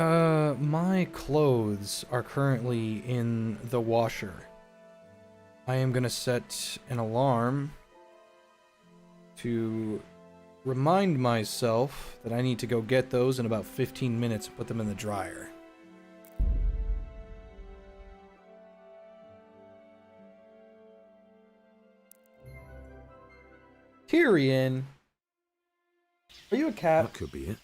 My clothes are currently in the washer. I am gonna set an alarm to remind myself that I need to go get those in about 15 minutes and put them in the dryer. Tyrion, are you a cat? That could be it.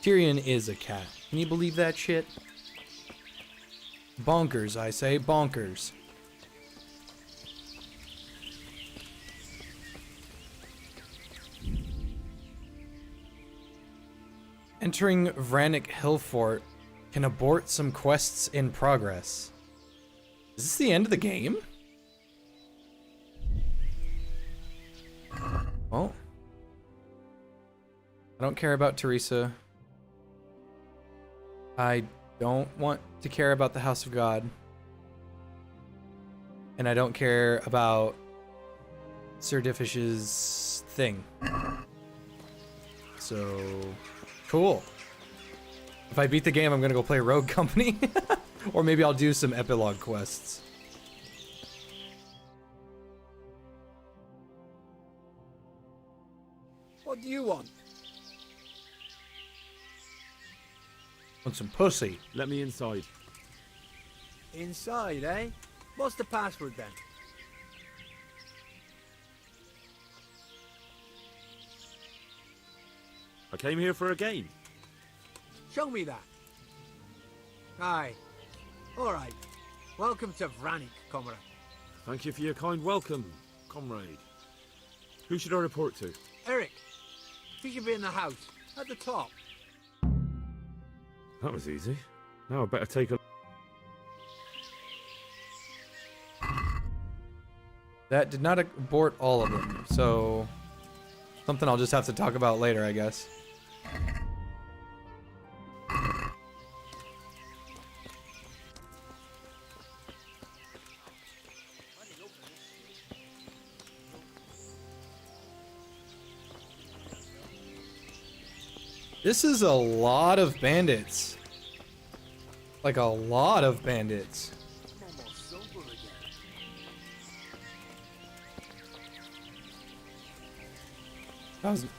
Tyrion is a cat. Can you believe that shit? Bonkers, I say, bonkers. Entering Vranik Hillfort can abort some quests in progress. Is this the end of the game? Well, I don't care about Teresa. I don't want to care about the House of God. And I don't care about Sir Diffish's thing. So, cool. If I beat the game, I'm gonna go play Rogue Company. Or maybe I'll do some epilogue quests. What do you want? Want some pussy. Let me inside. Inside, eh? What's the password then? I came here for a game. Show me that. Aye. Alright. Welcome to Vranik, comrade. Thank you for your kind welcome, comrade. Who should I report to? Eric, he should be in the house, at the top. That was easy. Now I better take a... That did not abort all of them, so... something I'll just have to talk about later, I guess. This is a lot of bandits. Like a lot of bandits.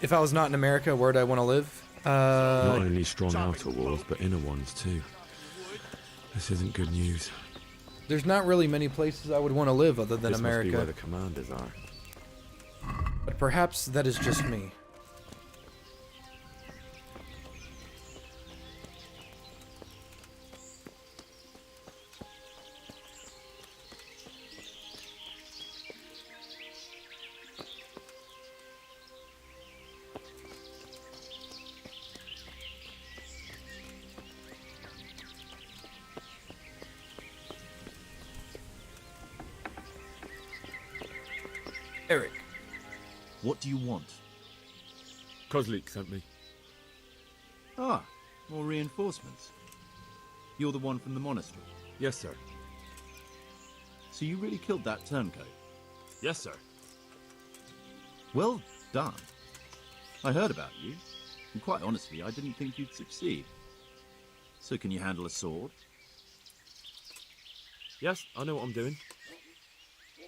If I was not in America, where'd I want to live? Not only strong outer walls, but inner ones too. This isn't good news. There's not really many places I would want to live other than This America. must be where the commanders are. But perhaps that is just me. Eric. What do you want? Kozlik sent me. Ah, more reinforcements. You're the one from the monastery. Yes, sir. So you really killed that turncoat? Yes, sir. Well done. I heard about you, and quite honestly, I didn't think you'd succeed. So can you handle a sword? Yes, I know what I'm doing.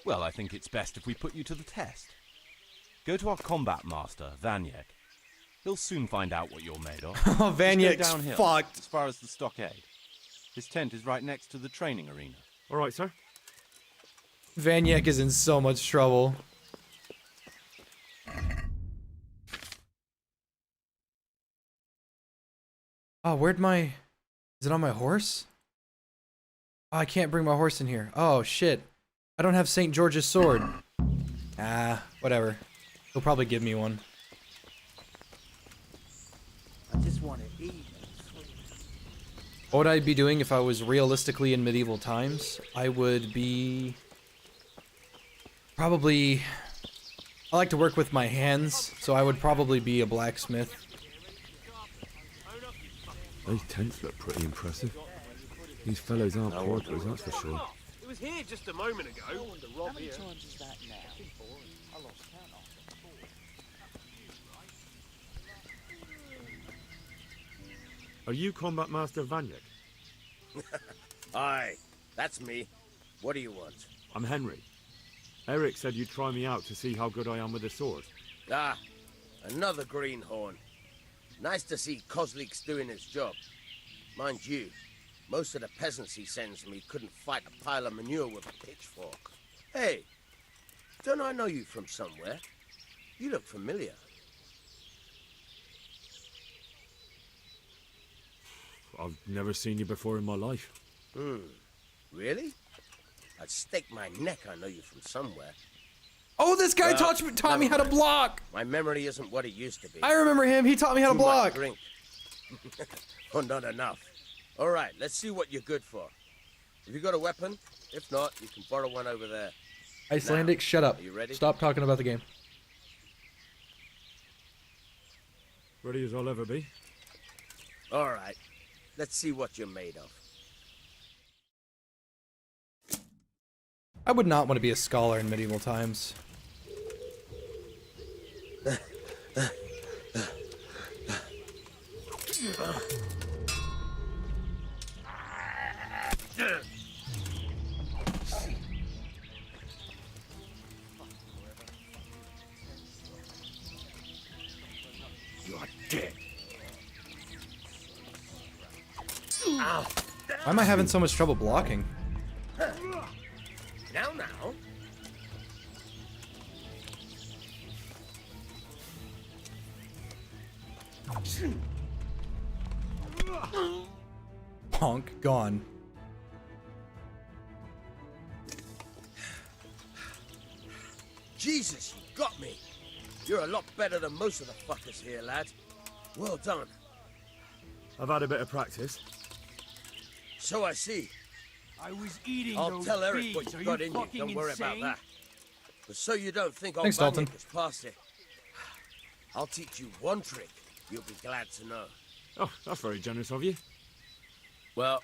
Well, I think it's best if we put you to the test. Go to our combat master, Vanyek. He'll soon find out what you're made of. Oh, Vanyek's downhill, fucked. as far as the stockade. His tent is right next to the training arena. All right, sir. Vanyek is in so much trouble. Oh, where'd my... Is it on my horse? Oh, I can't bring my horse in here. Oh, shit. I don't have St. George's sword. Ah, whatever. He'll probably give me one. I just want to eat. What would I be doing if I was realistically in medieval times? I would be... probably... I like to work with my hands, so I would probably be a blacksmith. Those tents look pretty impressive. These fellows aren't porters, that's for sure. It was here just a moment ago. How many times is that now? I lost count Are you Combat Master Vanyek? Aye, that's me. What do you want? I'm Henry. Eric said you'd try me out to see how good I am with the sword. Ah, another greenhorn. Nice to see Kozlik's doing his job. Mind you, most of the peasants he sends me couldn't fight a pile of manure with a pitchfork. Hey, don't I know you from somewhere? You look familiar. I've never seen you before in my life. Really? I'd stake my neck I know you from somewhere. Oh, this guy taught me how to block. My memory isn't what it used to be. I remember him. He taught me how to Too much block. drink. Oh, not enough. All right, let's see what you're good for. Have you got a weapon? If not, you can borrow one over there. Icelandic, shut up. Are you ready? Stop talking about the game. Ready as I'll ever be. All right, let's see what you're made of. I would not want to be a scholar in medieval times. You're dead. Why am I having so much trouble blocking? Now. Honk, gone. Jesus, you got me. You're a lot better than most of the fuckers here, lad. Well done. I've had a bit of practice. So I see. I was eating I'll those tell Eric bees. what Are you've got you in you. fucking Don't worry about insane? that. But so you don't think old Thanks, Dalton. Vanyek has passed it. I'll teach you one trick you'll be glad to know. Oh, that's very generous of you. Well,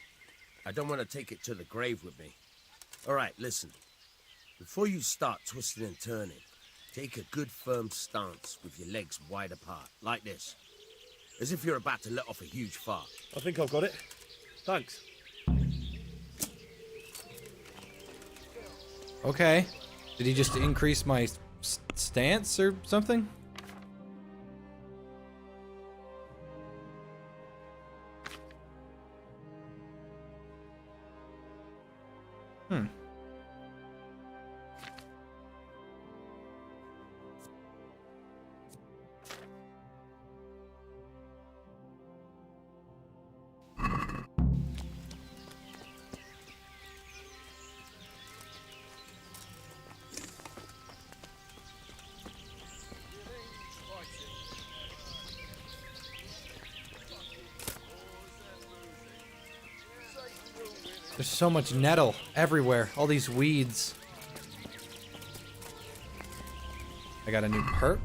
I don't want to take it to the grave with me. All right, listen. Before you start twisting and turning, take a good firm stance with your legs wide apart, like this. As if you're about to let off a huge fart. I think I've got it. Thanks. Okay. Did he just increase my stance or something? There's so much nettle everywhere. All these weeds. I got a new perk.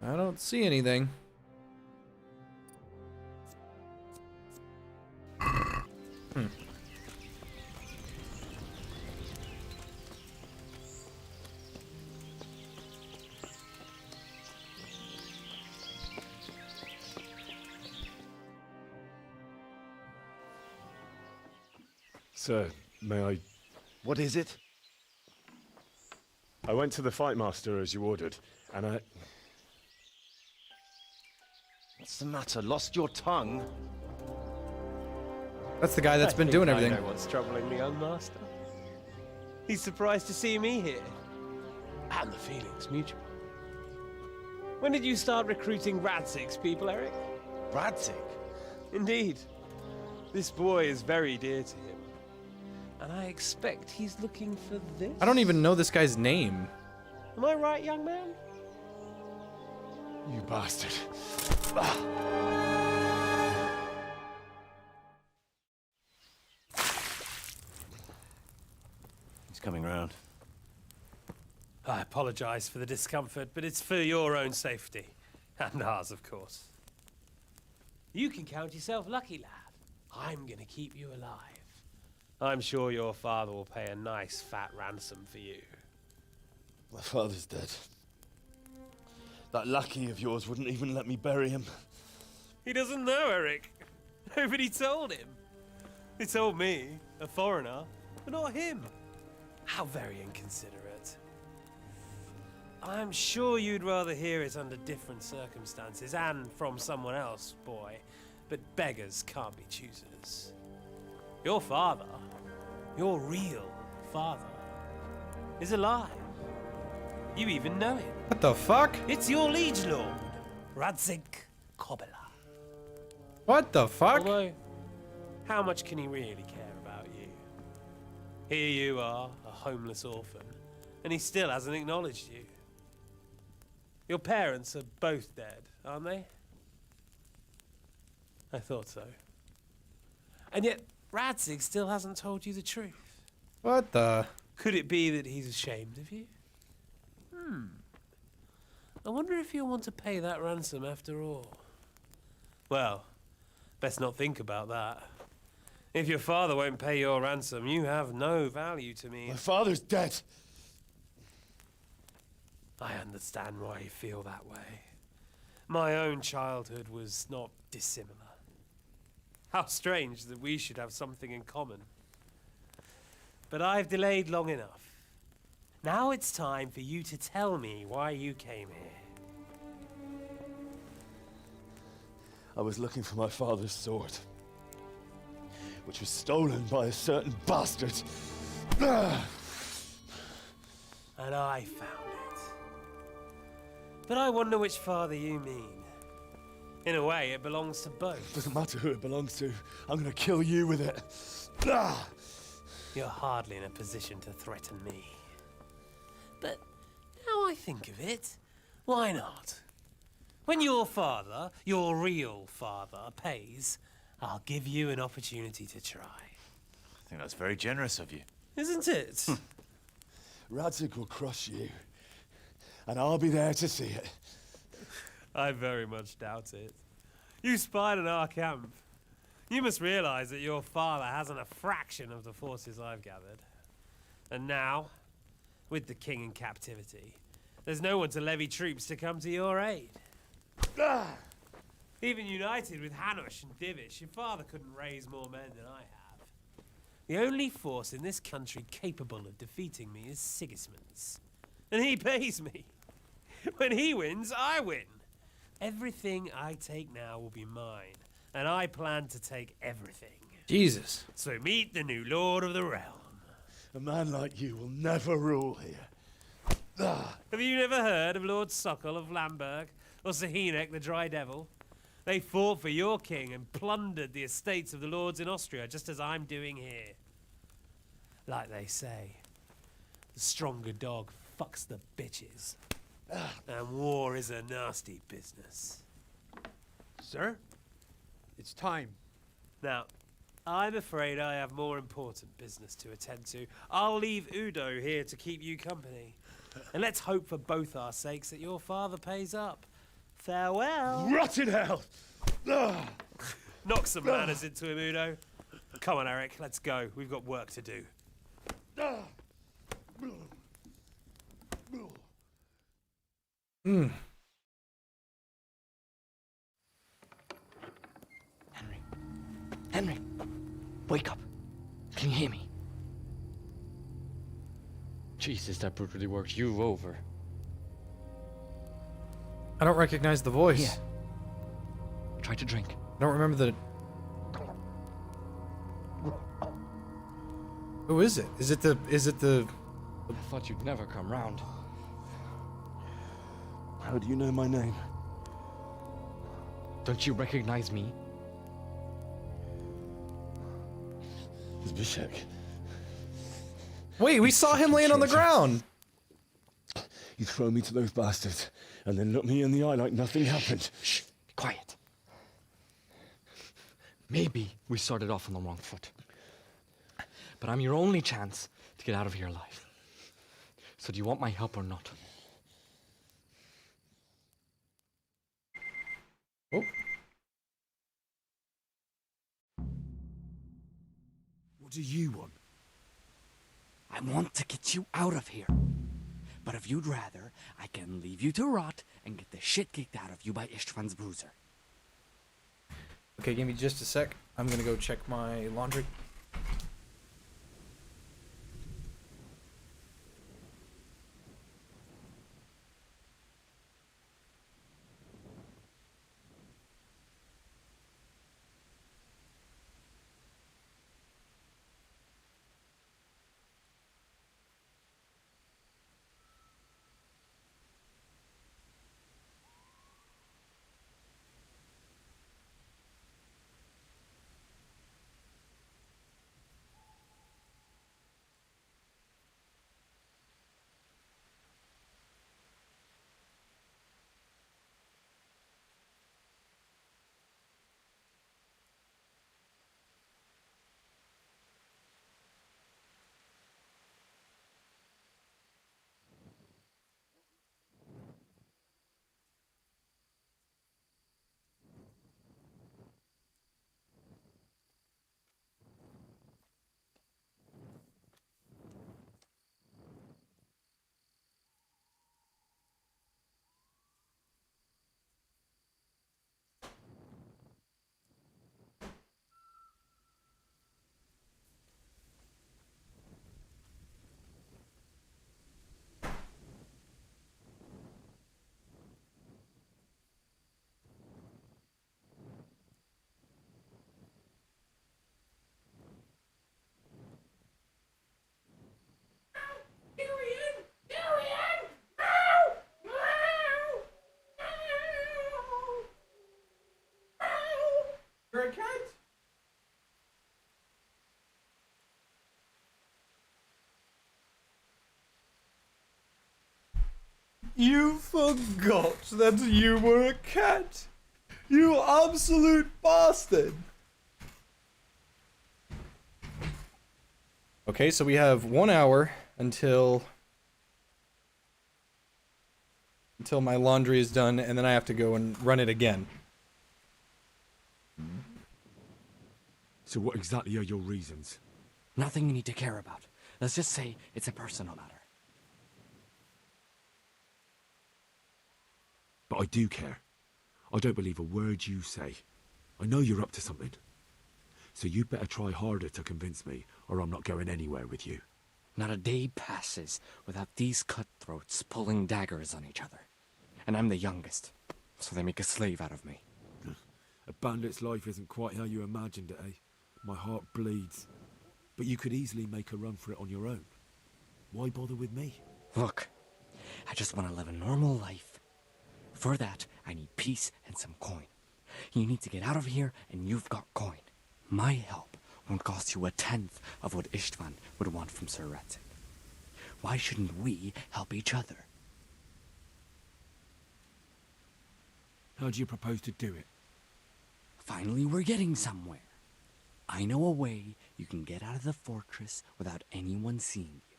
I don't see anything. Sir, may I... What is it? I went to the Fight Master as you ordered, and I... What's the matter? Lost your tongue? That's the guy that's been doing everything. I know what's troubling me, young master. He's surprised to see me here. And the feeling's mutual. When did you start recruiting Radzig's people, Eric? Radzig? Indeed. This boy is very dear to him. And I expect he's looking for this. I don't even know this guy's name. Am I right, young man? You bastard. coming round. I apologize for the discomfort, but it's for your own safety. And ours, of course. You can count yourself lucky, lad. I'm gonna keep you alive. I'm sure your father will pay a nice fat ransom for you. My father's dead. That lackey of yours wouldn't even let me bury him. He doesn't know, Eric. Nobody told him. He told me, a foreigner, but not him. How very inconsiderate. I'm sure you'd rather hear it under different circumstances and from someone else, boy. But beggars can't be choosers. Your father, your real father, is alive. You even know him. What the fuck? It's your liege lord, Radzik Kobela. What the fuck? Although, how much can he really care about you? Here you are, a homeless orphan, and he still hasn't acknowledged you. Your parents are both dead, aren't they? I thought so. And yet, Radzik still hasn't told you the truth. What the? Could it be that he's ashamed of you? I wonder if you'll want to pay that ransom after all. Well, best not think about that. If your father won't pay your ransom, you have no value to me. My father's dead. I understand why you feel that way. My own childhood was not dissimilar. How strange that we should have something in common. But I've delayed long enough. Now it's time for you to tell me why you came here. I was looking for my father's sword, which was stolen by a certain bastard. And I found it. But I wonder which father you mean. In a way, it belongs to both. Doesn't matter who it belongs to. I'm gonna kill you with it. You're hardly in a position to threaten me. But now I think of it, why not? When your father, your real father, pays, I'll give you an opportunity to try. I think that's very generous of you. Isn't it? Radzik will crush you, and I'll be there to see it. I very much doubt it. You spied on our camp. You must realize that your father hasn't a fraction of the forces I've gathered. And now, with the king in captivity, there's no one to levy troops to come to your aid. Even united with Hanush and Divish, your father couldn't raise more men than I have. The only force in this country capable of defeating me is Sigismund's. And he pays me. When he wins, I win. Everything I take now will be mine, and I plan to take everything. Jesus. So meet the new lord of the realm. A man like you will never rule here. Have you never heard of Lord Sokol of Lamberg, or Sahinek the Dry Devil? They fought for your king and plundered the estates of the lords in Austria, just as I'm doing here. Like they say, the stronger dog fucks the bitches. And war is a nasty business. Sir, it's time. Now, I'm afraid I have more important business to attend to. I'll leave Udo here to keep you company. And let's hope for both our sakes that your father pays up. Farewell. Rot in hell! Knock some manners into him, Udo. Come on, Eric, let's go. We've got work to do. Henry, wake up. Can you hear me? Jesus, that brutally worked you over. I don't recognize the voice. Here. Try to drink. I don't remember the... Who is it? Is it the... I thought you'd never come round. How do you know my name? Don't you recognize me? Zbyszek. Wait, we saw him laying on the ground. You throw me to those bastards, and then look me in the eye like nothing happened. Shh, be quiet. Maybe we started off on the wrong foot. But I'm your only chance to get out of here alive. So do you want my help or not? Oh. What do you want? I want to get you out of here. But if you'd rather, I can leave you to rot and get the shit kicked out of you by Istvan's bruiser. Okay, give me just a sec. I'm gonna go check my laundry. You're a cat? You forgot that you were a cat. You absolute bastard. Okay, so we have 1 hour until my laundry is done, and then I have to go and run it again. So what exactly are your reasons? Nothing you need to care about. Let's just say it's a personal matter. But I do care. I don't believe a word you say. I know you're up to something. So you better try harder to convince me, or I'm not going anywhere with you. Not a day passes without these cutthroats pulling daggers on each other. And I'm the youngest, so they make a slave out of me. A bandit's life isn't quite how you imagined it, eh? My heart bleeds. But you could easily make a run for it on your own. Why bother with me? Look, I just want to live a normal life. For that, I need peace and some coin. You need to get out of here, and you've got coin. My help won't cost you a tenth of what Istvan would want from Sir Radzig. Why shouldn't we help each other? How do you propose to do it? Finally, we're getting somewhere. I know a way you can get out of the fortress without anyone seeing you.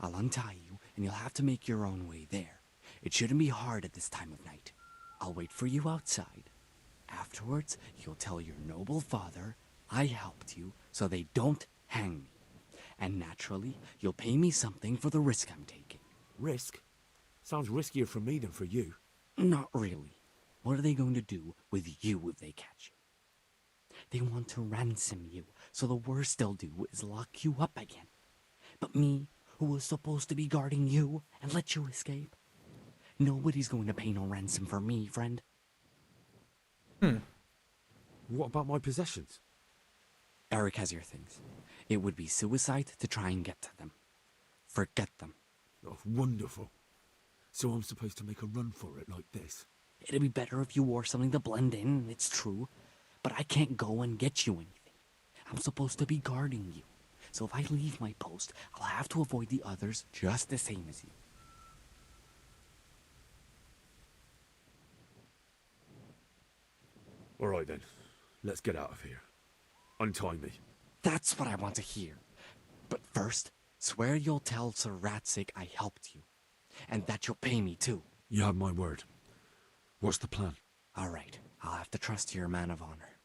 I'll untie you, and you'll have to make your own way there. It shouldn't be hard at this time of night. I'll wait for you outside. Afterwards, you'll tell your noble father I helped you so they don't hang me. And naturally, you'll pay me something for the risk I'm taking. Risk? Sounds riskier for me than for you. Not really. What are they going to do with you if they catch you? They want to ransom you, so the worst they'll do is lock you up again. But me, who was supposed to be guarding you and let you escape? Nobody's going to pay no ransom for me, friend. What about my possessions? Eric has your things. It would be suicide to try and get to them. Forget them. Oh, wonderful. So I'm supposed to make a run for it like this? It'd be better if you wore something to blend in, it's true. But I can't go and get you anything. I'm supposed to be guarding you. So if I leave my post, I'll have to avoid the others just the same as you. All right then, let's get out of here. Untie me. That's what I want to hear. But first, Swear you'll tell Sir Ratsick I helped you, and that you'll pay me too. You have my word. What's the plan? All right, I'll have to trust your man of honor.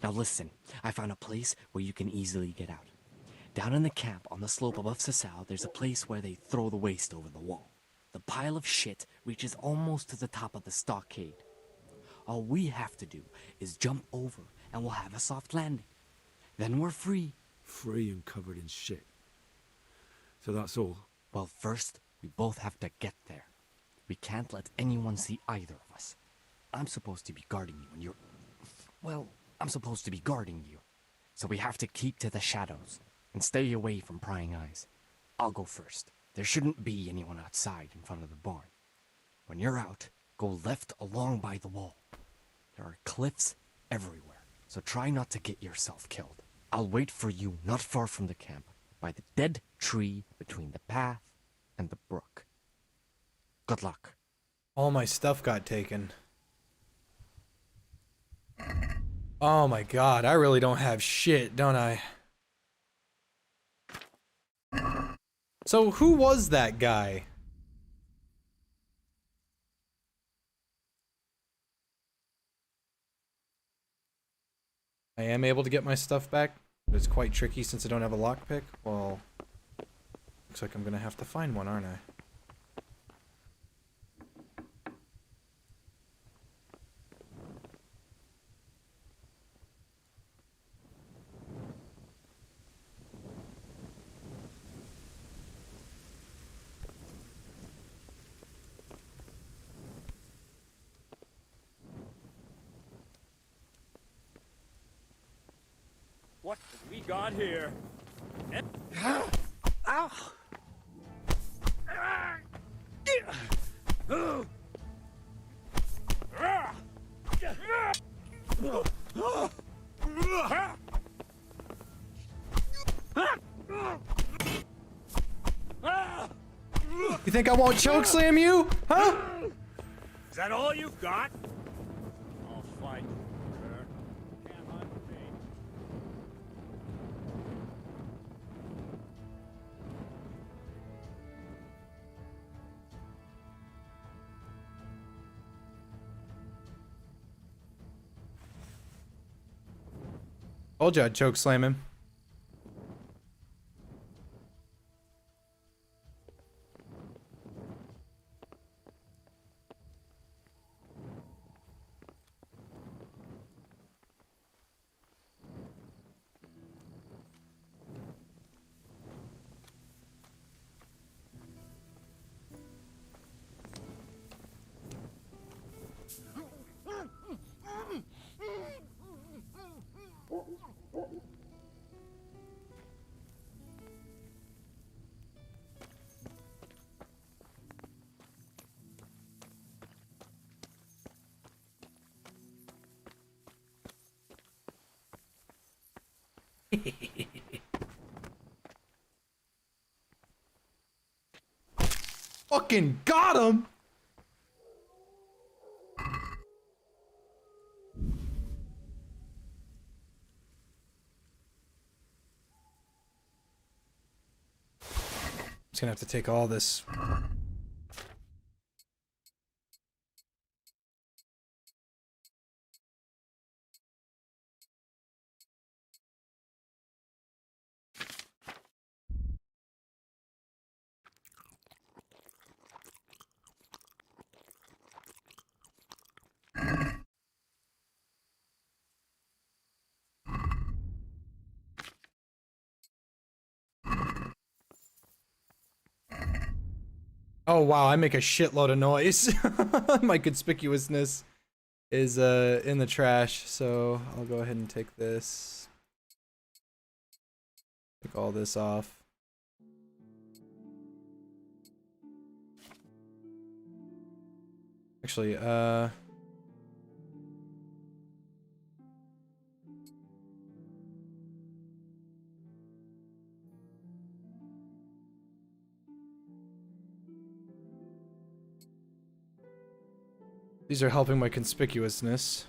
Now listen, I found a place where you can easily get out. Down in the camp on the slope above Sasau, there's a place where they throw the waste over the wall. The pile of shit reaches almost to the top of the stockade. All we have to do is jump over and we'll have a soft landing. Then we're free. Free and covered in shit. So that's all? Well, first, we both have to get there. We can't let anyone see either of us. I'm supposed to be guarding you and you're... Well, I'm supposed to be guarding you. So we have to keep to the shadows and stay away from prying eyes. I'll go first. There shouldn't be anyone outside in front of the barn. When you're out, go left along by the wall. There are cliffs everywhere, so try not to get yourself killed. I'll wait for you not far from the camp, by the dead tree between the path and the brook. Good luck. All my stuff got taken. Oh my god, I really don't have shit, don't I? So who was that guy? I am able to get my stuff back, but it's quite tricky since I don't have a lockpick. Well, looks like I'm gonna have to find one, aren't I? What have we got here? Ow! You think I won't chokeslam you? Huh? Is that all you've got? I'll fight you, sir. Can't hunt me. Told you I'd chokeslam him. Fucking got him! Just gonna have to take all this. Oh wow, I make a shitload of noise. My conspicuousness is in the trash, so I'll go ahead and take this. Take all this off. Actually, these are helping my conspicuousness.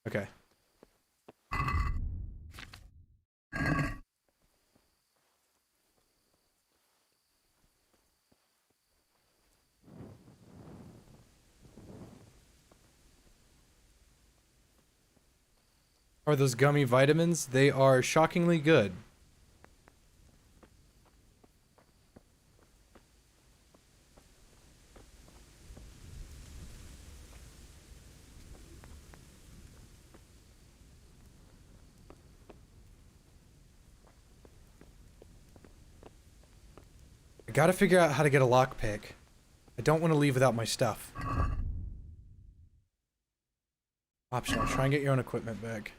Okay. Are those gummy vitamins? They are shockingly good. I gotta figure out how to get a lockpick. I don't want to leave without my stuff. Optional. Try and get your own equipment back.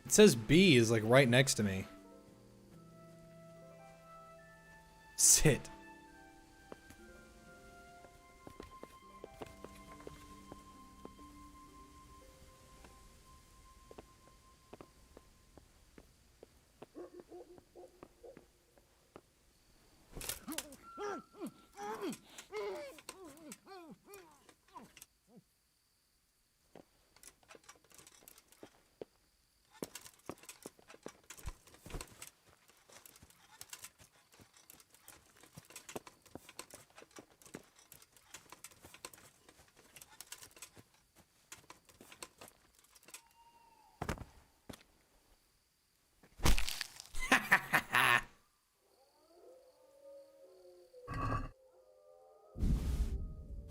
It says B is like right next to me. Sit.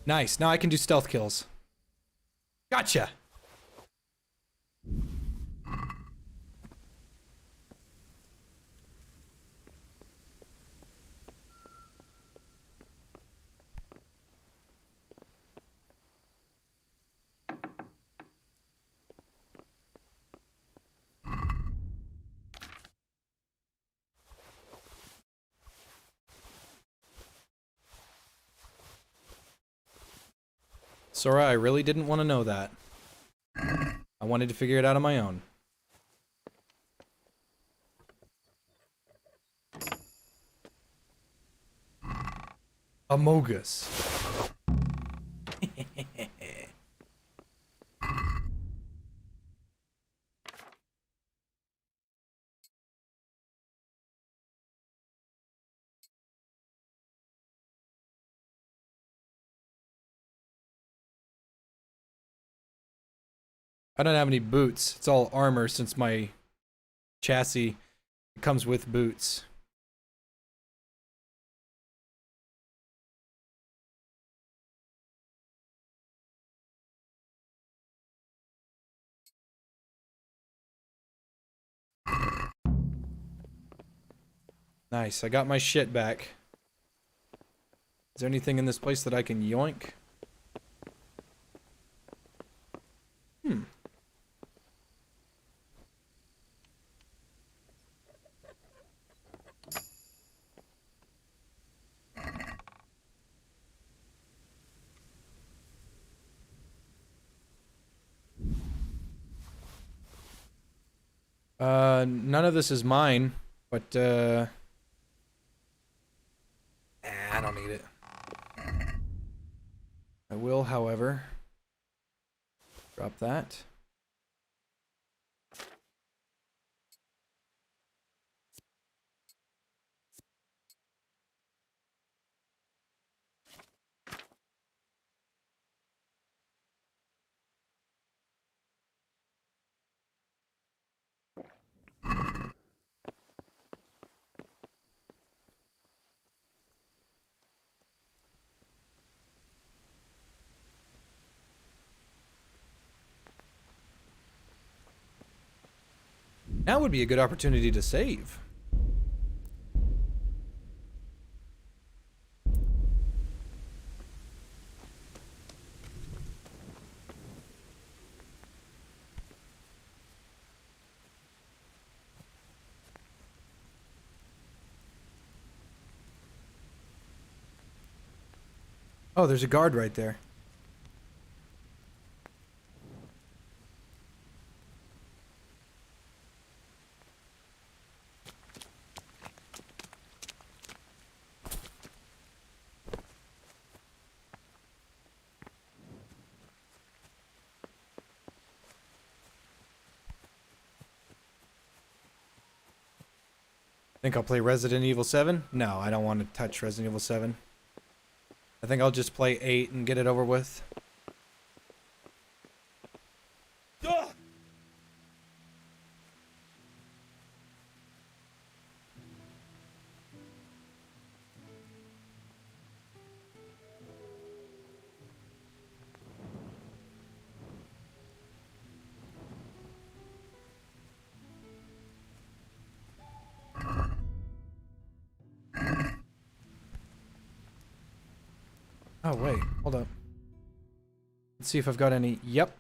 Nice. Now I can do stealth kills. Gotcha. Sora, I really didn't want to know that. I wanted to figure it out on my own. Amogus. I don't have any boots. It's all armor since my chassis comes with boots. Nice, I got my shit back. Is there anything in this place that I can yoink? Hmm. None of this is mine, but, I don't need it. I will, however, drop that. Now would be a good opportunity to save. Oh, there's a guard right there. Think I'll play Resident Evil 7? No, I don't want to touch Resident Evil 7. I think I'll just play 8 and get it over with. Oh, wait. Hold up. Let's see if I've got any. Yep.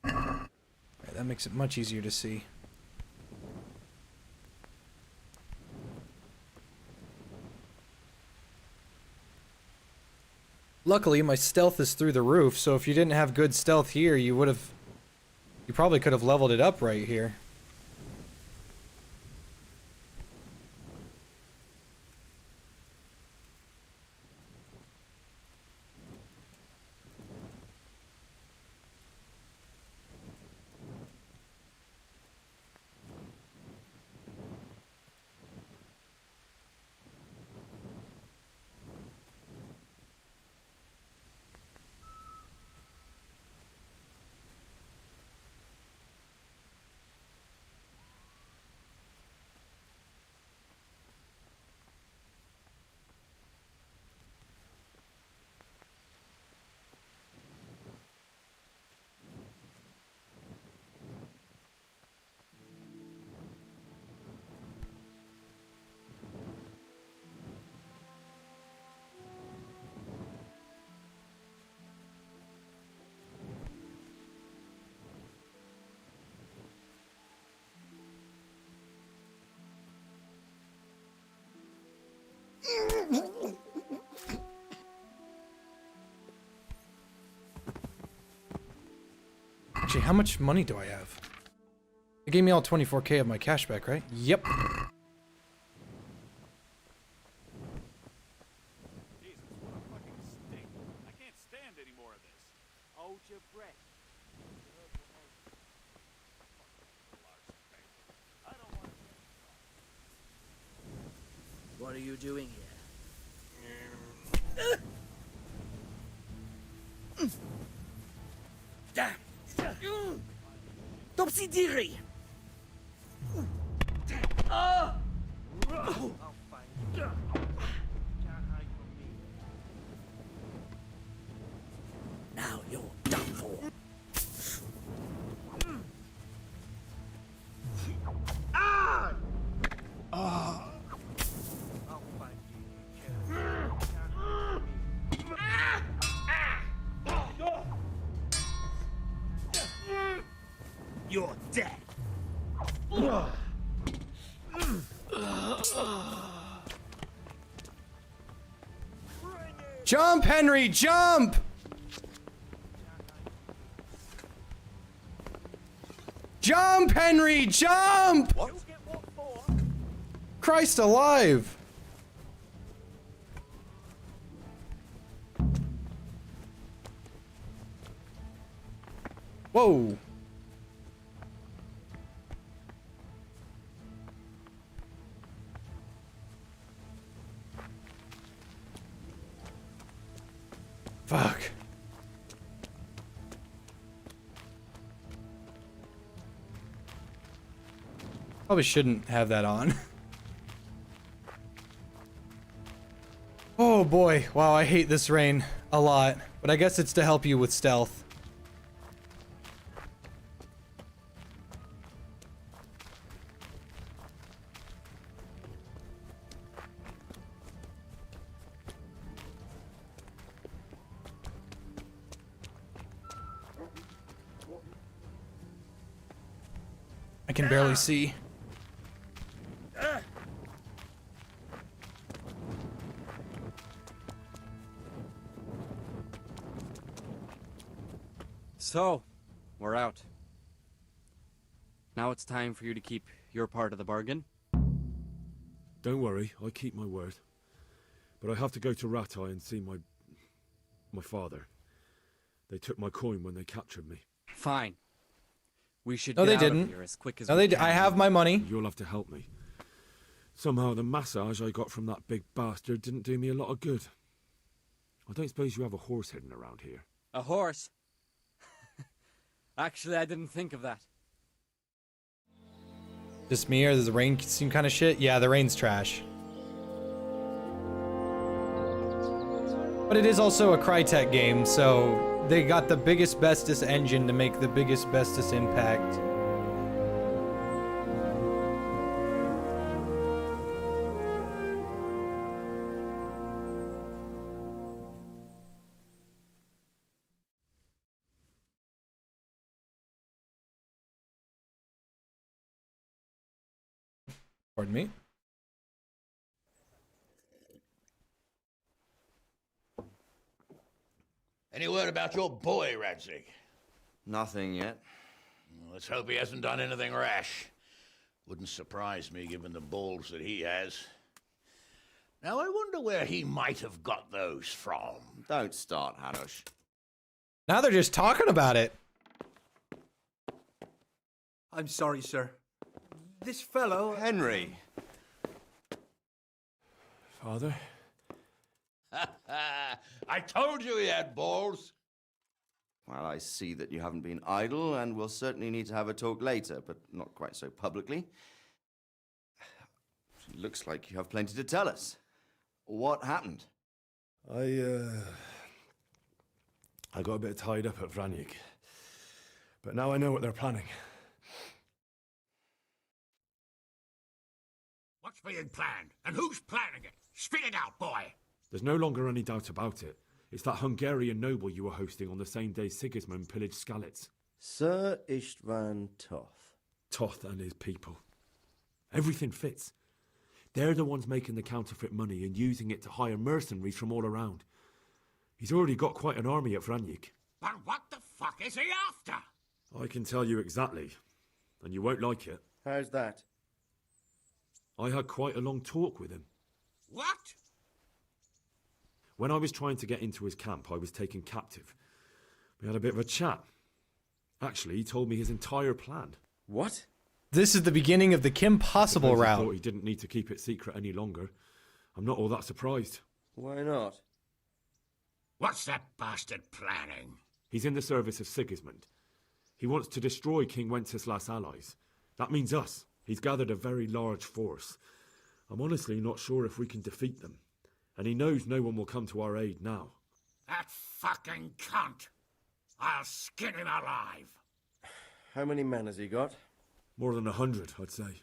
Alright, that makes it much easier to see. Luckily, my stealth is through the roof, so if you didn't have good stealth here, you probably could have leveled it up right here. Actually, how much money do I have? It gave me all 24K of my cash back, right? Yep. Jesus, what a fucking stink. I can't stand any more of this. Hold your breath. I don't want to. What are you doing here? Topsy-turvy! Now you're done for. You're dead. Jump, Henry, jump! Jump, Henry, jump! What? You get what for? Christ alive! Whoa! Fuck. Probably shouldn't have that on. Oh boy, wow, I hate this rain a lot, but I guess it's to help you with stealth. I can barely see. So, we're out. Now it's time for you to keep your part of the bargain. Don't worry, I keep my word. But I have to go to Ratai and see my father. They took my coin when they captured me. Fine. We should No, get they out didn't. of here as quick as No, we they. can. I have my money. You'll have to help me. Somehow the massage I got from that big bastard didn't do me a lot of good. I don't suppose you have a horse hidden around here. A horse? Actually, I didn't think of that. Just me, or does the rain seem kind of shit? Yeah, the rain's trash. But it is also a Crytek game, so they got the biggest, bestest engine to make the biggest, bestest impact. Pardon me? Any word about your boy, Radzig? Nothing yet. Let's hope he hasn't done anything rash. Wouldn't surprise me, given the balls that he has. Now, I wonder where he might have got those from. Don't start, Hanush. Now they're just talking about it. I'm sorry, sir. This fellow... Henry! Father? I told you he had balls. Well, I see that you haven't been idle, and we'll certainly need to have a talk later, but not quite so publicly. It looks like you have plenty to tell us. What happened? I got a bit tied up at Vranyik. But now I know what they're planning. What's being planned? And who's planning it? Spit it out, boy. There's no longer any doubt about it. It's that Hungarian noble you were hosting on the same day Sigismund pillaged Skalitz. Sir Istvan Toth. Toth and his people. Everything fits. They're the ones making the counterfeit money and using it to hire mercenaries from all around. He's already got quite an army at Vranyik. But what the fuck is he after? I can tell you exactly, and you won't like it. How's that? I had quite a long talk with him. What? When I was trying to get into his camp, I was taken captive. We had a bit of a chat. Actually, he told me his entire plan. What? This is the beginning of the Kim Possible Suppose he route. thought he didn't need to keep it secret any longer. I'm not all that surprised. Why not? What's that bastard planning? He's in the service of Sigismund. He wants to destroy King Wenceslas' allies. That means us. He's gathered a very large force. I'm honestly not sure if we can defeat them. And he knows no one will come to our aid now. That fucking cunt. I'll skin him alive. How many men has he got? More than 100, I'd say.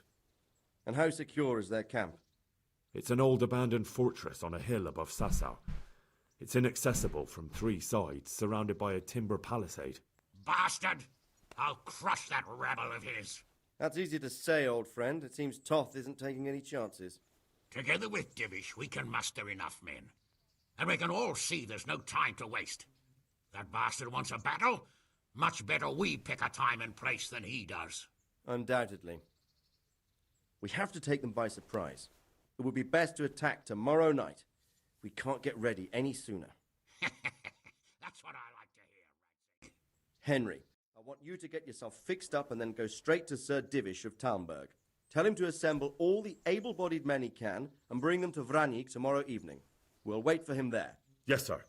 And how secure is their camp? It's an old abandoned fortress on a hill above Sasau. It's inaccessible from 3 sides, surrounded by a timber palisade. Bastard! I'll crush that rebel of his. That's easy to say, old friend. It seems Toth isn't taking any chances. Together with Divish, we can muster enough men. And we can all see there's no time to waste. That bastard wants a battle. Much better we pick a time and place than he does. Undoubtedly. We have to take them by surprise. It would be best to attack tomorrow night. We can't get ready any sooner. That's what I like to hear, Radzig. Henry, I want you to get yourself fixed up and then go straight to Sir Divish of Talmberg. Tell him to assemble all the able-bodied men he can and bring them to Vranyik tomorrow evening. We'll wait for him there. Yes, sir.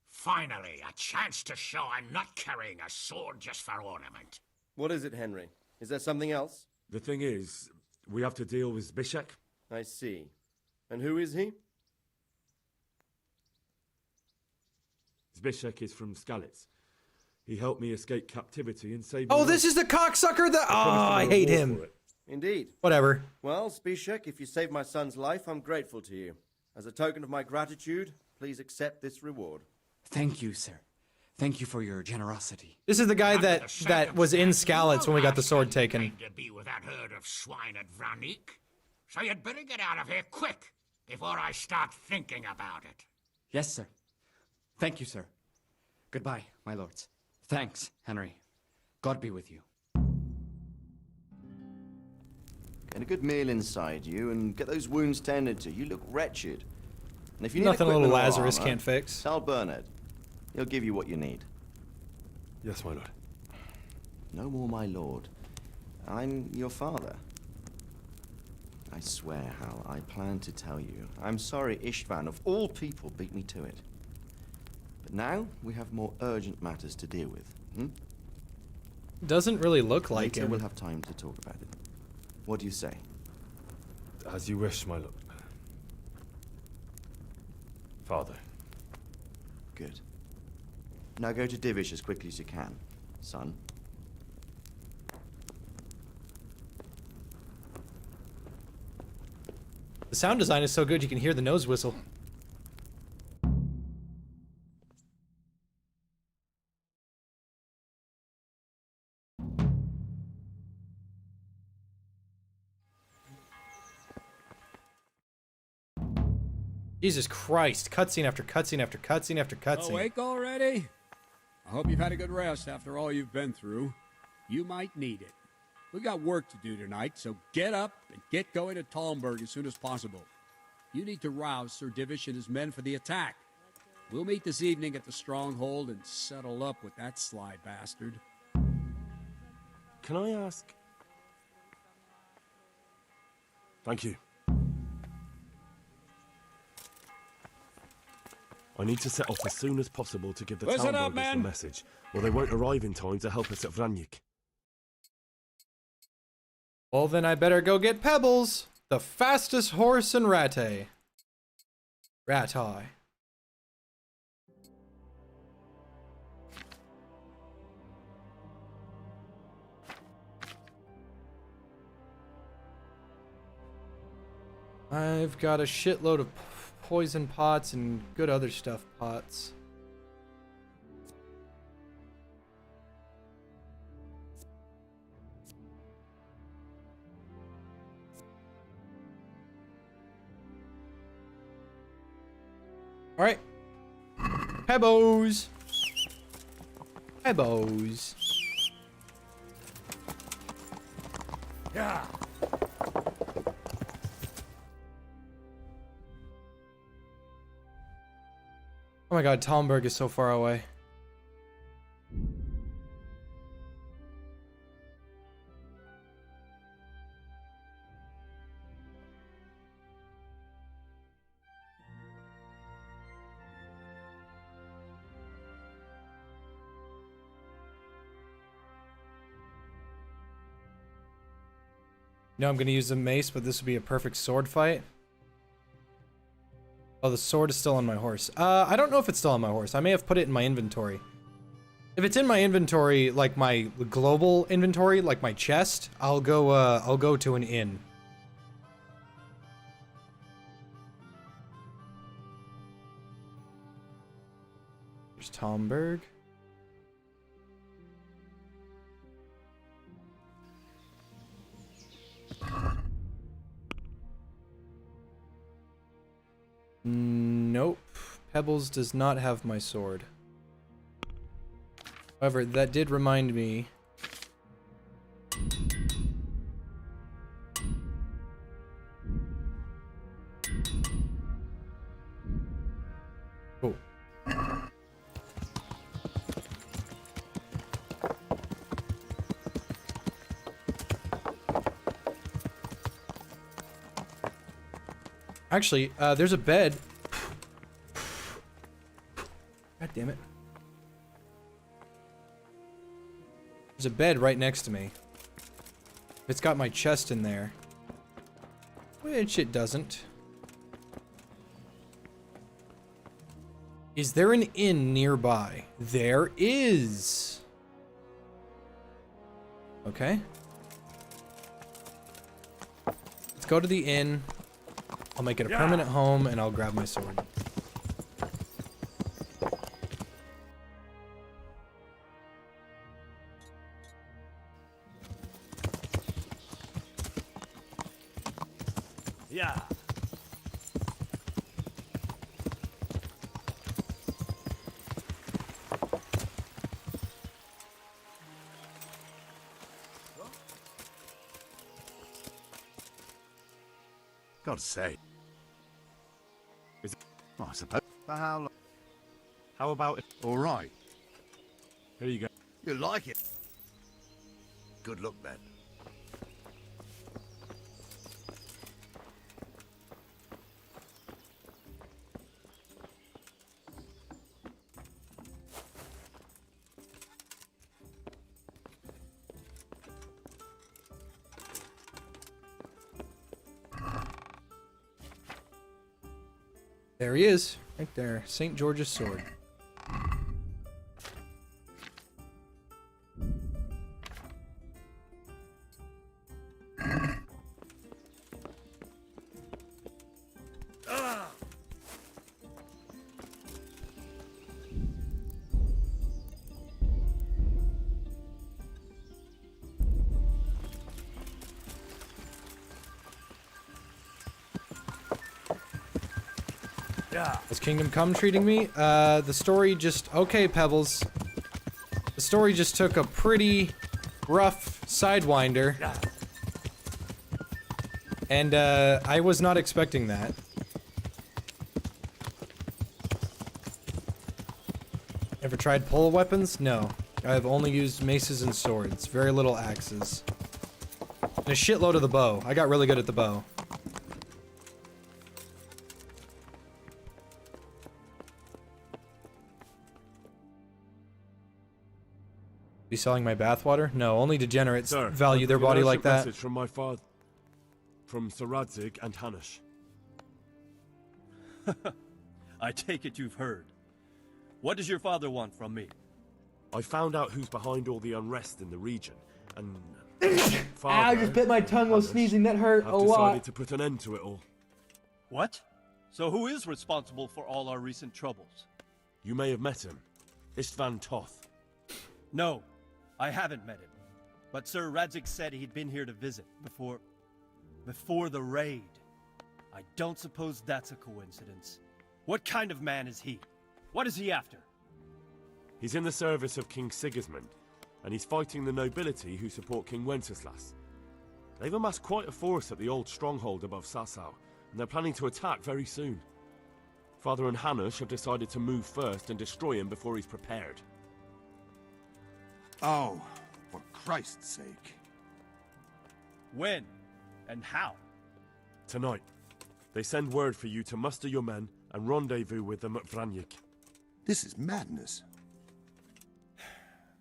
Finally, a chance to show I'm not carrying a sword just for ornament. What is it, Henry? Is there something else? The thing is, we have to deal with Zbyszek. I see. And who is he? Zbyszek is from Skalitz. He helped me escape captivity and saved Oh, my this life. is the cocksucker that... Oh, I hate him. Indeed. Whatever. Well, Zbyszek, if you saved my son's life, I'm grateful to you. As a token of my gratitude, please accept this reward. Thank you, sir. Thank you for your generosity. This is the guy that was in Skalitz when we got the sword taken. To be with that herd of swine at Vranyik. So you'd better get out of here quick before I start thinking about it. Yes, sir. Thank you, sir. Goodbye, my lords. Thanks, Henry. God be with you. Get a good meal inside you and get those wounds tended to. You look wretched. And if you need Nothing a little equipment or Lazarus armor, can't fix. tell Bernard. He'll give you what you need. Yes, my lord. No more, my lord. I'm your father. I swear, Hal, I plan to tell you. I'm sorry Istvan, of all people, beat me to it. But now we have more urgent matters to deal with. Doesn't really look like Later him. we'll have time to talk about it. What do you say? As you wish, my lord. Father. Good. Now go to Divish as quickly as you can, son. The sound design is so good you can hear the nose whistle. Jesus Christ, cutscene after cutscene after cutscene after cutscene. Awake already? I hope you've had a good rest after all you've been through. You might need it. We got work to do tonight, so get up and get going to Talmberg as soon as possible. You need to rouse Sir Divish and his men for the attack. We'll meet this evening at the stronghold and settle up with that sly bastard. Can I ask? Thank you. I need to set off as soon as possible to give the Listen town up, burghers the men. message, or they won't arrive in time to help us at Vranyik. Well, then I better go get Pebbles, the fastest horse in Rattay. Rattay. I've got a shitload of poison pots and good other stuff pots. All right. Pebbles. Pebbles. Yeah. Oh my god, Talmberg is so far away. No, I'm gonna use the mace, but this would be a perfect sword fight. Oh, the sword is still on my horse. I don't know if it's still on my horse. I may have put it in my inventory. If it's in my inventory, like my global inventory, like my chest, I'll go to an inn. There's Talmberg. Nope. Pebbles does not have my sword. However, that did remind me. Oh. Actually, there's a bed. God damn it. There's a bed right next to me. It's got my chest in there. Which it doesn't. Is there an inn nearby? There is. Okay. Let's go to the inn. I'll make it a permanent home and I'll grab my sword. Yeah. God's sake. Is it? Oh, I suppose. For how long? How about it? All right. Here you go. You like it? Good luck, then. There he is, right there. St. George's sword. Is Kingdom Come treating me? The story just... Okay, Pebbles. The story just took a pretty rough sidewinder. And, I was not expecting that. Ever tried pole weapons? No. I've only used maces and swords. Very little axes. And a shitload of the bow. I got really good at the bow. Be selling my bathwater? No, only degenerates Sir, value their body like that. Message from my father, from Sir Radzig and Hanush. I take it you've heard. What does your father want from me? I found out who's behind all the unrest in the region, and I just bit my tongue while sneezing. That hurt a lot. Decided to put an end to it all. What? So who is responsible for all our recent troubles? You may have met him, Istvan Toth. No, I haven't met him. But Sir Radzig said he'd been here to visit before the raid. I don't suppose that's a coincidence. What kind of man is he? What is he after? He's in the service of King Sigismund, and he's fighting the nobility who support King Wenceslas. They've amassed quite a force at the old stronghold above Sasau, and they're planning to attack very soon. Father and Hanush have decided to move first and destroy him before he's prepared. Oh, for Christ's sake. When? And how? Tonight. They send word for you to muster your men and rendezvous with them at Vranyik. This is madness.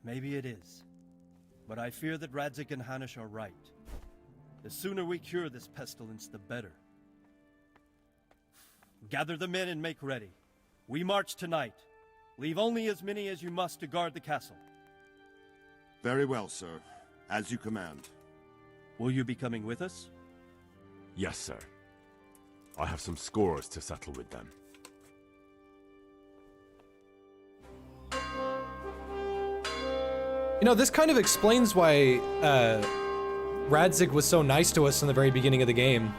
Maybe it is. But I fear that Radzig and Hanush are right. The sooner we cure this pestilence, the better. Gather the men and make ready. We march tonight. Leave only as many as you must to guard the castle. Very well, sir. As you command. Will you be coming with us? Yes, sir. I have some scores to settle with them. You know, this kind of explains why Radzig was so nice to us in the very beginning of the game.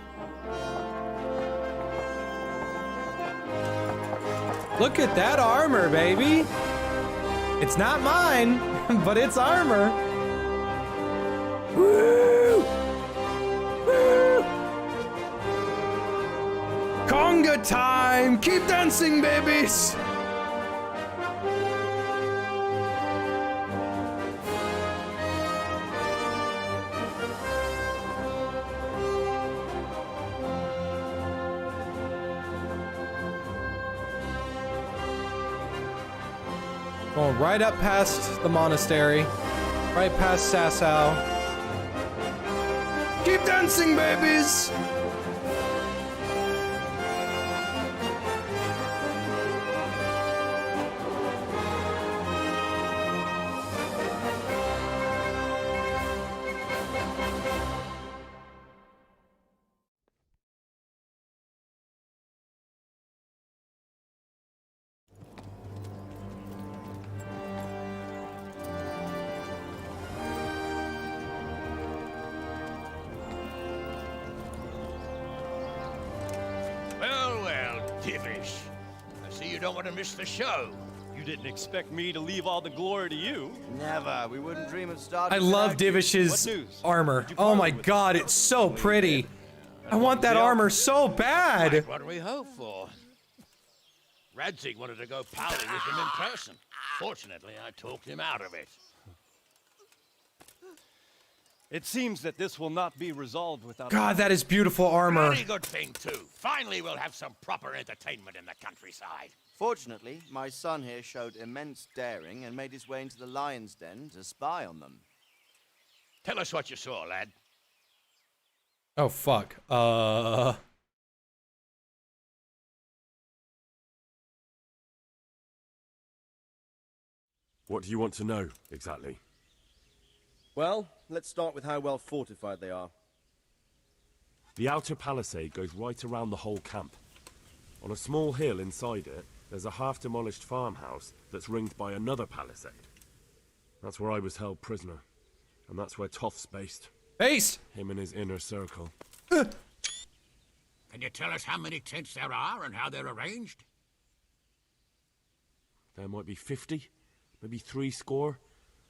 Look at that armor, baby! It's not mine, but it's armor. Woo! Woo! Conga time! Keep dancing, babies! Going right up past the monastery, right past Sasau. Keep dancing, babies! Divish. I see you don't want to miss the show. You didn't expect me to leave all the glory to you. Never. We wouldn't dream of starting. I love Divish's armor. Oh my god, it's so pretty. I want that armor so bad. Right, what do we hope for? Radzig wanted to go powder with him in person. Fortunately, I talked him out of it. It seems that this will not be resolved without... God, that is beautiful armor. Very good thing, too. Finally, we'll have some proper entertainment in the countryside. Fortunately, my son here showed immense daring and made his way into the lion's den to spy on them. Tell us what you saw, lad. Oh, fuck. What do you want to know, exactly? Well, let's start with how well fortified they are. The outer palisade goes right around the whole camp. On a small hill inside it, there's a half-demolished farmhouse that's ringed by another palisade. That's where I was held prisoner. And that's where Toth's based. Based? Him and his inner circle. Can you tell us how many tents there are and how they're arranged? There might be 50, maybe 60.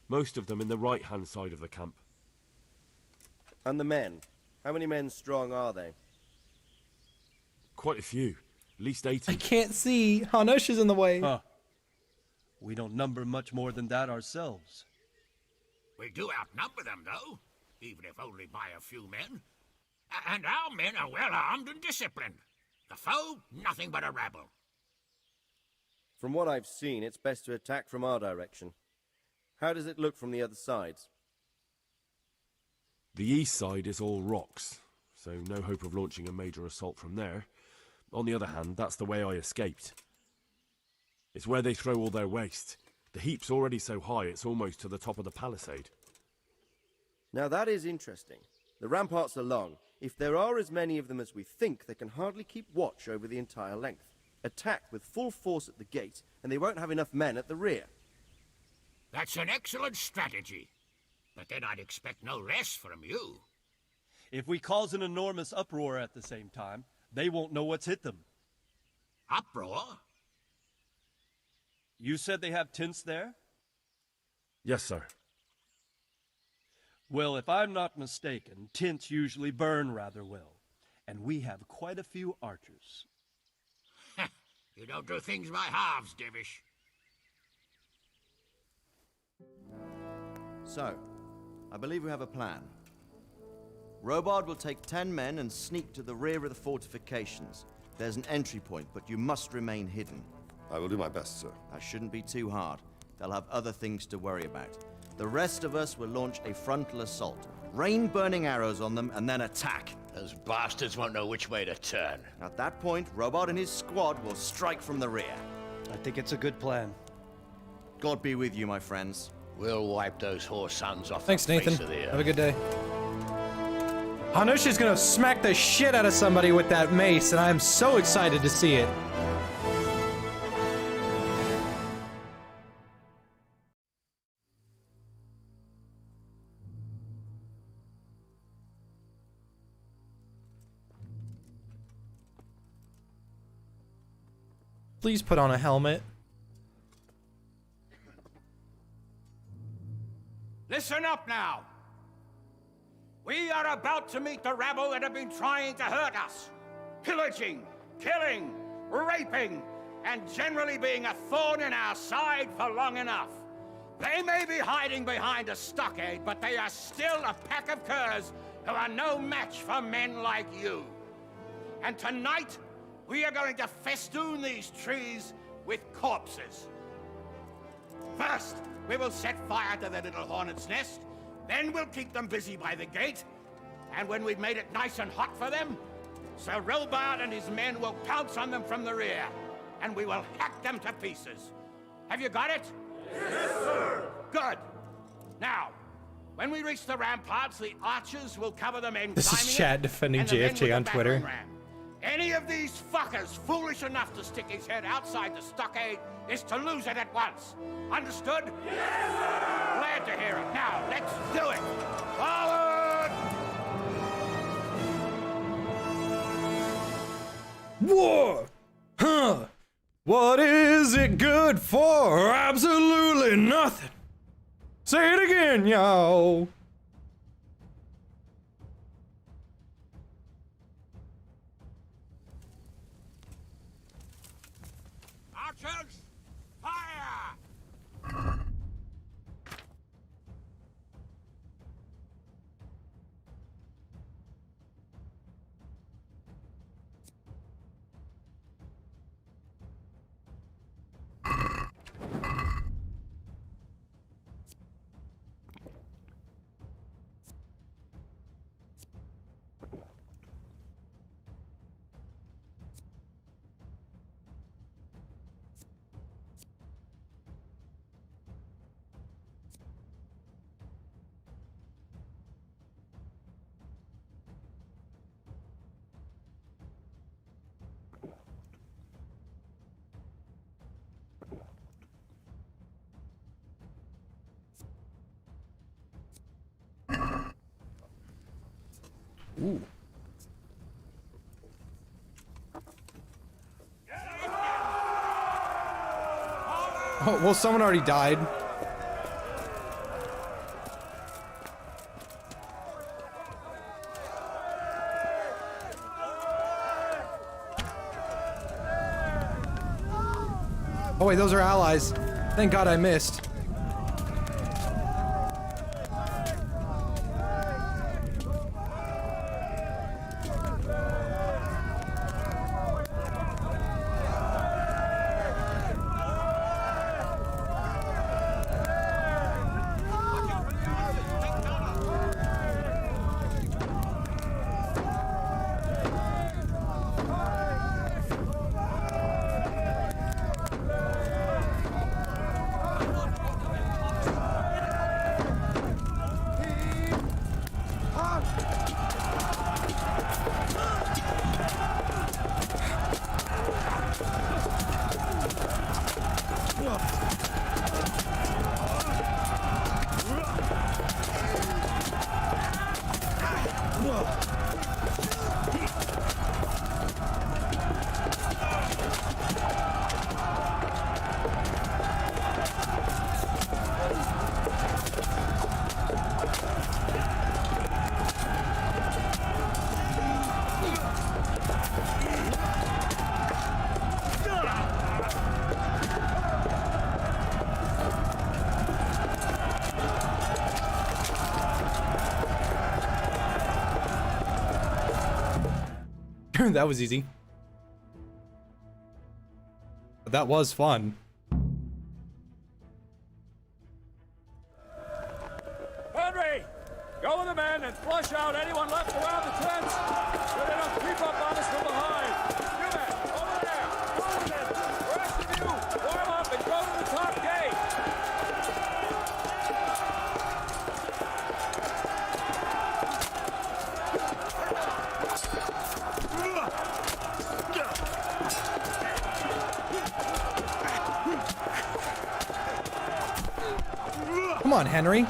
Most of them in the right-hand side of the camp. And the men? How many men strong are they? Quite a few. At least 80. I can't see. Hanush is in the way. Huh. We don't number much more than that ourselves. We do outnumber them, though, even if only by a few men. And our men are well armed and disciplined. The foe, nothing but a rabble. From what I've seen, it's best to attack from our direction. How does it look from the other sides? The east side is all rocks, so no hope of launching a major assault from there. On the other hand, that's the way I escaped. It's where they throw all their waste. The heap's already so high it's almost to the top of the palisade. Now that is interesting. The ramparts are long. If there are as many of them as we think, they can hardly keep watch over the entire length. Attack with full force at the gate, and they won't have enough men at the rear. That's an excellent strategy. But then I'd expect no less from you. If we cause an enormous uproar at the same time, they won't know what's hit them. Uproar? You said they have tents there? Yes, sir. Well, if I'm not mistaken, tents usually burn rather well. And we have quite a few archers. You don't do things by halves, Divish. So, I believe we have a plan. Robard will take 10 men and sneak to the rear of the fortifications. There's an entry point, but you must remain hidden. I will do my best, sir. That shouldn't be too hard. They'll have other things to worry about. The rest of us will launch a frontal assault. Rain burning arrows on them and then attack. Those bastards won't know which way to turn. At that point, Robard and his squad will strike from the rear. I think it's a good plan. God be with you, my friends. We'll wipe those whore sons off Thanks, the face Nathan. of the earth. Have a good day. Hanush is gonna smack the shit out of somebody with that mace, and I'm so excited to see it. Please put on a helmet. Listen up now. We are about to meet the rabble that have been trying to hurt us. Pillaging, killing, raping, and generally being a thorn in our side for long enough. They may be hiding behind a stockade, but they are still a pack of curs who are no match for men like you. And tonight, we are going to festoon these trees with corpses. First, we will set fire to their little hornet's nest. Then we'll keep them busy by the gate. And when we've made it nice and hot for them, Sir Robard and his men will pounce on them from the rear. And we will hack them to pieces. Have you got it? Yes, sir! Good. Now, when we reach the ramparts, the archers will cover the men This is climbing Chad it, defending and the men with JFJ the on Twitter. battering ram. Any of these fuckers foolish enough to stick his head outside the stockade is to lose it at once. Understood? Yes, sir! Glad to hear it. Now, let's do it. Forward! War! Huh! What is it good for? Absolutely nothing. Say it again, y'all. Ooh. Oh, well, someone already died. Oh wait, those are allies. Thank God I missed. That was easy. But that was fun. Henry! Go with the men and flush out anyone left around the tents so they don't creep up on us from behind. You men, over there! Go with it! The rest of you, warm up and go to the top gate! Come on, Henry.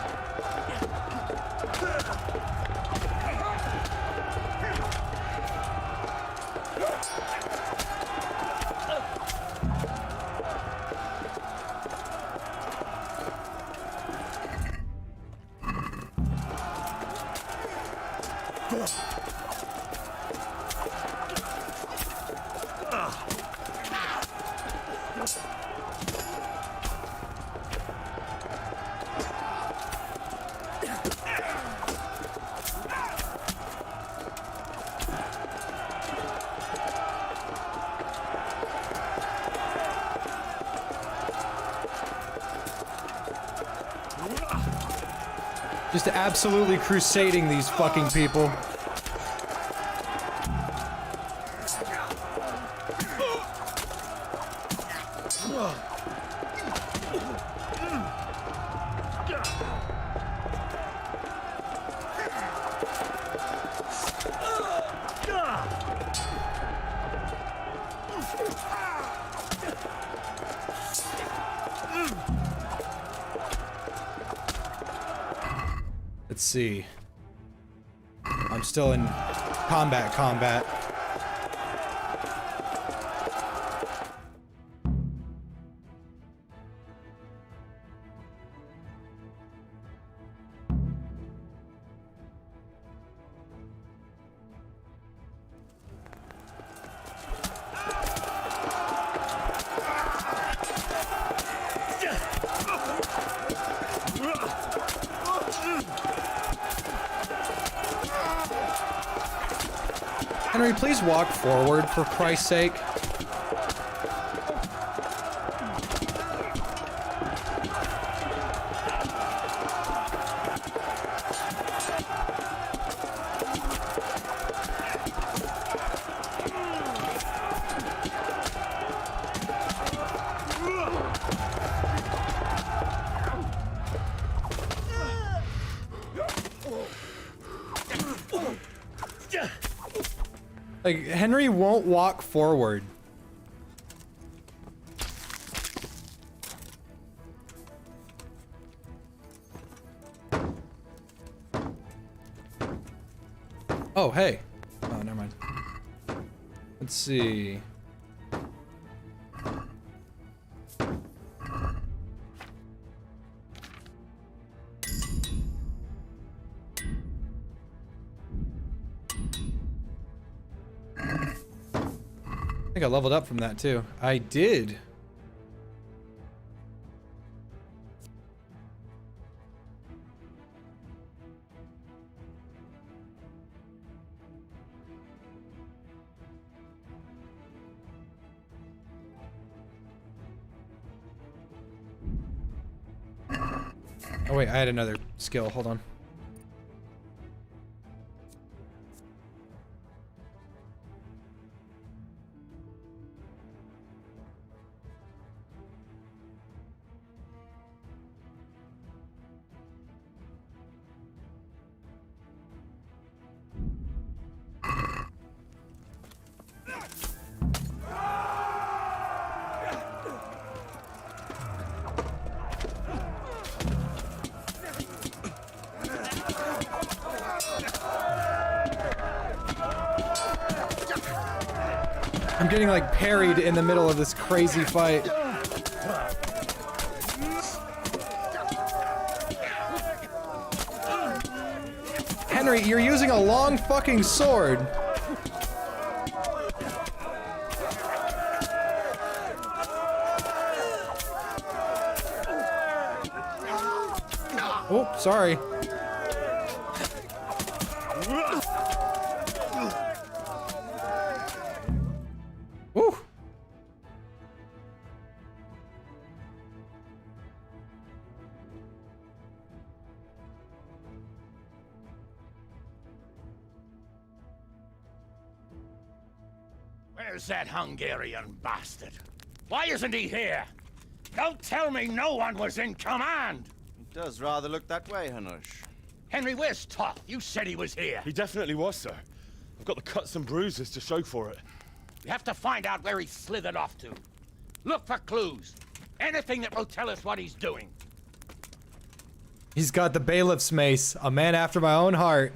Just absolutely crusading these fucking people. Let's see. I'm still in combat. Henry, please walk forward for Christ's sake. Like, Henry won't walk forward. Oh, hey. Oh, never mind. Let's see. I think I leveled up from that too. I did. Oh wait, I had another skill. Hold on. I'm getting like parried in the middle of this crazy fight. Henry, you're using a long fucking sword. Oh, sorry. Woo. Where's that Hungarian bastard? Why isn't he here? Don't tell me no one was in command! It does rather look that way, Hanush. Henry, where's Toth? You said he was here. He definitely was, sir. I've got the cuts and bruises to show for it. We have to find out where he slithered off to. Look for clues. Anything that will tell us what he's doing. He's got the bailiff's mace, a man after my own heart.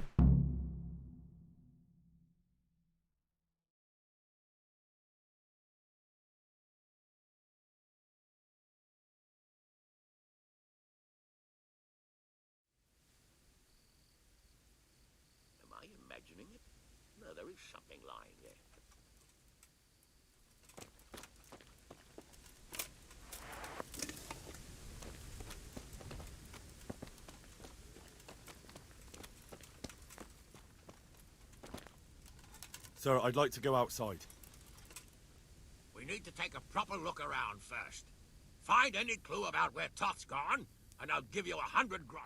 Am I imagining it? No, there is something lying there. Sir, I'd like to go outside. We need to take a proper look around first. Find any clue about where Toth's gone, and I'll give you 100 gross.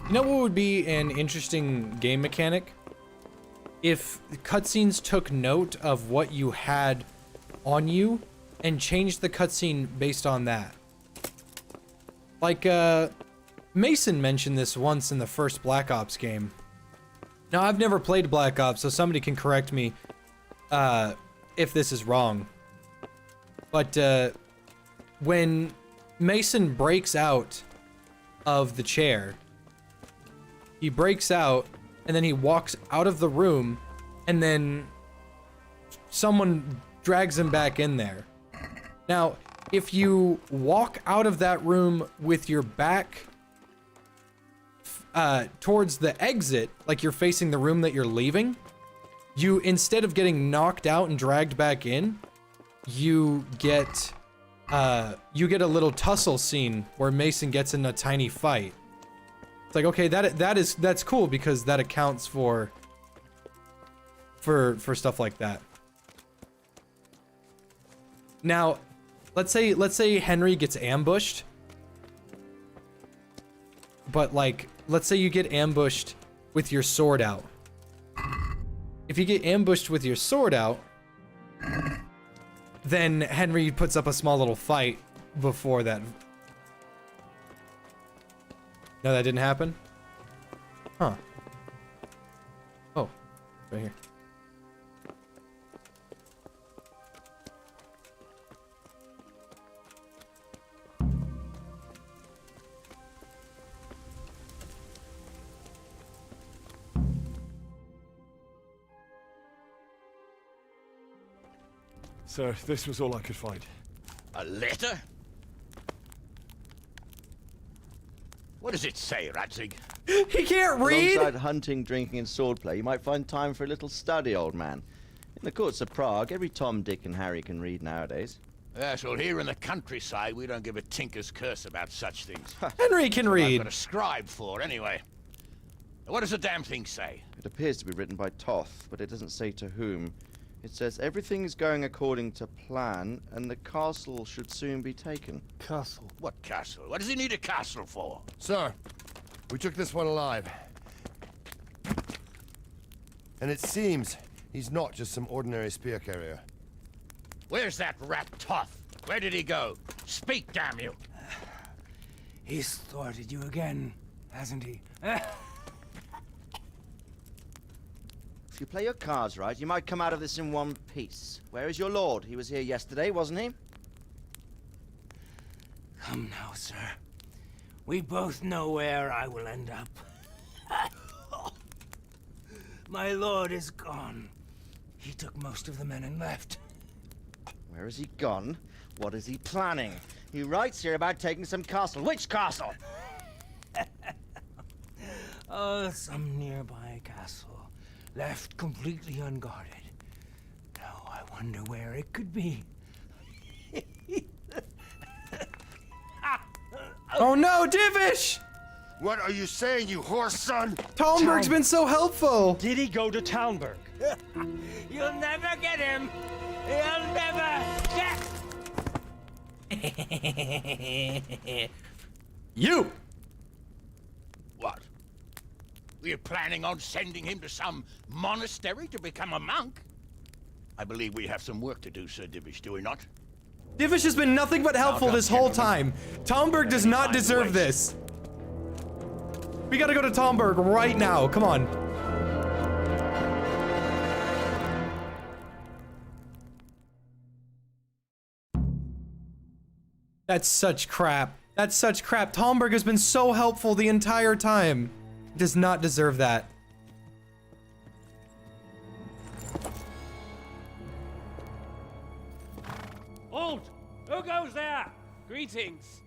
You know what would be an interesting game mechanic? If cutscenes took note of what you had on you and changed the cutscene based on that. Like, Mason mentioned this once in the first Black Ops game. Now, I've never played Black Ops, so somebody can correct me if this is wrong. But when Mason breaks out of the chair, he breaks out and then he walks out of the room and then someone drags him back in there. Now, if you walk out of that room with your back towards the exit, like you're facing the room that you're leaving, you, instead of getting knocked out and dragged back in, you get a little tussle scene where Mason gets in a tiny fight. It's like, okay, that's cool because that accounts for stuff like that. Now, let's say Henry gets ambushed. But like, let's say you get ambushed with your sword out. If you get ambushed with your sword out, then Henry puts up a small little fight before that. No, that didn't happen? Huh. Oh, right here. Sir, this was all I could find. A letter? What does it say, Radzig? He can't read! Alongside hunting, drinking, and swordplay, you might find time for a little study, old man. In the courts of Prague, every Tom, Dick, and Harry can read nowadays. Yes, well, here in the countryside, we don't give a tinker's curse about such things. Henry can read. I've got a scribe for, anyway. What does the damn thing say? It appears to be written by Toth, but it doesn't say to whom. It says everything's going according to plan, and the castle should soon be taken. Castle? What castle? What does he need a castle for? Sir, we took this one alive. And it seems he's not just some ordinary spear carrier. Where's that rat Toth? Where did he go? Speak, damn you! He's thwarted you again, hasn't he? If you play your cards right, you might come out of this in one piece. Where is your lord? He was here yesterday, wasn't he? Come now, sir. We both know where I will end up. My lord is gone. He took most of the men and left. Where has he gone? What is he planning? He writes here about taking some castle. Which castle? Oh, some nearby castle. Left completely unguarded. Now I wonder where it could be. Oh no, Divish! What are you saying, you horse son? Talmberg's been so helpful! Did he go to Talmberg? You'll never get him! You'll never get... You! What? Were you planning on sending him to some monastery to become a monk? I believe we have some work to do, Sir Divish, do we not? Divish has been nothing but helpful this whole time. Talmberg does not deserve this. We gotta go to Talmberg right now. Come on. That's such crap. That's such crap. Talmberg has been so helpful the entire time. Does not deserve that. Halt! Who goes there? Greetings.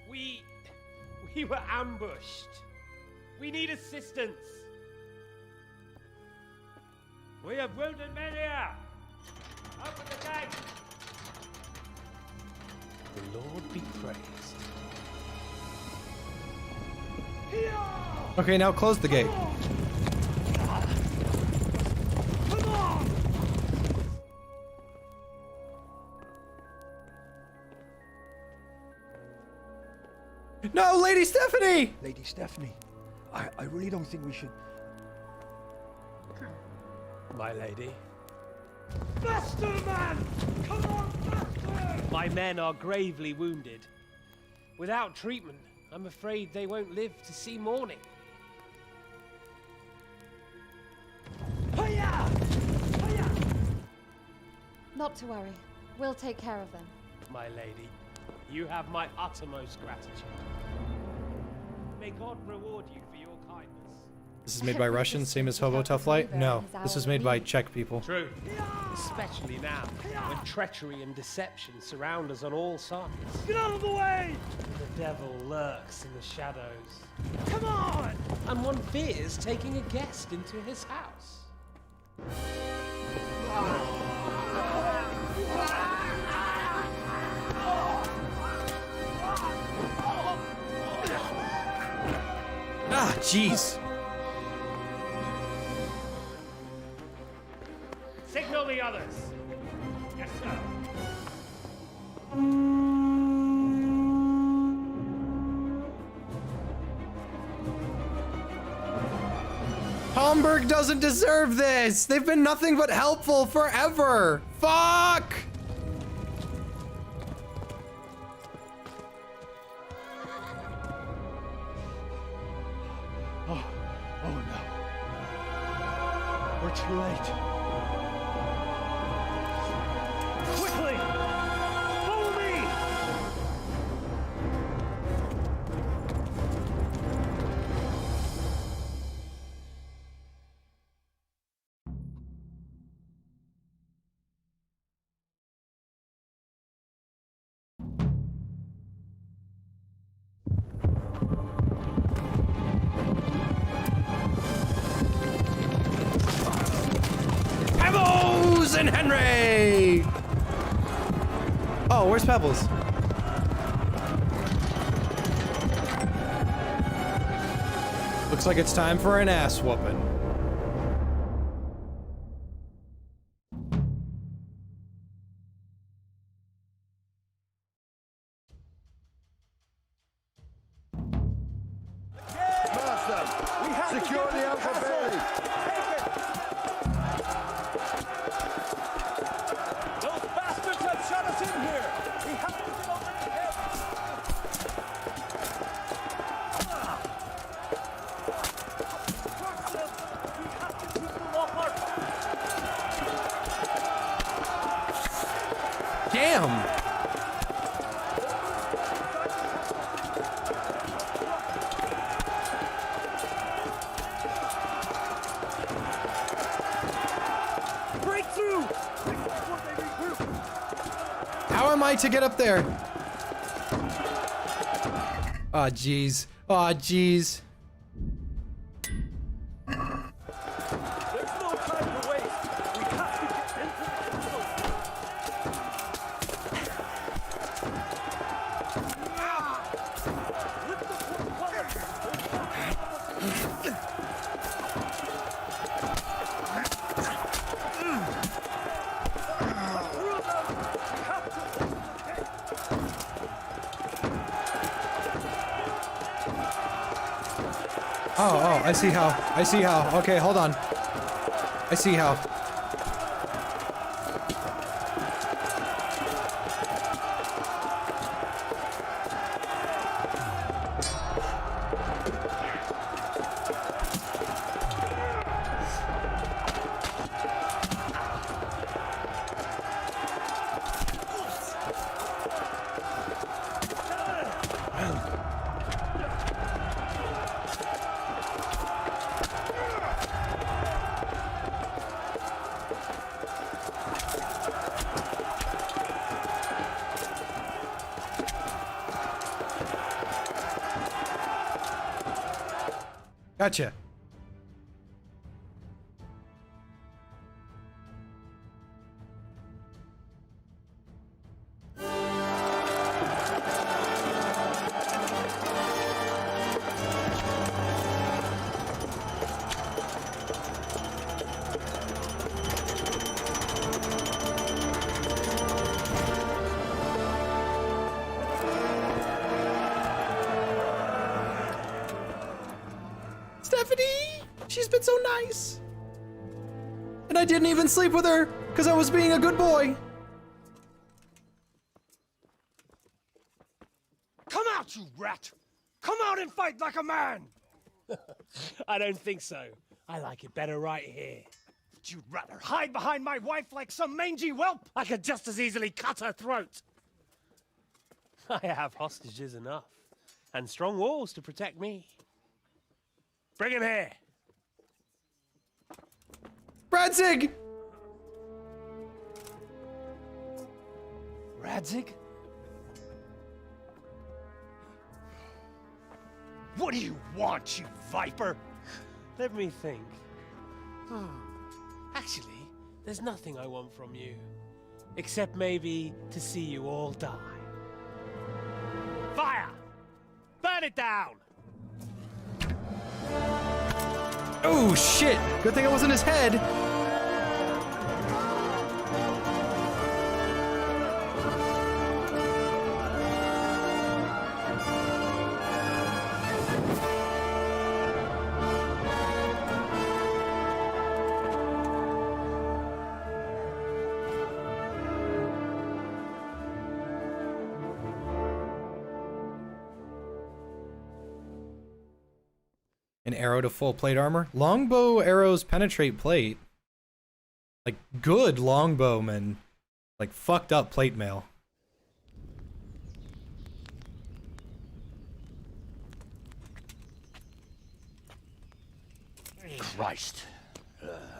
We were ambushed. We need assistance. We have wounded men here. Open the gate. The Lord be praised. Okay, now close the gate. Come on! No, Lady Stephanie! Lady Stephanie, I really don't think we should... My lady. Faster, man! Come on, faster! My men are gravely wounded. Without treatment, I'm afraid they won't live to see morning. Hiya! Hiya! Not to worry. We'll take care of them. My lady, you have my uttermost gratitude. May God reward you for your kindness. This is made by Russians, same as Hobo Tough Light? No, this is made by Czech people. True. Especially now, when treachery and deception surround us on all sides. Get out of the way! The devil lurks in the shadows. Come on! And one fears taking a guest into his house. Ah, jeez. Signal the others. Yes, sir. Talmberg doesn't deserve this! They've been nothing but helpful forever! Fuck! Oh no. We're too late. Quickly! Follow me! Pebbles and Henry! Oh, where's Pebbles? Looks like it's time for an ass whooping. Master, secure the Alpha Bailey. Those bastards have shut us in here! We have to get over to him! We have to keep them off our... Damn! Breakthrough! How am I to get up there? Aw, jeez. Aw, jeez. There's no time to waste! We have to get into the castle! Oh, I see how. I see how. Okay, hold on. I see how. Gotcha. Stephanie! She's been so nice! And I didn't even sleep with her, because I was being a good boy! Come out, you rat! Come out and fight like a man! I don't think so. I like it better right here. But you'd rather hide behind my wife like some mangy whelp? I could just as easily cut her throat. I have hostages enough, and strong walls to protect me. Bring him here. Radzig! Radzig? What do you want, you viper? Let me think. Actually, there's nothing I want from you. Except maybe to see you all die. Fire! Burn it down! Oh shit! Good thing I wasn't his head! an arrow to full plate armor. Longbow arrows penetrate plate. Like, good longbowmen. Like, fucked up plate mail. Christ.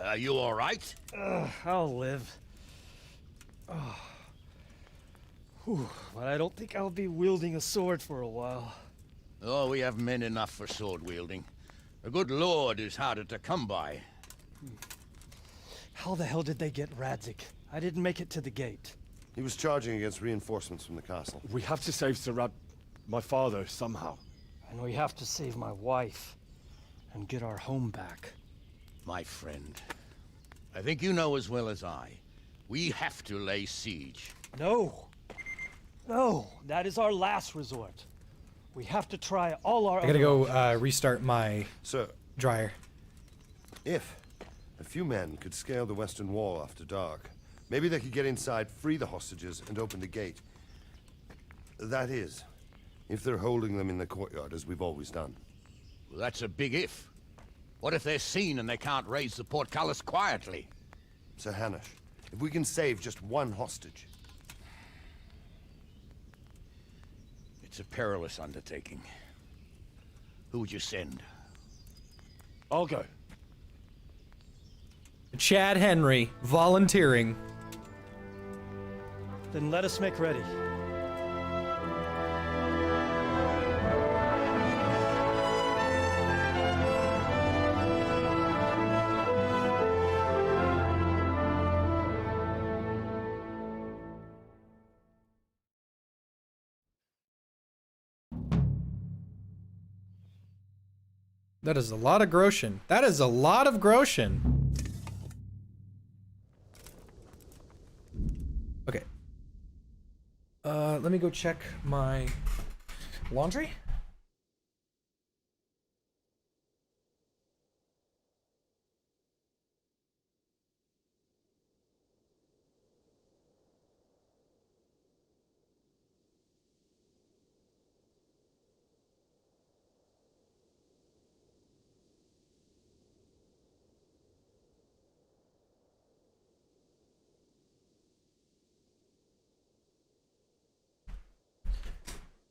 Are you all right? I'll live. Oh. Whew, but I don't think I'll be wielding a sword for a while. Oh, we have men enough for sword wielding. A good lord is harder to come by. How the hell did they get Radzik? I didn't make it to the gate. He was charging against reinforcements from the castle. We have to save Sir my father, somehow. And we have to save my wife and get our home back. My friend, I think you know as well as I. We have to lay siege. No. No, that is our last resort. We have to try all our I gotta go restart my dryer. If a few men could scale the western wall after dark, maybe they could get inside, free the hostages, and open the gate. That is, if they're holding them in the courtyard, as we've always done. Well, that's a big if. What if they're seen and they can't raise the portcullis quietly? Sir Hanush, if we can save just one hostage. It's a perilous undertaking. Who would you send? I'll go. Chad Henry, volunteering. Then let us make ready. That is a lot of Groshen. That is a lot of Groshen. Okay. Let me go check my laundry.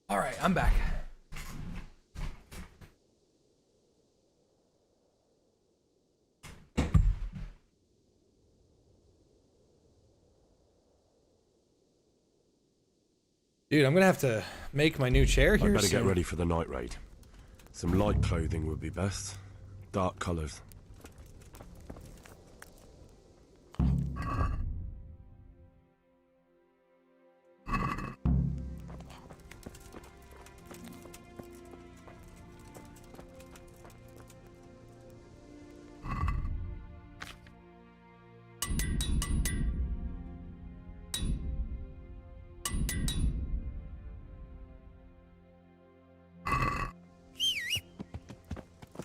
All right, I'm back. Dude, I'm gonna have to make my new chair here I better soon. get ready for the night raid. Some light clothing would be best. Dark colours.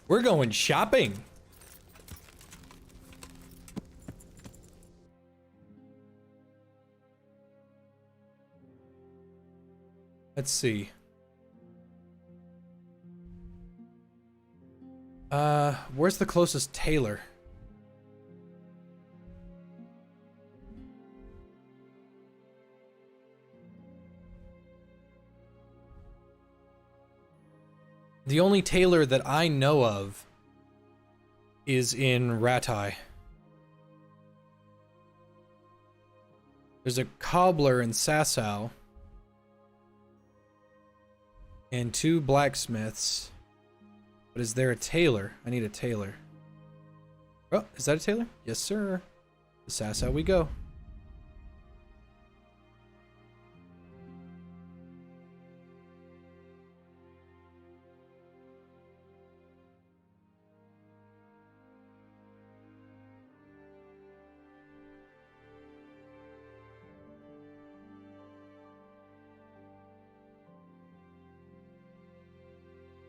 We're going shopping. Let's see. Where's the closest tailor? The only tailor that I know of is in Ratai. There's a cobbler in Sasau. And 2 blacksmiths. But is there a tailor? I need a tailor. Oh, is that a tailor? Yes, sir. To Sasau we go.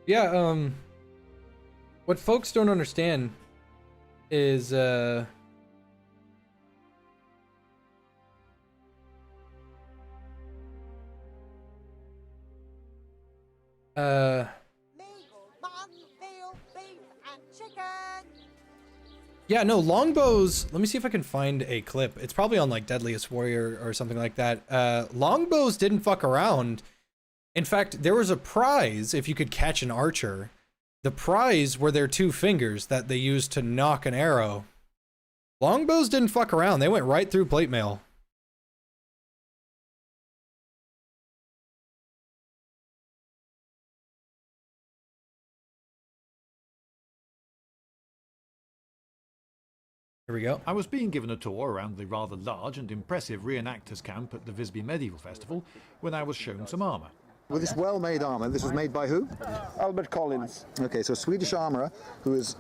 Yeah, what folks don't understand is, Yeah, no, longbows, let me see if I can find a clip. It's probably on like Deadliest Warrior or something like that. Longbows didn't fuck around. In fact, there was a prize if you could catch an archer. The prize were their 2 fingers that they used to knock an arrow. Longbows didn't fuck around. They went right through plate mail. Here we go. I was being given a tour around the rather large and impressive reenactors camp at the Visby Medieval Festival when I was shown some armour. With this well-made armour, this was made by who? Albert Collins. Okay, so Swedish armourer who is...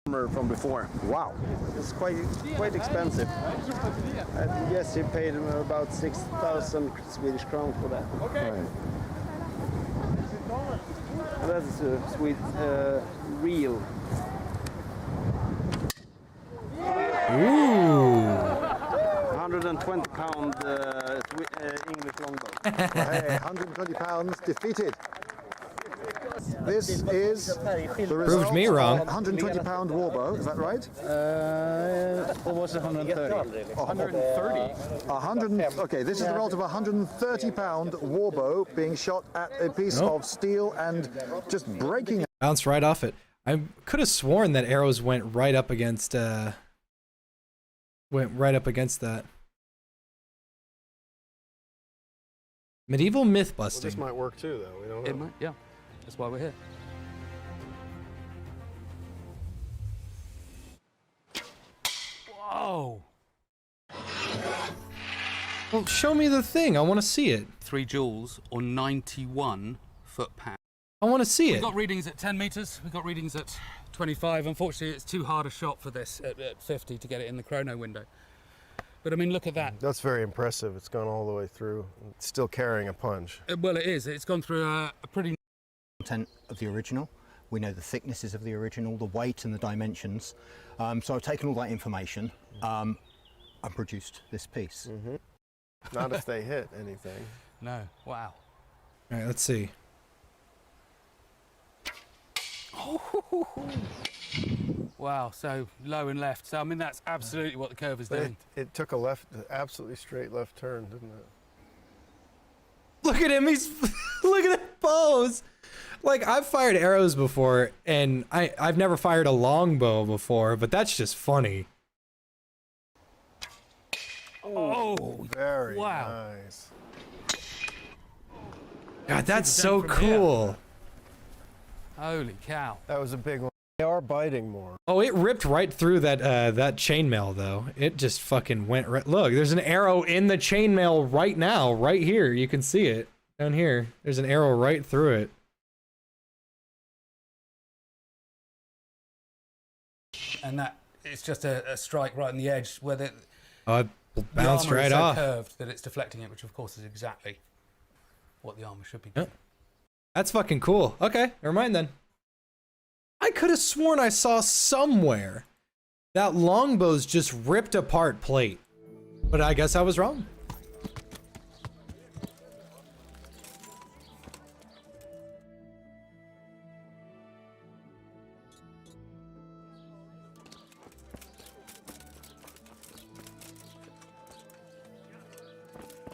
Armor from before. Wow. It's quite expensive. I guess he paid him about 6,000 Swedish crowns for that. Okay. Right. That's a sweet real. Ooh. 120 pound English longbow. Hey, 120 pounds defeated. This is the result. Proved me wrong. 120 pound warbow, is that right? Or was it 130? 130. Okay, this is the result of a 130 pound warbow being shot at a piece of steel and just breaking. Bounced right off it. I could have sworn that arrows went right up against that. Medieval myth busting. Well, this might work too, though. We don't know. It might, yeah. That's why we're here. Whoa! Well, show me the thing. I want to see it. 3 joules or 91 foot-pounds. I want to see We it. got readings at 10 meters. We got readings at 25. Unfortunately, it's too hard a shot for this at 50 to get it in the chrono window. But I mean, look at that. That's very impressive. It's gone all the way through. It's still carrying a punch. Well, it is. It's gone through a pretty... Content of the original. We know the thicknesses of the original, the weight and the dimensions. So I've taken all that information and produced this piece. Mm-hmm. Not if they hit anything. No. Wow. All right, let's see. Wow, so low and left. So, I mean, that's absolutely what the curve is doing. It took absolutely straight left turn, didn't it? Look at him. He's look at that pose. Like, I've fired arrows before, and I've never fired a longbow before, but that's just funny. Oh, very nice. God, that's so cool. Holy cow. That was a big one. They are biting more. Oh, it ripped right through that that chainmail though. It just fucking went right. Look, there's an arrow in the chainmail right now, right here. You can see it down here. There's an arrow right through it. And that it's just a strike right on the edge where the It bounced armor right is so off. curved that it's deflecting it, which of course is exactly what the armor should be doing. That's fucking cool. Okay, never mind then. I could have sworn I saw somewhere that longbows just ripped apart plate, but I guess I was wrong.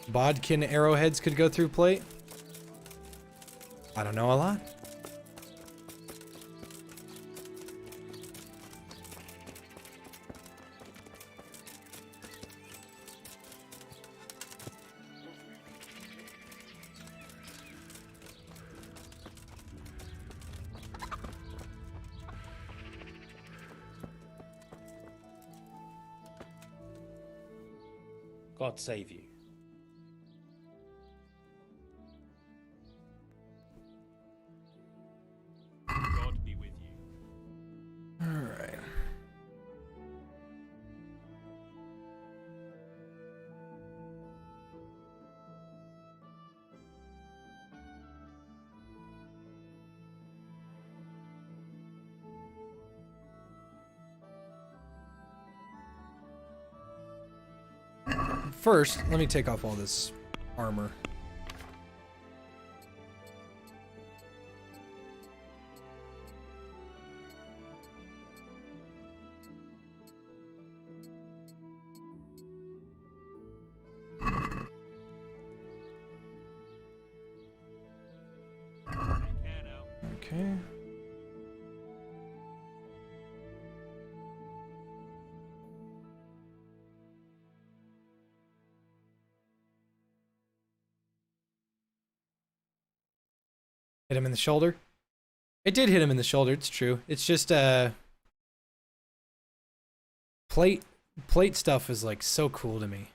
Bodkin arrowheads could go through plate? I don't know a lot. God save you. God be with you. All right. First, let me take off all this armor. Okay. Hit him in the shoulder. It did hit him in the shoulder, it's true. It's just plate stuff is like so cool to me.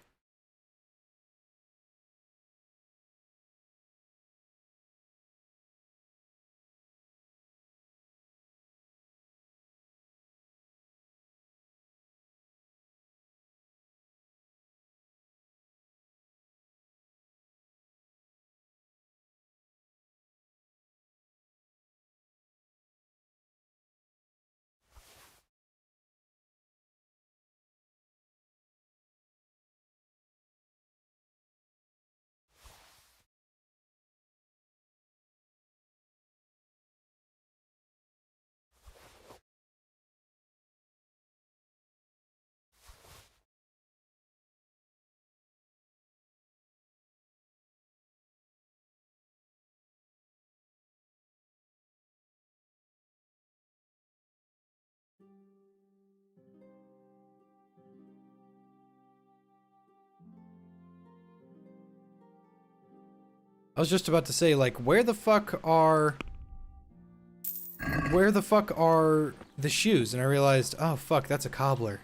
I was just about to say, like, where the fuck are the shoes? And I realized, oh fuck, that's a cobbler.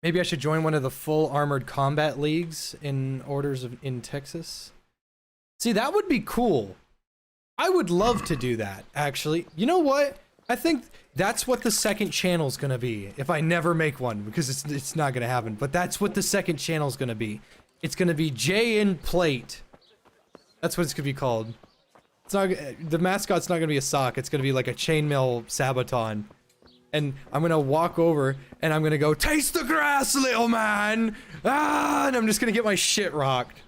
Maybe I should join one of the full armored combat leagues in Texas. See, that would be cool. I would love to do that, actually. You know what? I think that's what the second channel's gonna be, if I never make one, because it's not gonna happen. But that's what the second channel's gonna be. It's gonna be Jay in Plate. That's what it's gonna be called. It's not, the mascot's not gonna be a sock, it's gonna be like a chainmail Sabaton. And I'm gonna walk over and I'm gonna go, taste the grass, little man! Ah! And I'm just gonna get my shit rocked.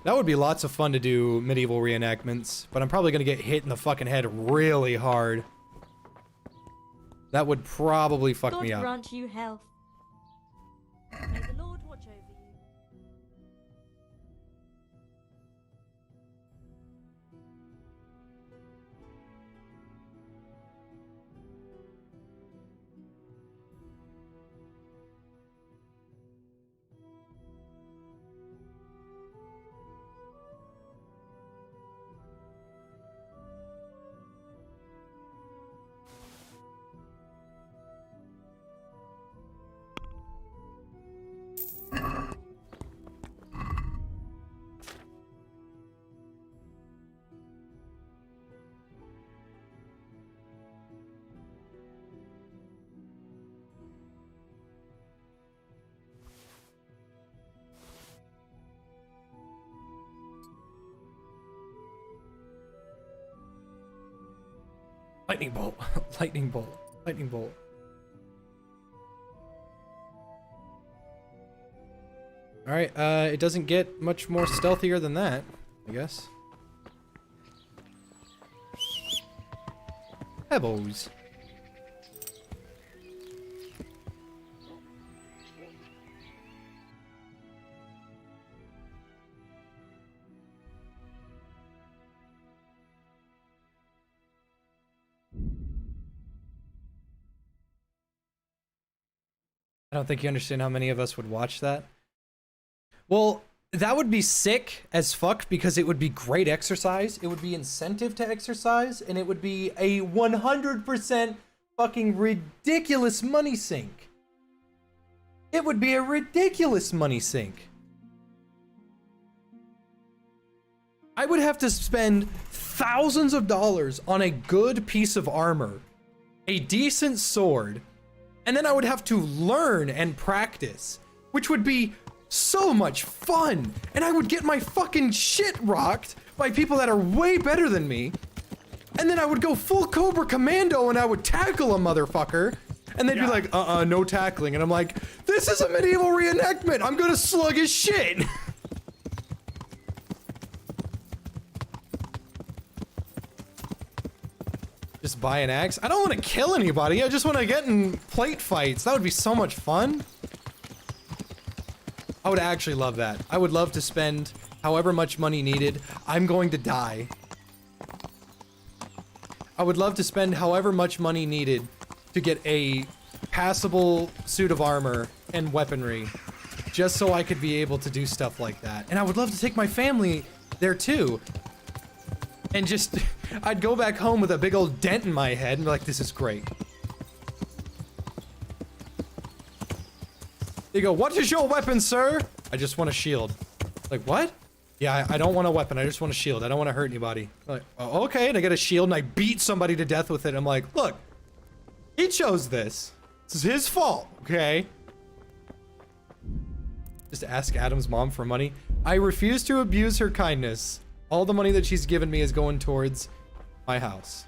That would be lots of fun to do medieval reenactments, but I'm probably gonna get hit in the fucking head really hard. That would probably fuck me up. God grant you health. May the Lord watch over you. Lightning bolt, lightning bolt, lightning bolt. Alright, it doesn't get much more stealthier than that, I guess. Pebbles. I don't think you understand how many of us would watch that. Well, that would be sick as fuck because it would be great exercise. It would be incentive to exercise, and it would be a 100% fucking ridiculous money sink. It would be a ridiculous money sink. I would have to spend thousands of dollars on a good piece of armor, a decent sword, and then I would have to learn and practice, which would be so much fun. And I would get my fucking shit rocked by people that are way better than me. And then I would go full Cobra Commando and I would tackle a motherfucker. And they'd be like, no tackling. And I'm like, this is a medieval reenactment. I'm gonna slug his shit. Just buy an axe. I don't want to kill anybody. I just want to get in plate fights. That would be so much fun. I would actually love that. I would love to spend however much money needed. I'm going to die. I would love to spend however much money needed to get a passable suit of armor and weaponry, just so I could be able to do stuff like that. And I would love to take my family there too. And just, I'd go back home with a big old dent in my head and be like, this is great. They go, what is your weapon, sir? I just want a shield. Like, what? Yeah, I don't want a weapon. I just want a shield. I don't want to hurt anybody. I'm like, oh, okay. And I get a shield and I beat somebody to death with it. I'm like, look, he chose this. This is his fault, okay? Just ask Adam's mom for money. I refuse to abuse her kindness. All the money that she's given me is going towards my house.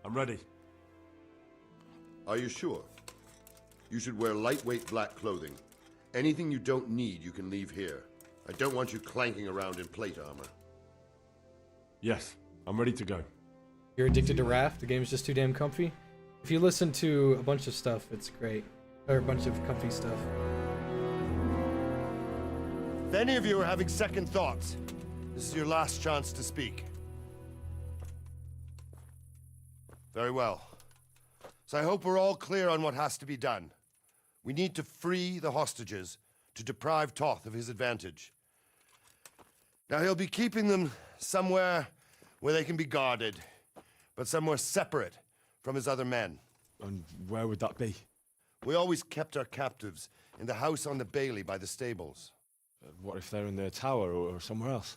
I'm ready. Are you sure? You should wear lightweight black clothing. Anything you don't need, you can leave here. I don't want you clanking around in plate armor. Yes, I'm ready to go. You're addicted to Raft? The game's just too damn comfy? If you listen to a bunch of stuff, it's great. Or a bunch of comfy stuff. If any of you are having second thoughts, this is your last chance to speak. Very well. So I hope we're all clear on what has to be done. We need to free the hostages to deprive Toth of his advantage. Now he'll be keeping them somewhere where they can be guarded, but somewhere separate from his other men. And where would that be? We always kept our captives in the house on the Bailey by the stables. What if they're in their tower or somewhere else?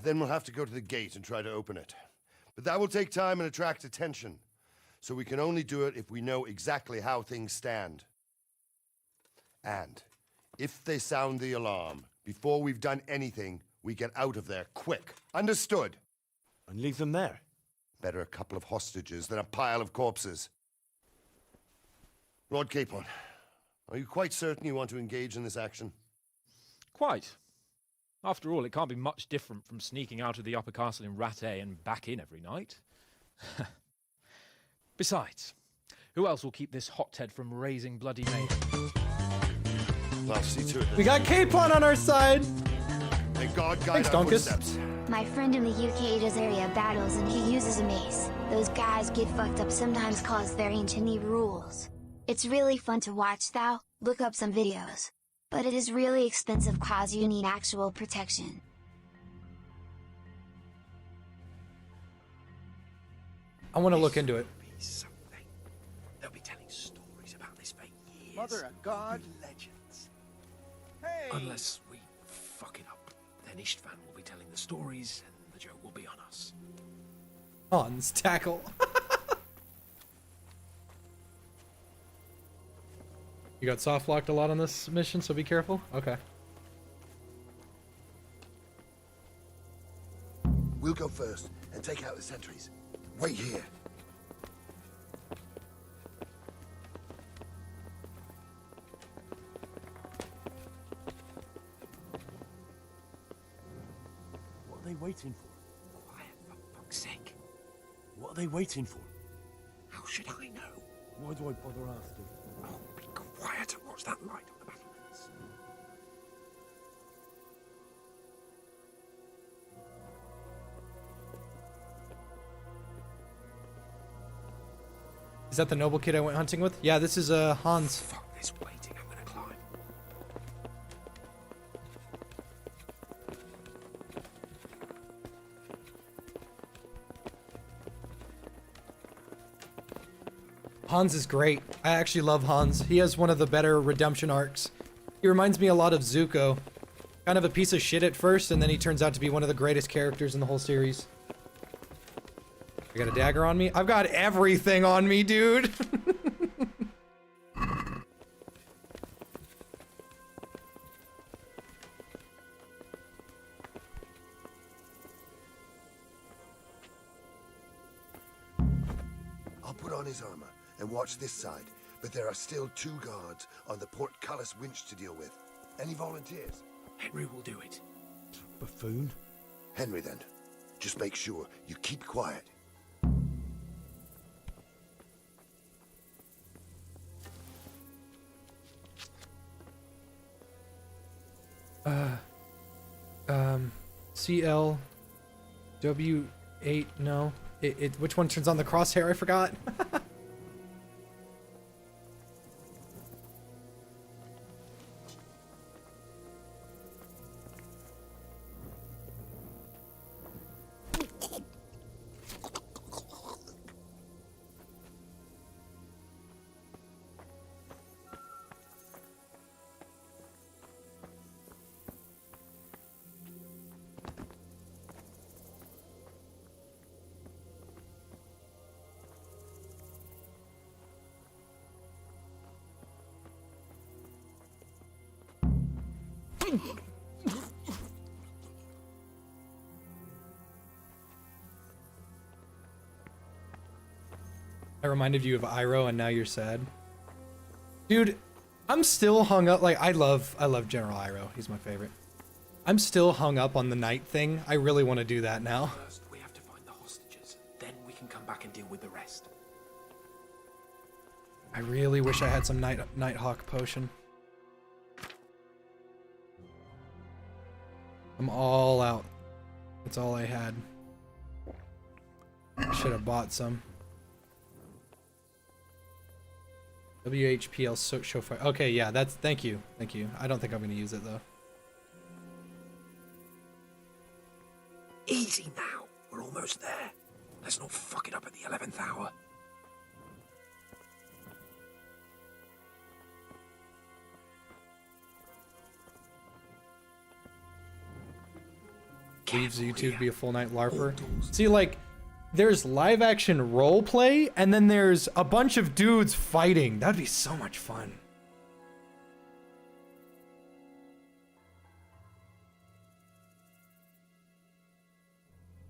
Then we'll have to go to the gate and try to open it. But that will take time and attract attention. So we can only do it if we know exactly how things stand. And if they sound the alarm, before we've done anything, we get out of there quick. Understood? And leave them there? Better a couple of hostages than a pile of corpses. Lord Capon, are you quite certain you want to engage in this action? Quite. After all, it can't be much different from sneaking out of the upper castle in Rattay and back in every night. Besides, who else will keep this hothead from raising bloody mayhem? I'll see to it. We got Capon on our side! May God Thanks, guide our Donkus. footsteps. My friend in the UK does area battles and he uses a mace. Those guys get fucked up sometimes cause their ancient rules. It's really fun to watch though, look up some videos. But it is really expensive cause you need actual protection. I want to look into it. They'll be telling stories about this for years. Mother of God. Legends. Hey! Unless we fuck it up, then Istvan will be telling the stories and the joke will be on us. Hans, tackle. You got soft locked a lot on this mission, so be careful? Okay. We'll go first and take out the sentries. Wait here. What are they waiting for? Quiet, for fuck's sake. What are they waiting for? How should I know? Why do I bother asking? Oh, be quiet and watch that light on the battlements. Is that the noble kid I went hunting with? Yeah, this is Hans. Fuck this waiting, I'm gonna climb. Hans is great. I actually love Hans. He has one of the better redemption arcs. He reminds me a lot of Zuko. Kind of a piece of shit at first, and then he turns out to be one of the greatest characters in the whole series. I got a dagger on me? I've got everything on me, dude! I'll put on his armor and watch this side, but there are still 2 guards on the portcullis winch to deal with. Any volunteers? Henry will do it. Buffoon? Henry, then. Just make sure you keep quiet. CLW8, no. Which one turns on the crosshair? I forgot. I reminded you of Iroh and now you're sad. Dude, I'm still hung up. Like, I love General Iroh. He's my favorite. I'm still hung up on the night thing. I really want to do that now. First, we have to find the hostages. Then we can come back and deal with the rest. I really wish I had some Nighthawk potion. I'm all out. That's all I had. Should have bought some. WHPL show fire. Okay, yeah, that's thank you. Thank you. I don't think I'm gonna use it though. Easy now. We're almost there. Let's not fuck it up at the 11th hour. Leaves YouTube to be a full night LARPer. See, like, there's live action role play, and then there's a bunch of dudes fighting. That'd be so much fun.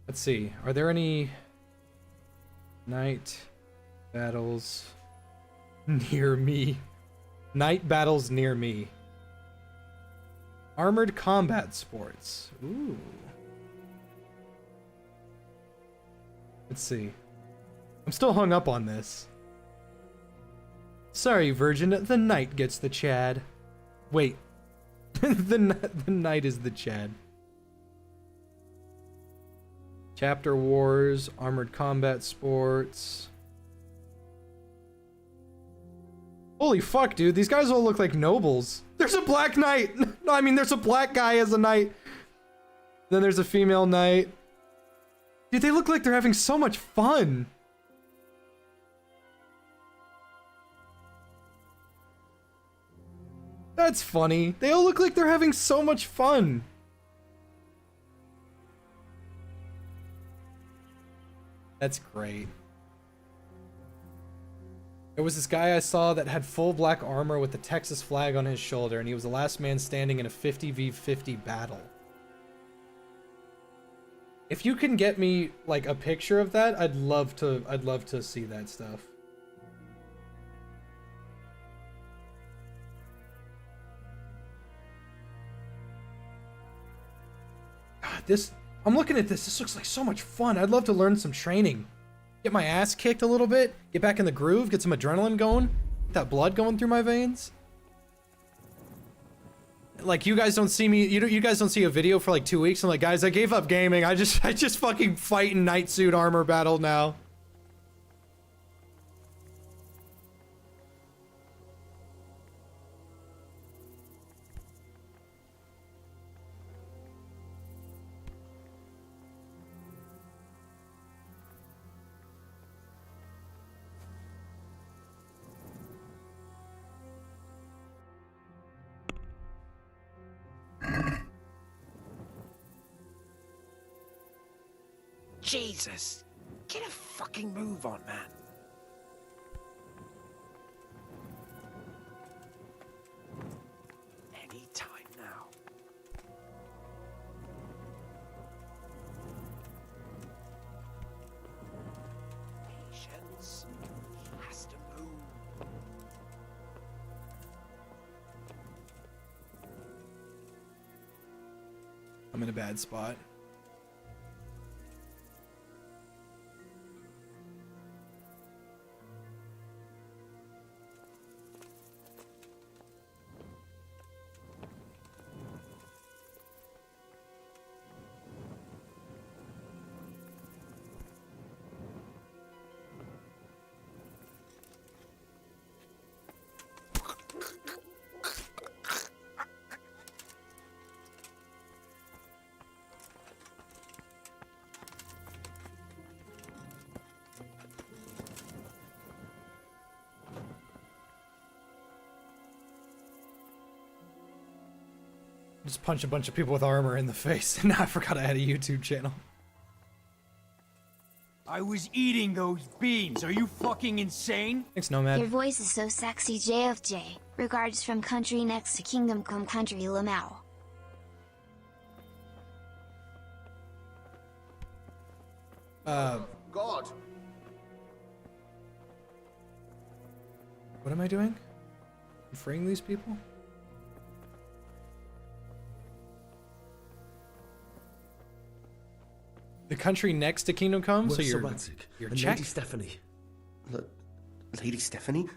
Let's see. Are there any night battles near me? Night battles near me. Armored combat sports. Ooh. Let's see. I'm still hung up on this. Sorry, Virgin. The knight gets the Chad. Wait. the knight is the Chad. Chapter Wars, Armored Combat Sports. Holy fuck, dude. These guys all look like nobles. There's a black knight. No, I mean, there's a black guy as a knight. Then there's a female knight. Dude, they look like they're having so much fun. That's funny. They all look like they're having so much fun. That's great. There was this guy I saw that had full black armor with the Texas flag on his shoulder, and he was the last man standing in a 50v50 battle. If you can get me like a picture of that, I'd love to see that stuff. God, I'm looking at this. This looks like so much fun. I'd love to learn some training. Get my ass kicked a little bit, get back in the groove, get some adrenaline going, get that blood going through my veins. Like, you guys don't see me, you guys don't see a video for like 2 weeks. I'm like, guys, I gave up gaming. I just fucking fight in night suit armor battle now. Jesus! Get a fucking move on, man. Any time now. Patience. He has to move. I'm in a bad spot. Just punch a bunch of people with armor in the face. Now I forgot I had a YouTube channel. I was eating those beans. Are you fucking insane? Thanks, Nomad. Your voice is so sexy, JFJ. Regards from country next to Kingdom Come Country Lamau. God! What am I doing? I'm freeing these people? The country next to Kingdom Come? So you're and Czech? Lady Stephanie. Lady Stephanie?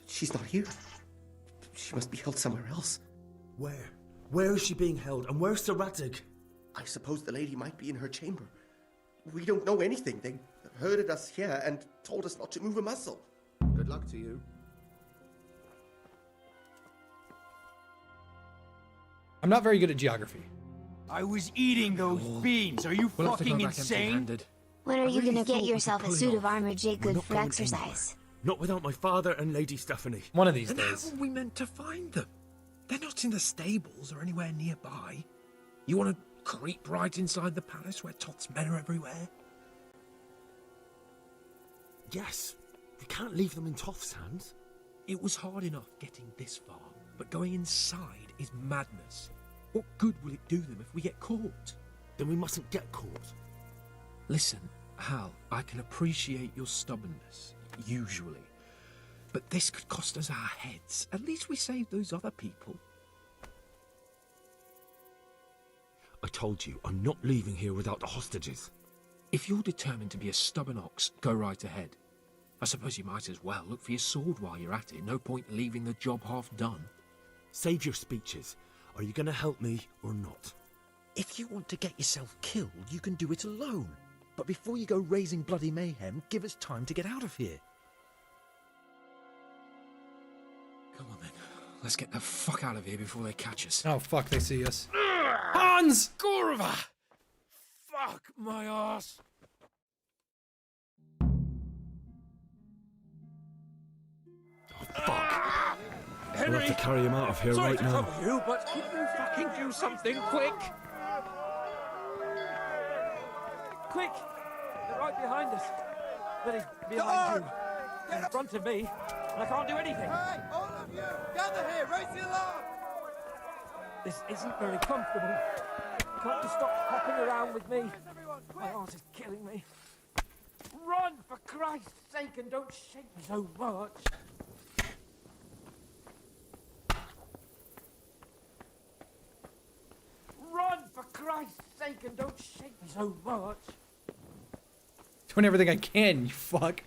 She's not here. She must be held somewhere else. Where? Where is she being held? And where's Sir Radzig? I suppose the lady might be in her chamber. We don't know anything. They herded us here and told us not to move a muscle. Good luck to you. I'm not very good at geography. I was eating those beans. Are you fucking insane? When are you really gonna get thought yourself a we'd be suit pulling of armor, Jake, We're good not for going exercise? Not without my father and Lady Stephanie. One of these Then days. how are we meant to find them? They're not in the stables or anywhere nearby. You want to creep right inside the palace where Toth's men are everywhere? Yes. We can't leave them in Toth's hands. It was hard enough getting this far, but going inside is madness. What good will it do them if we get caught? Then we mustn't get caught. Listen, Hal, I can appreciate your stubbornness, usually. But this could cost us our heads. At least we saved those other people. I told you, I'm not leaving here without the hostages. If you're determined to be a stubborn ox, go right ahead. I suppose you might as well look for your sword while you're at it. No point leaving the job half done. Save your speeches. Are you going to help me or not? If you want to get yourself killed, you can do it alone. But before you go raising bloody mayhem, give us time to get out of here. Come on then. Let's get the fuck out of here before they catch us. Oh fuck, they see us. Hans! Kurva! Fuck my ass! We'll have to carry him out of here Sorry right to now. trouble you, but could you fucking do something quick? Quick! They're right behind us. They're behind you. In front of me. And I can't do anything. Hey, all of you! Gather here! Raise the alarm! This isn't very comfortable. Can't you stop hopping around with me? My heart is killing me. Run, for Christ's sake, and don't shake me so much. Run, for Christ's sake, and don't shake me so much. Doing everything I can, you fuck.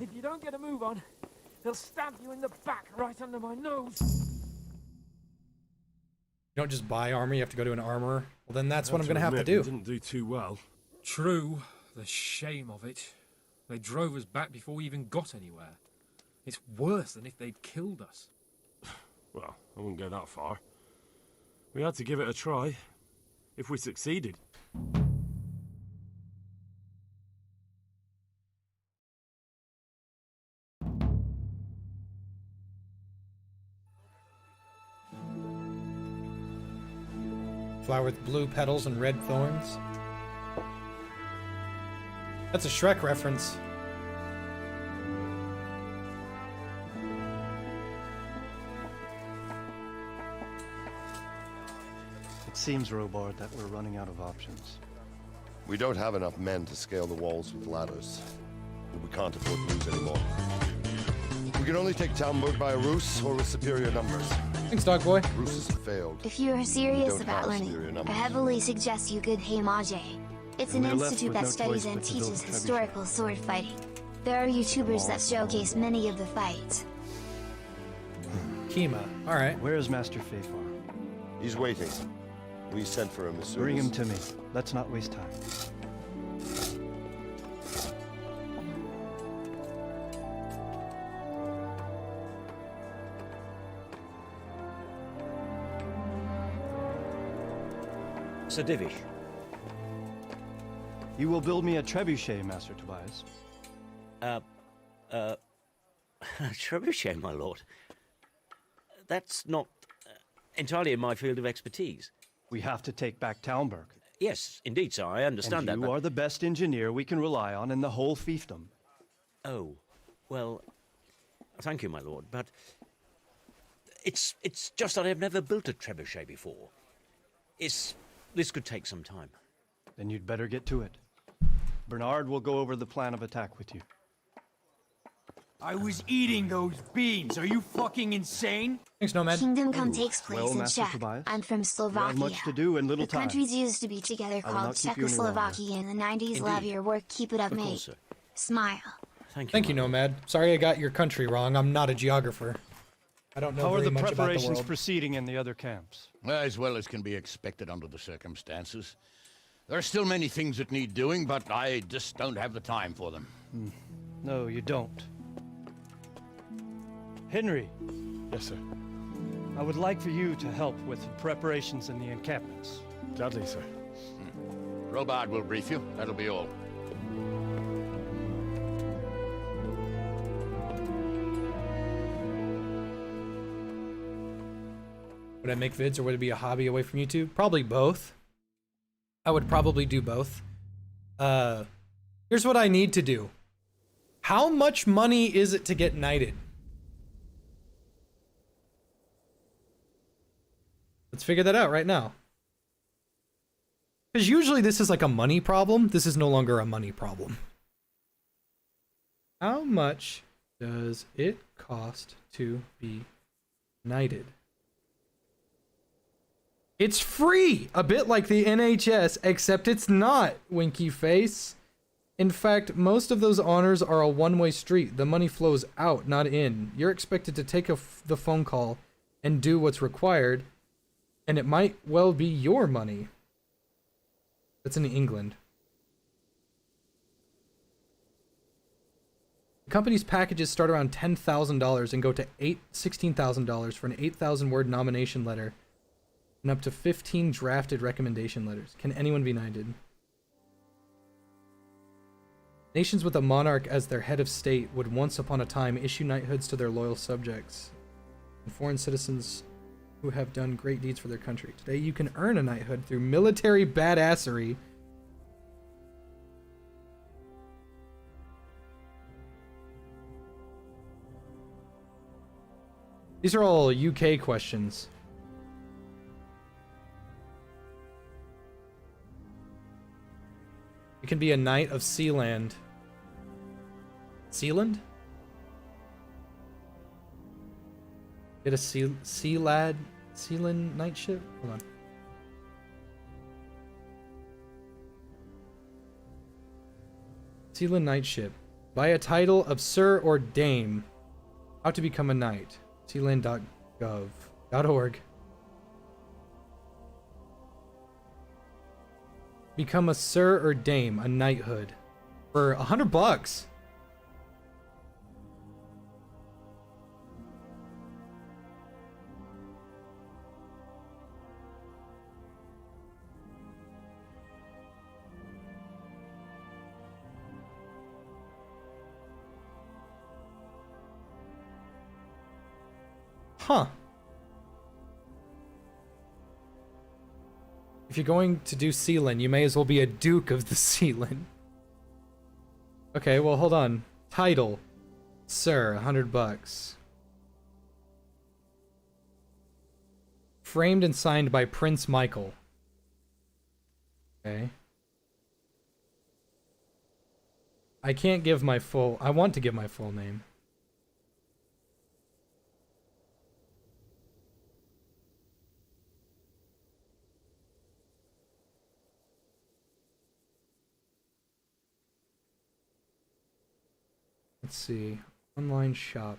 If you don't get a move on, they'll stab you in the back right under my nose. You don't just buy armor, you have to go to an armorer. Well, then that's what I'm gonna have to admit, do. We didn't do too well. True. The shame of it. They drove us back before we even got anywhere. It's worse than if they'd killed us. Well, I wouldn't go that far. We had to give it a try. If we succeeded. Flower with blue petals and red thorns. That's a Shrek reference. It seems, Robard, that we're running out of options. We don't have enough men to scale the walls with ladders. And we can't afford to lose any more. We can only take Talmberg by a ruse or with superior numbers. Thanks, dog boy. Ruses have failed. If you are serious don't about have learning, superior I numbers. heavily suggest you go to Heimage. It's an And we're left institute with that no studies choice and but to build teaches a trebuchet. historical sword fighting. There are YouTubers that showcase many of the fights. Kima. All right. Where is Master Fafar? He's waiting. We sent for him as soon Bring as... him to me. Let's not waste time. Sir Divish. You will build me a trebuchet, Master Tobias. Trebuchet, my lord. That's not entirely in my field of expertise. We have to take back Talmberg. Yes, indeed, sir. I understand And that. you are the best engineer we can rely on in the whole fiefdom. Oh, well, thank you, my lord, but it's just that I've never built a trebuchet before. This could take some time. Then you'd better get to it. Bernard will go over the plan of attack with you. I was eating those beans. Are you fucking insane? Thanks, Nomad. Kingdom Come takes place Well, in Master Czech. Tobias, I'm from We Slovakia. have much to do and little The time. countries used to be together I will called not keep you any Czechoslovakia in the 90s. Love Indeed. your work. Keep it up, Of mate. course, sir. Smile. Thank you, Nomad. Sorry I got your country wrong. I'm not a geographer. I don't know How are very the much about the preparations world. proceeding in the other camps? As well as can be expected under the circumstances. There are still many things that need doing, but I just don't have the time for them. No, you don't. Henry. Yes, sir. I would like for you to help with the preparations in the encampments. Gladly, sir. Robard will brief you. That'll be all. Would I make vids or would it be a hobby away from YouTube? Probably both. I would probably do both. Here's what I need to do. How much money is it to get knighted? Let's figure that out right now. Because usually this is like a money problem. This is no longer a money problem. How much does it cost to be knighted? It's free! A bit like the NHS, except it's not, winky face. In fact, most of those honors are a one-way street. The money flows out, not in. You're expected to take the phone call and do what's required, and it might well be your money. That's in England. The company's packages start around $10,000 and go to $16,000 for an 8,000-word nomination letter and up to 15 drafted recommendation letters. Can anyone be knighted? Nations with a monarch as their head of state would once upon a time issue knighthoods to their loyal subjects and foreign citizens who have done great deeds for their country. Today you can earn a knighthood through military badassery. These are all UK questions. You can be a knight of Sealand. Sealand? Get a Sealand knightship? Hold on. Sealand knightship. Buy a title of Sir or Dame. How to become a knight. Sealand.gov.org. Become a Sir or Dame, a knighthood. For $100. Huh. If you're going to do Sealand, you may as well be a Duke of the Sealand. Okay, well, hold on. Title. Sir, $100. Framed and signed by Prince Michael. Okay. I can't give my full... I want to give my full name. Let's see. Online shop.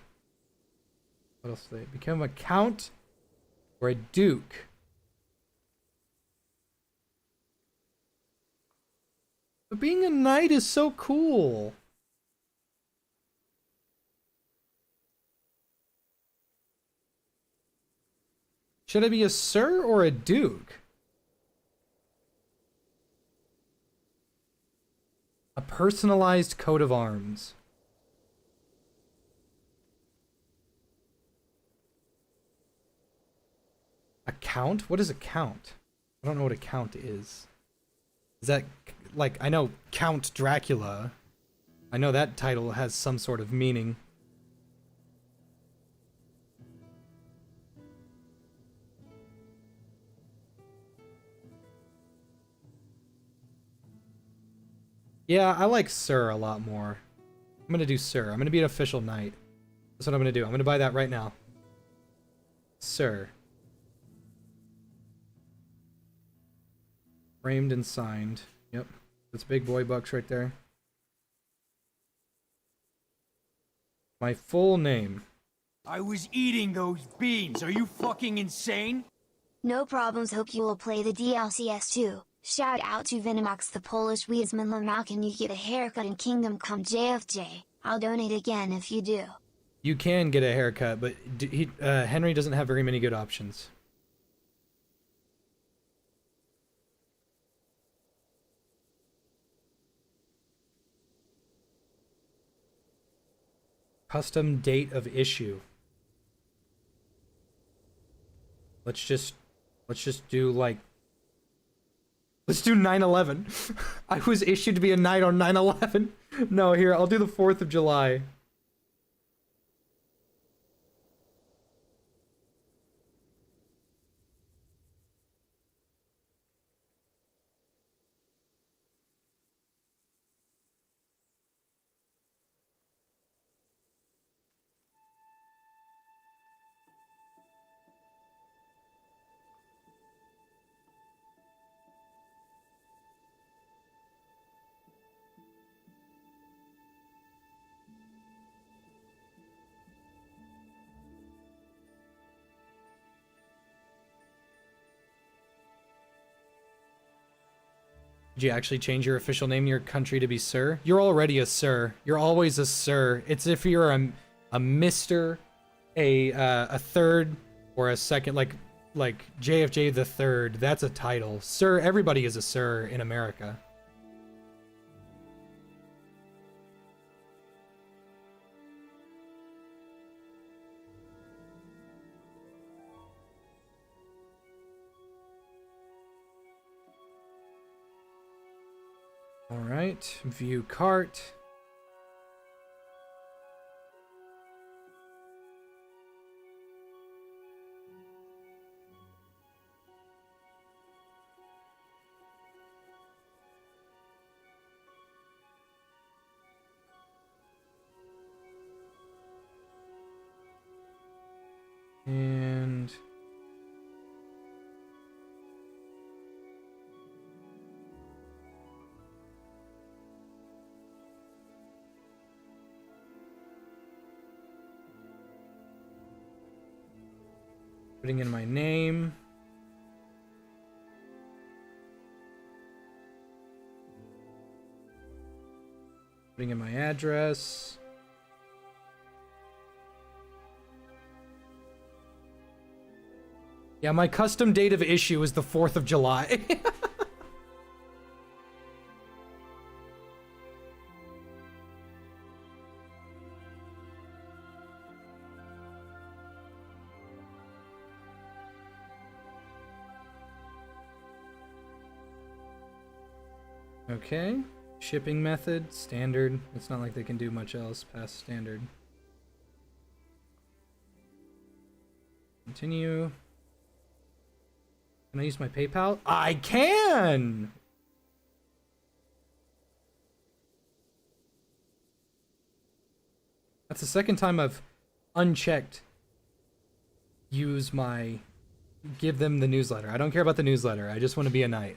What else do they... Become a count or a duke? But being a knight is so cool. Should I be a sir or a duke? A personalized coat of arms. A count? What is a count? I don't know what a count is. Is that, like, I know Count Dracula. I know that title has some sort of meaning. Yeah, I like Sir a lot more. I'm gonna do Sir. I'm gonna be an official knight. That's what I'm gonna do. I'm gonna buy that right now. Sir. Framed and signed. Yep. That's big boy bucks right there. My full name. I was eating those beans. Are you fucking insane? No problems, hope you will play the DLCS too. Shout out to Venomox the Polish Wiesman Lamau, can you get a haircut in Kingdom Come JFJ? I'll donate again if you do. You can get a haircut, but Henry doesn't have very many good options. Custom date of issue. Let's just do like... Let's do 9/11. I was issued to be a knight on 9/11. No, here, I'll do the 4th of July. Did you actually change your official name in your country to be Sir? You're already a Sir. You're always a Sir. It's if you're a Mr., a third, or a second, like JFJ the Third. That's a title. Sir, everybody is a Sir in America. All right, view cart. And putting in my name. Putting in my address. Yeah, my custom date of issue is the 4th of July. Okay. Shipping method, standard. It's not like they can do much else past standard. Continue. Can I use my PayPal? I can! That's the second time I've unchecked give them the newsletter. I don't care about the newsletter. I just want to be a knight.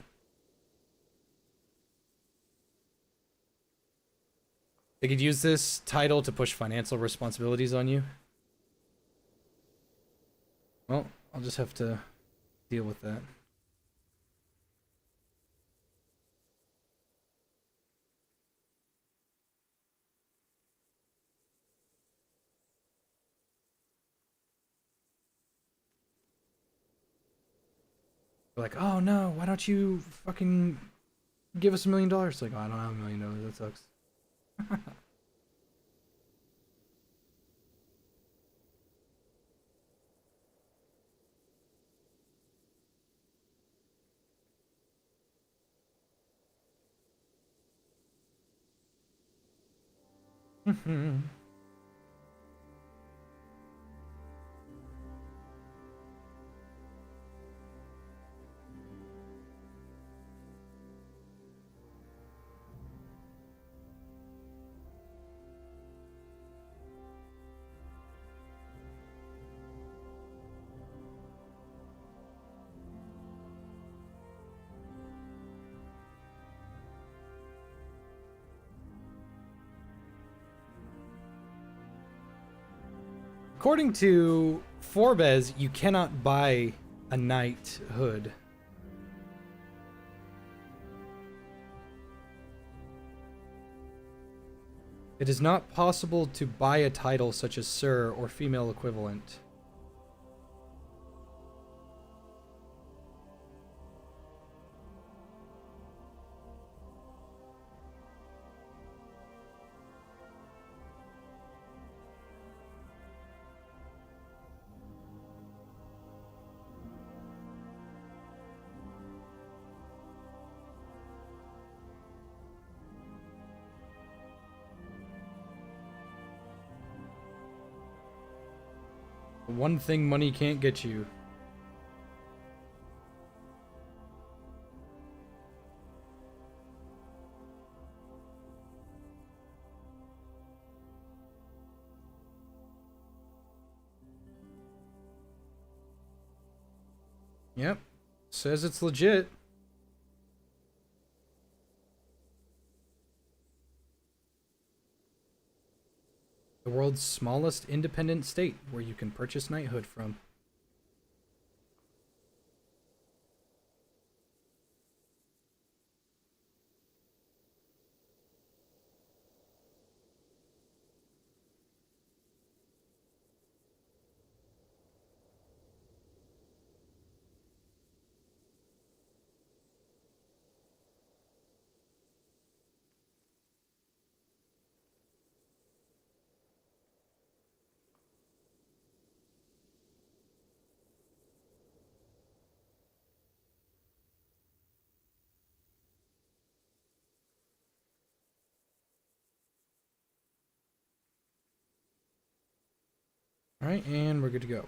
They could use this title to push financial responsibilities on you. Well, I'll just have to deal with that. They're like, oh no, why don't you fucking give us $1 million? It's like, oh, I don't have $1 million, that sucks. According to Forbes, you cannot buy a knighthood. It is not possible to buy a title such as Sir or female equivalent. One thing money can't get you. Yep. Says it's legit. The world's smallest independent state where you can purchase knighthood from. All right, and we're good to go.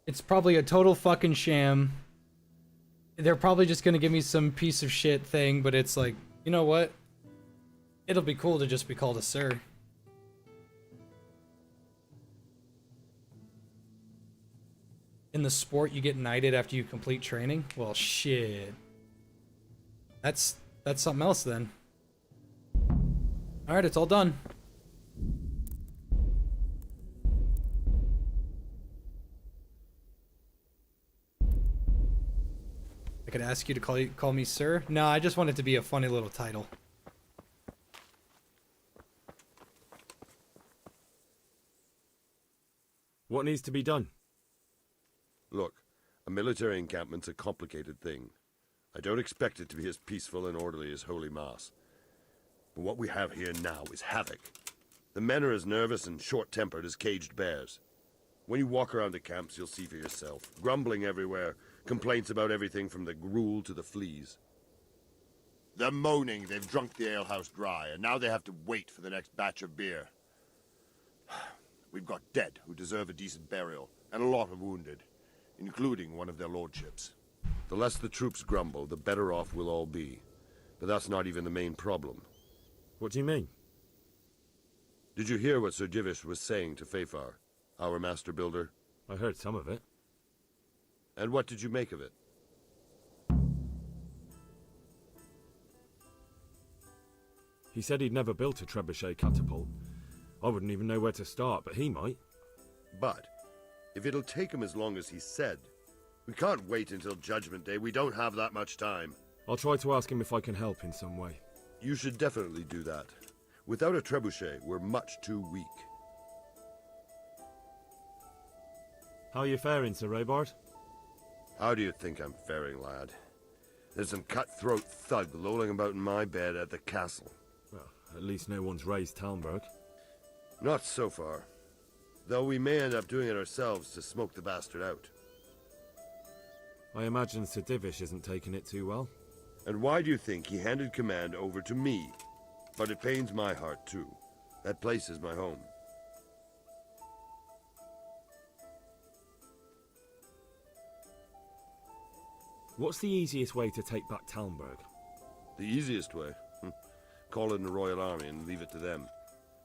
It's probably a total fucking sham. They're probably just gonna give me some piece of shit thing, but it's like, you know what? It'll be cool to just be called a sir. In the sport, you get knighted after you complete training? Well, shit. That's something else then. Alright, it's all done. I could ask you to call me sir? No, I just want it to be a funny little title. What needs to be done? Look, a military encampment's a complicated thing. I don't expect it to be as peaceful and orderly as Holy Mass. But what we have here now is havoc. The men are as nervous and short-tempered as caged bears. When you walk around the camps, you'll see for yourself. Grumbling everywhere, complaints about everything from the gruel to the fleas. They're moaning they've drunk the alehouse dry, and now they have to wait for the next batch of beer. We've got dead who deserve a decent burial, and a lot of wounded, including one of their lordships. The less the troops grumble, the better off we'll all be. But that's not even the main problem. What do you mean? Did you hear what Sir Divish was saying to Fafar, our master builder? I heard some of it. And what did you make of it? He said he'd never built a trebuchet catapult. I wouldn't even know where to start, but he might. But, if it'll take him as long as he said, we can't wait until Judgment Day. We don't have that much time. I'll try to ask him if I can help in some way. You should definitely do that. Without a trebuchet, we're much too weak. How are you faring, Sir Raybard? How do you think I'm faring, lad? There's some cutthroat thug lolling about in my bed at the castle. Well, at least no one's raised Talmberg. Not so far. Though we may end up doing it ourselves to smoke the bastard out. I imagine Sir Divish isn't taking it too well. And why do you think he handed command over to me? But it pains my heart, too. That place is my home. What's the easiest way to take back Talmberg? The easiest way? Call in the Royal Army and leave it to them.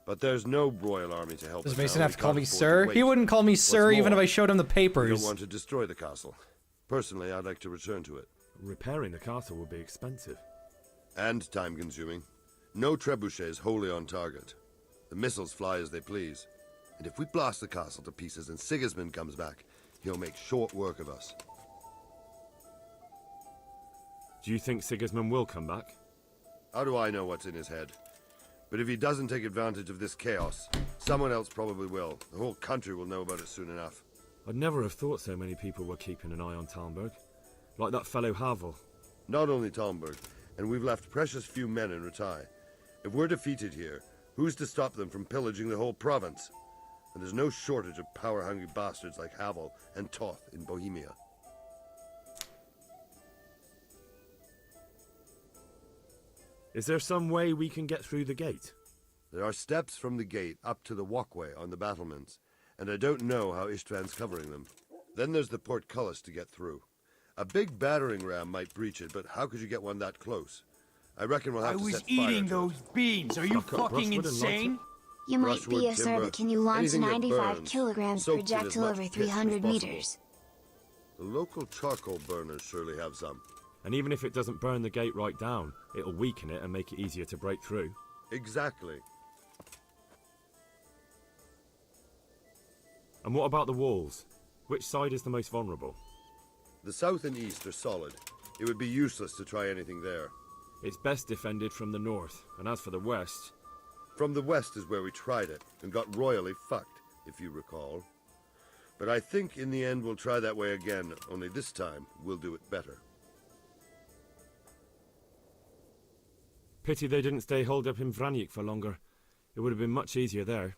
But there's no Royal Army to help us. Does Mason now. have to call We me can't afford sir? to wait. He wouldn't call me sir What's even if more, I showed him the we papers. don't want to destroy the castle. Personally, I'd like to return to it. Repairing the castle would be expensive. And time-consuming. No trebuchets wholly on target. The missiles fly as they please. And if we blast the castle to pieces and Sigismund comes back, he'll make short work of us. Do you think Sigismund will come back? How do I know what's in his head? But if he doesn't take advantage of this chaos, someone else probably will. The whole country will know about it soon enough. I'd never have thought so many people were keeping an eye on Talmberg. Like that fellow Havel. Not only Talmberg, and we've left precious few men in Ratai. If we're defeated here, who's to stop them from pillaging the whole province? And there's no shortage of power-hungry bastards like Havel and Toth in Bohemia. Is there some way we can get through the gate? There are steps from the gate up to the walkway on the battlements, and I don't know how Istvan's covering them. Then there's the portcullis to get through. A big battering ram might breach it, but how could you get one that close? I reckon we'll have to set fire to it. I was eating those beans. Are you fucking insane? You might Brushwood, be a sir, timber, but can you launch a anything that 95 burns, kilograms soaked in as projectile much over pitch as 300 possible. meters? The local charcoal burners surely have some. And even if it doesn't burn the gate right down, it'll weaken it and make it easier to break through. Exactly. And what about the walls? Which side is the most vulnerable? The south and east are solid. It would be useless to try anything there. It's best defended from the north, and as for the west... From the west is where we tried it, and got royally fucked, if you recall. But I think in the end we'll try that way again, only this time we'll do it better. Pity they didn't stay holed up in Vranyk for longer. It would have been much easier there.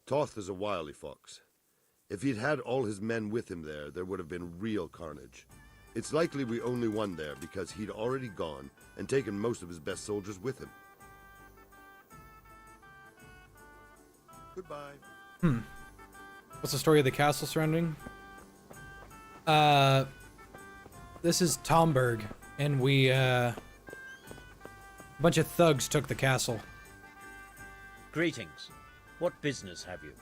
Toth is a wily fox. If he'd had all his men with him there would have been real carnage. It's likely we only won there because he'd already gone and taken most of his best soldiers with him. Goodbye. What's the story of the castle surrendering? This is Talmberg, and we, a bunch of thugs took the castle. Greetings. What business have you?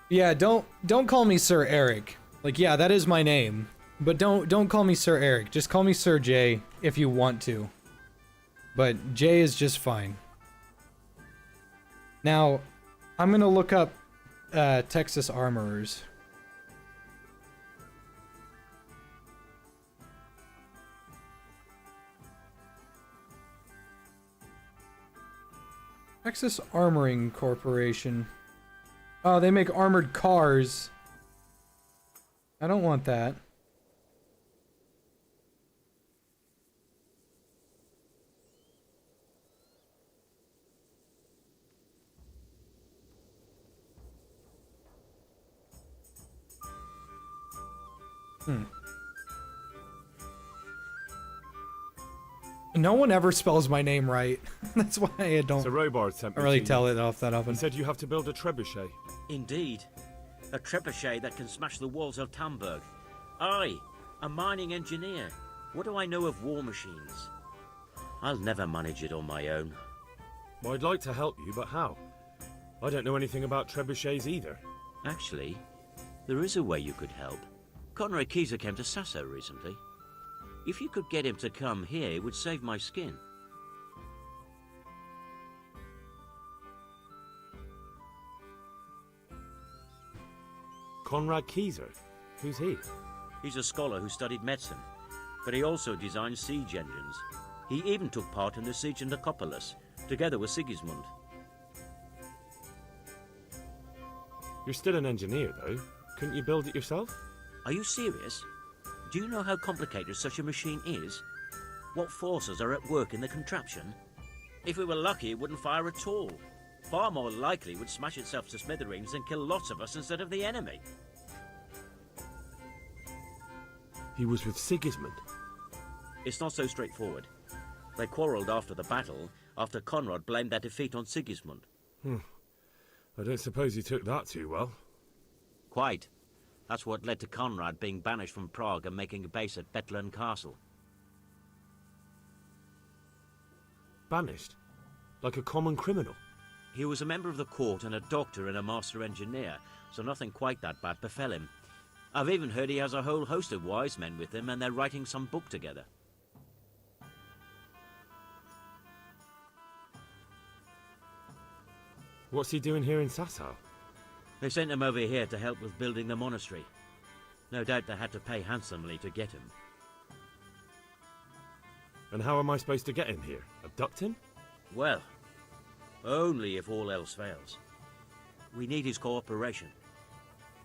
Yeah, don't call me Sir Eric. Like, yeah, that is my name, but don't call me Sir Eric. Just call me Sir J if you want to. But J is just fine. Now, I'm gonna look up Texas armorers. Texas Armoring Corporation. Oh, they make armored cars. I don't want that. No one ever spells my name right. That's why I don't Sir Robard sent me really to tell you. it off that often. He said you have to build a trebuchet. Indeed. A trebuchet that can smash the walls of Tamburg. I, a mining engineer. What do I know of war machines? I'll never manage it on my own. Well, I'd like to help you, but how? I don't know anything about trebuchets either. Actually, there is a way you could help. Conrad Keyser came to Sasso recently. If you could get him to come here, it would save my skin. Conrad Keyser? Who's he? He's a scholar who studied medicine, but he also designed siege engines. He even took part in the siege of Nicopolis, together with Sigismund. You're still an engineer, though. Couldn't you build it yourself? Are you serious? Do you know how complicated such a machine is? What forces are at work in the contraption? If we were lucky, it wouldn't fire at all. Far more likely, it would smash itself to smithereens and kill lots of us instead of the enemy. He was with Sigismund. It's not so straightforward. They quarrelled after the battle, after Conrad blamed their defeat on Sigismund. I don't suppose he took that too well. Quite. That's what led to Conrad being banished from Prague and making a base at Bethlen Castle. Banished? Like a common criminal? He was a member of the court and a doctor and a master engineer, so nothing quite that bad befell him. I've even heard he has a whole host of wise men with him and they're writing some book together. What's he doing here in Sasau? They sent him over here to help with building the monastery. No doubt they had to pay handsomely to get him. And how am I supposed to get him here? Abduct him? Well, only if all else fails. We need his cooperation.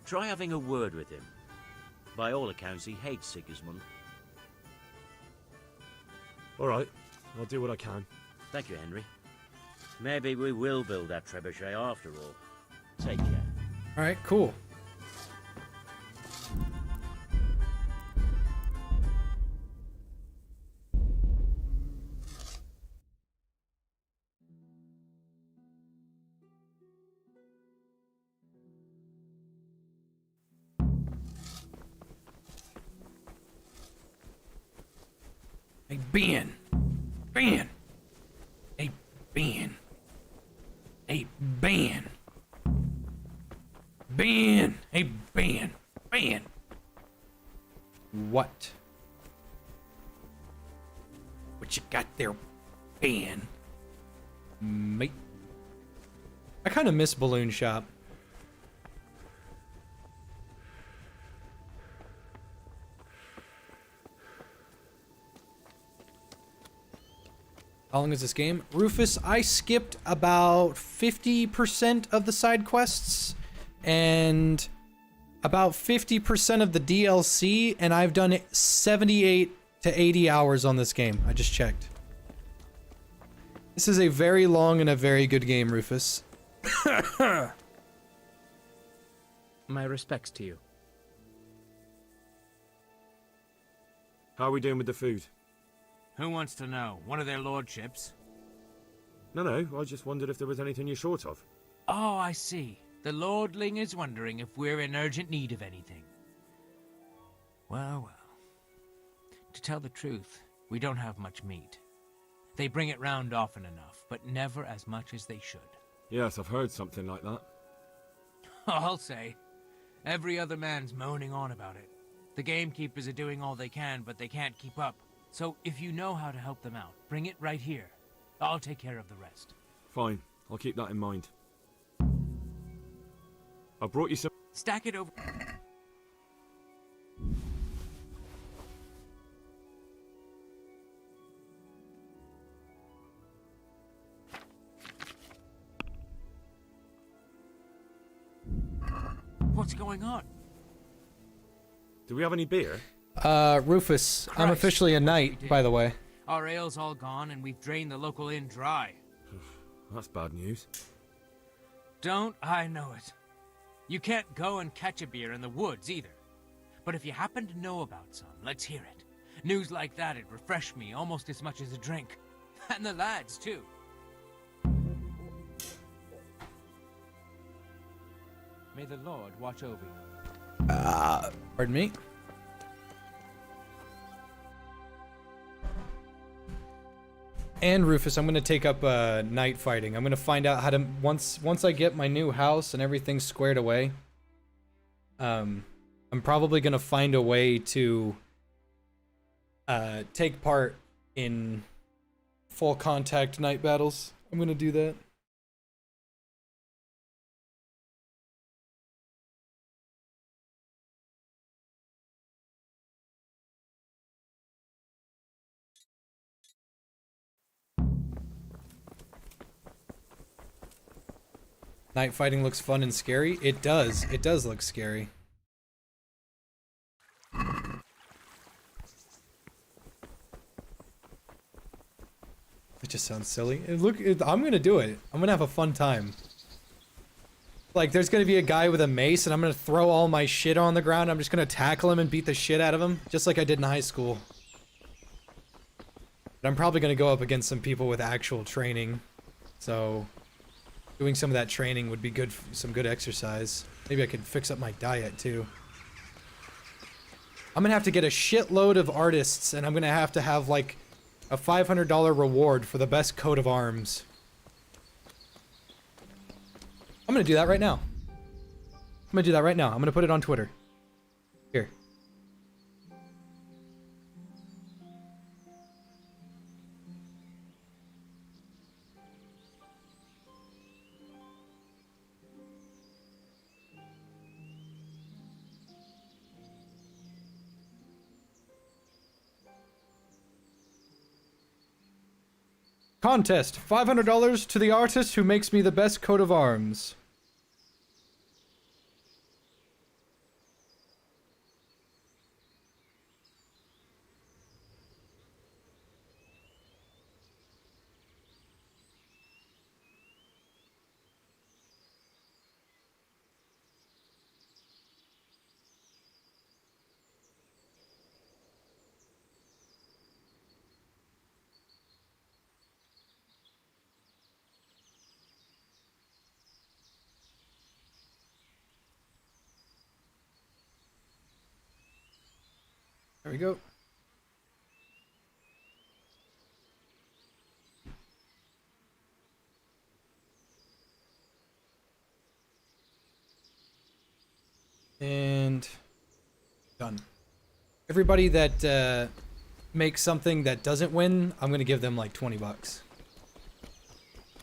Try having a word with him. By all accounts, he hates Sigismund. All right, I'll do what I can. Thank you, Henry. Maybe we will build that trebuchet after all. Take care. All right, cool. Hey, Ben. Ben. Hey, Ben. Hey, Ben. Ben. Hey, Ben. Ben. What? What you got there, Ben? Mate. I kind of miss Balloon Shop. How long is this game? Rufus, I skipped about 50% of the side quests and about 50% of the DLC, and I've done 78 to 80 hours on this game. I just checked. This is a very long and a very good game, Rufus. My respects to you. How are we doing with the food? Who wants to know? One of their lordships? No, I just wondered if there was anything you're short of. Oh, I see. The lordling is wondering if we're in urgent need of anything. Well. To tell the truth, we don't have much meat. They bring it round often enough, but never as much as they should. Yes, I've heard something like that. I'll say. Every other man's moaning on about it. The gamekeepers are doing all they can, but they can't keep up. So if you know how to help them out, bring it right here. I'll take care of the rest. Fine, I'll keep that in mind. I brought you some... Stack it over... What's going on? Do we have any beer? Rufus, I'm Christ, officially a knight, by the way. Our ale's all gone and we've drained the local inn dry. That's bad news. Don't I know it? You can't go and catch a beer in the woods either. But if you happen to know about some, let's hear it. News like that'd refresh me almost as much as a drink. And the lads, too. May the Lord watch over you. Pardon me. And Rufus, I'm gonna take up night fighting. I'm gonna find out how to once I get my new house and everything squared away. I'm probably gonna find a way to take part in full contact night battles. I'm gonna do that. Night fighting looks fun and scary. It does. It does look scary. It just sounds silly. I'm gonna do it. I'm gonna have a fun time. Like, there's gonna be a guy with a mace, and I'm gonna throw all my shit on the ground. I'm just gonna tackle him and beat the shit out of him, just like I did in high school. But I'm probably gonna go up against some people with actual training, so doing some of that training would be good, some good exercise. Maybe I could fix up my diet too. I'm gonna have to get a shitload of artists, and I'm gonna have like a $500 reward for the best coat of arms. I'm gonna do that right now. I'm gonna do that right now. I'm gonna put it on Twitter. Here. Contest, $500 to the artist who makes me the best coat of arms. There we go. And done. Everybody that makes something that doesn't win, I'm gonna give them like 20 bucks.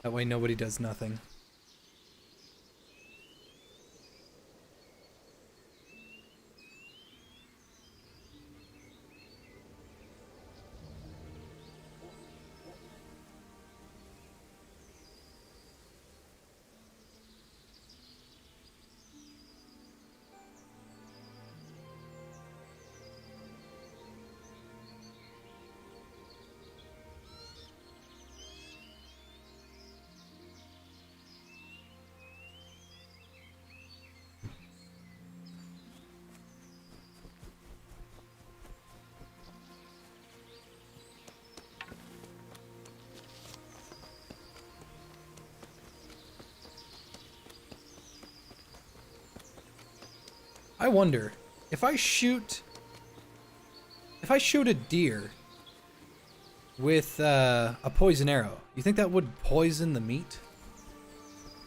That way nobody does nothing. I wonder if I shoot a deer with a poison arrow, you think that would poison the meat?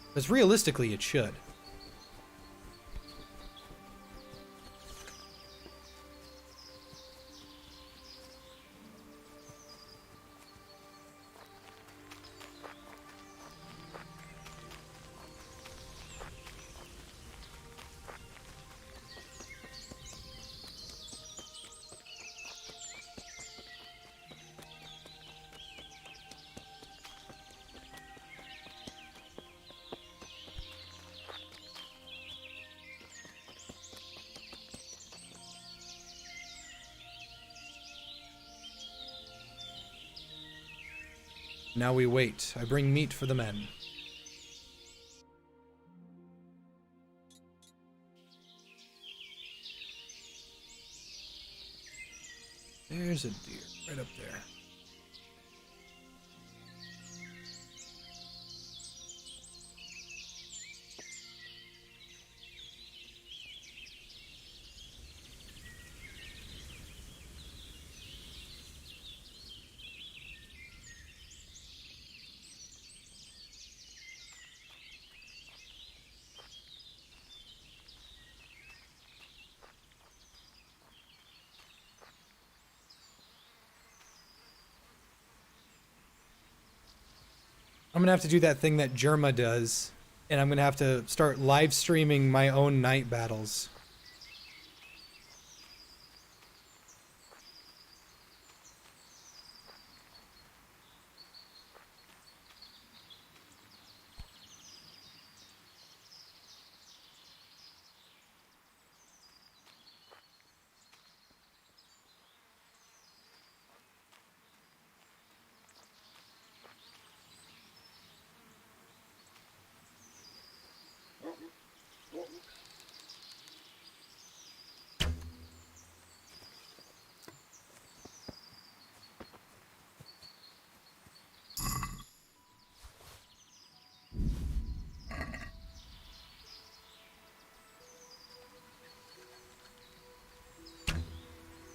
Because realistically it should. Now we wait. I bring meat for the men. There's a deer right up there. I'm gonna have to do that thing that Germa does, and I'm gonna have to start live streaming my own night battles.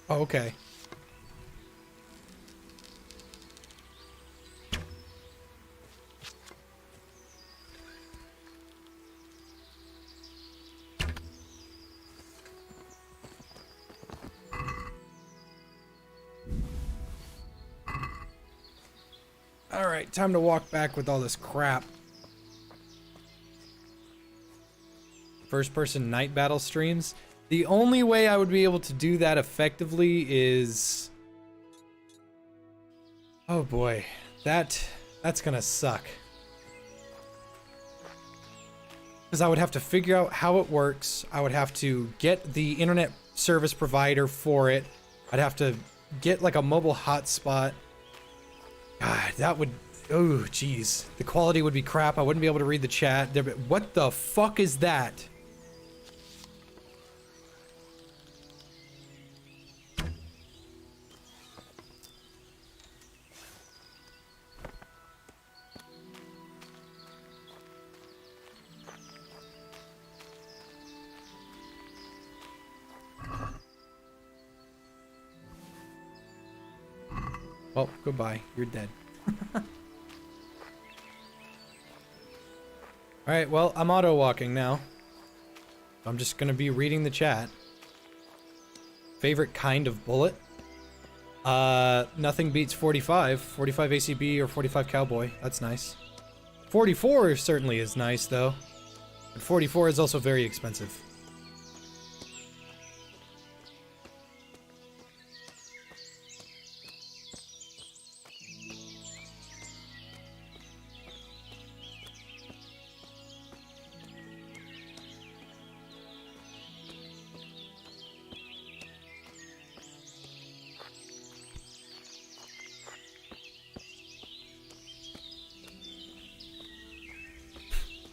Oh, okay. Alright, time to walk back with all this crap. First person night battle streams. The only way I would be able to do that effectively is... Oh boy, that's gonna suck. Because I would have to figure out how it works. I would have to get the internet service provider for it. I'd have to get like a mobile hotspot. God, that would... Oh, jeez. The quality would be crap. I wouldn't be able to read the chat. What the fuck is that? Well, goodbye. You're dead. Alright, well, I'm auto-walking now. I'm just gonna be reading the chat. Favorite kind of bullet? Nothing beats 45. 45 ACB or 45 Cowboy. That's nice. 44 certainly is nice, though. But 44 is also very expensive.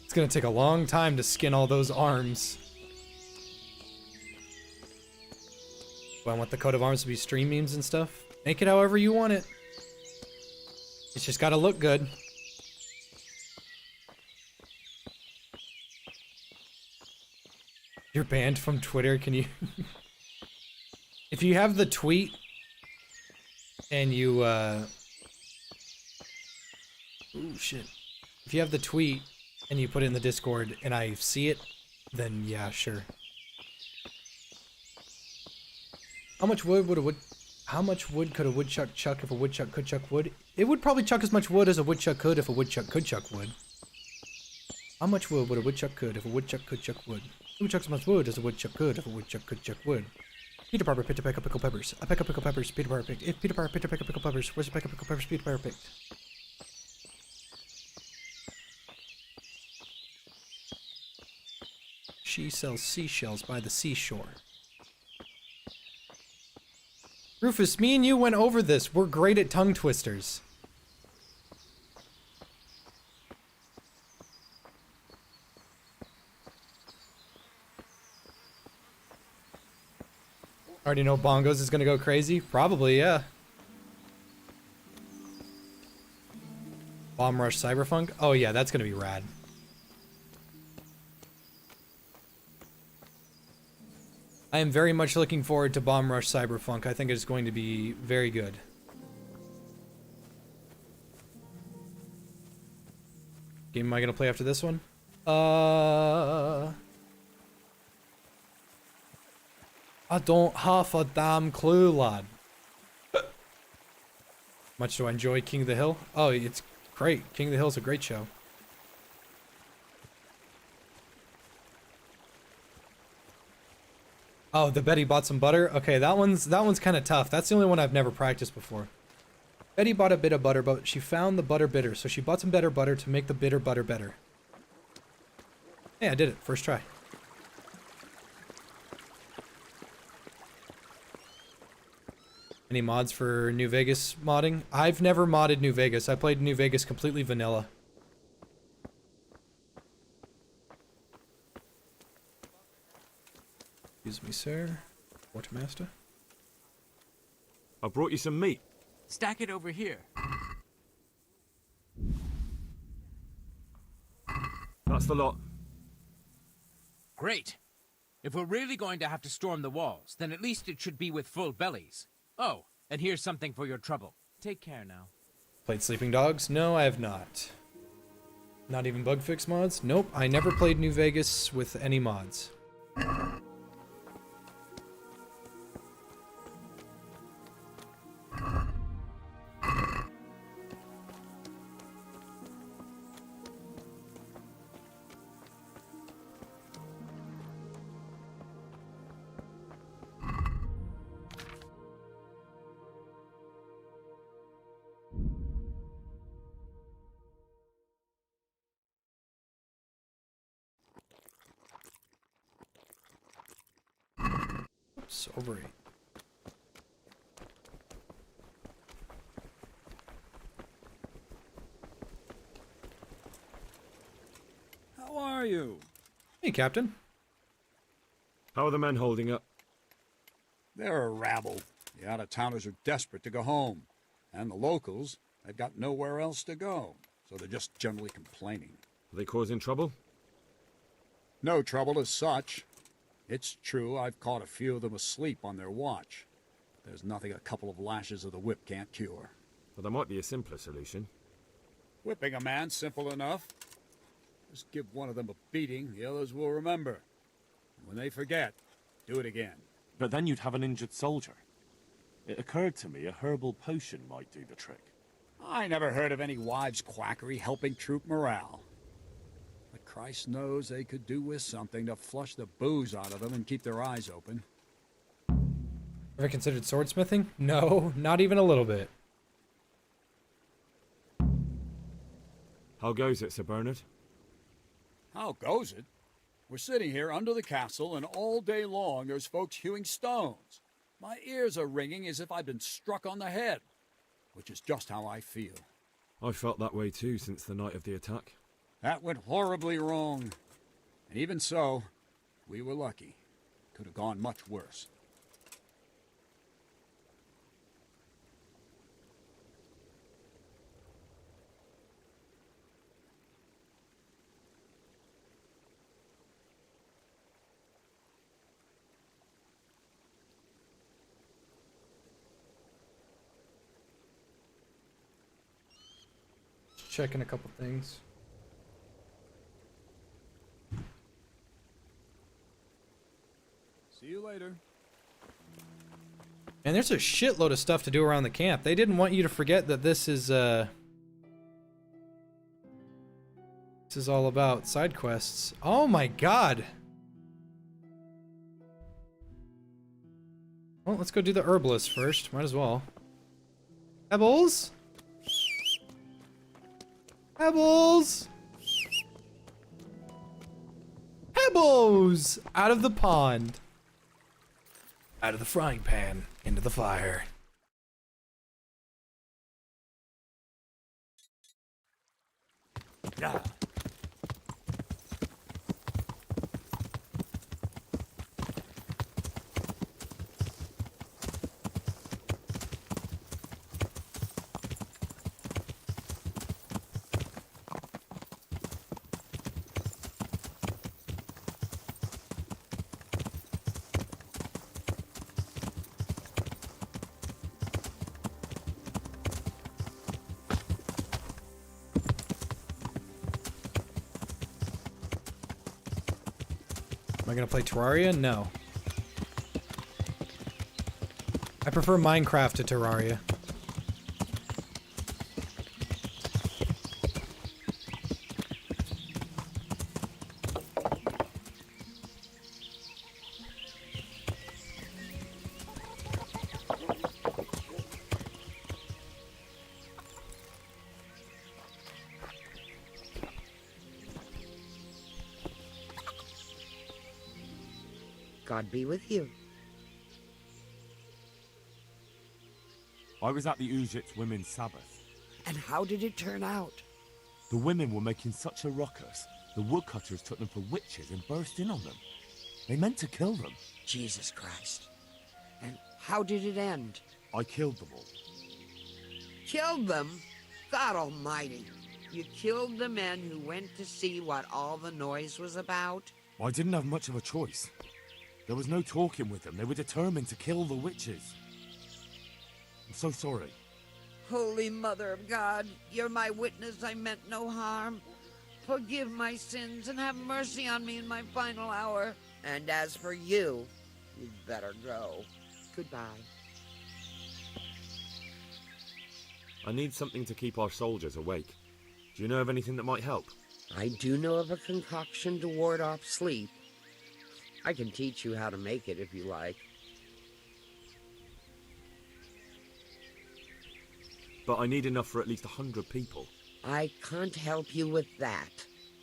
It's gonna take a long time to skin all those arms. Do I want the coat of arms to be stream memes and stuff? Make it however you want it. It's just gotta look good. You're banned from Twitter, can you... If you have the tweet and you, Ooh, shit. If you have the tweet and you put it in the Discord and I see it, then yeah, sure. How much wood could a woodchuck chuck if a woodchuck could chuck wood? It would probably chuck as much wood as a woodchuck could if a woodchuck could chuck wood. How much wood would a woodchuck could if a woodchuck could chuck wood? Who chucks as much wood as a woodchuck could if a woodchuck could chuck wood? Peter Parker picked a peck of pickled peppers. A peck of pickled peppers. Peter Parker picked. If Peter Parker picked a peck of pickled peppers, where's the peck of pickled peppers Peter Parker picked? She sells seashells by the seashore. Rufus, me and you went over this. We're great at tongue twisters. Already know Bongos is gonna go crazy? Probably, yeah. Bomb Rush Cyberpunk? Oh yeah, that's gonna be rad. I am very much looking forward to Bomb Rush Cyberpunk. I think it's going to be very good. Game am I gonna play after this one? I don't have a damn clue, lad. Much do I enjoy King of the Hill? Oh, it's great. King of the Hill is a great show. Oh, the Betty bought some butter? Okay, that one's kind of tough. That's the only one I've never practiced before. Betty bought a bit of butter, but she found the butter bitter, so she bought some better butter to make the bitter butter better. Hey, I did it. First try. Any mods for New Vegas modding? I've never modded New Vegas. I played New Vegas completely vanilla. Excuse me, sir. Quartermaster. I brought you some meat. Stack it over here. That's the lot. Great. If we're really going to have to storm the walls, then at least it should be with full bellies. Oh, and here's something for your trouble. Take care now. Played Sleeping Dogs? No, I have not. Not even bug fix mods? Nope, I never played New Vegas with any mods. Oops, over 8. How are you? Hey, Captain. How are the men holding up? They're a rabble. The out-of-towners are desperate to go home. And the locals, they've got nowhere else to go. So they're just generally complaining. Are they causing trouble? No trouble as such. It's true I've caught a few of them asleep on their watch. There's nothing a couple of lashes of the whip can't cure. Well, there might be a simpler solution. Whipping a man's simple enough. Just give one of them a beating, the others will remember. And when they forget, do it again. But then you'd have an injured soldier. It occurred to me a herbal potion might do the trick. I never heard of any wives' quackery helping troop morale. But Christ knows they could do with something to flush the booze out of them and keep their eyes open. Ever considered swordsmithing? No, not even a little bit. How goes it, Sir Bernard? How goes it? We're sitting here under the castle, and all day long there's folks hewing stones. My ears are ringing as if I'd been struck on the head, which is just how I feel. I felt that way too since the night of the attack. That went horribly wrong. And even so, we were lucky. Could have gone much worse. Checking a couple things. See you later. And there's a shitload of stuff to do around the camp. They didn't want you to forget that this is all about side quests. Oh my god. Well, let's go do the herbalist first. Might as well. Pebbles? Pebbles! Pebbles! Out of the pond. Out of the frying pan. Into the fire. Yeah. Am I gonna play Terraria? No. I prefer Minecraft to Terraria. God be with you. I was at the Ujit's Women's Sabbath. And how did it turn out? The women were making such a ruckus, the woodcutters took them for witches and burst in on them. They meant to kill them. Jesus Christ. And how did it end? I killed them all. Killed them? God Almighty. You killed the men who went to see what all the noise was about? I didn't have much of a choice. There was no talking with them. They were determined to kill the witches. I'm so sorry. Holy Mother of God, you're my witness I meant no harm. Forgive my sins and have mercy on me in my final hour. And as for you, you'd better go. Goodbye. I need something to keep our soldiers awake. Do you know of anything that might help? I do know of a concoction to ward off sleep. I can teach you how to make it if you like. But I need enough for at least 100 people. I can't help you with that.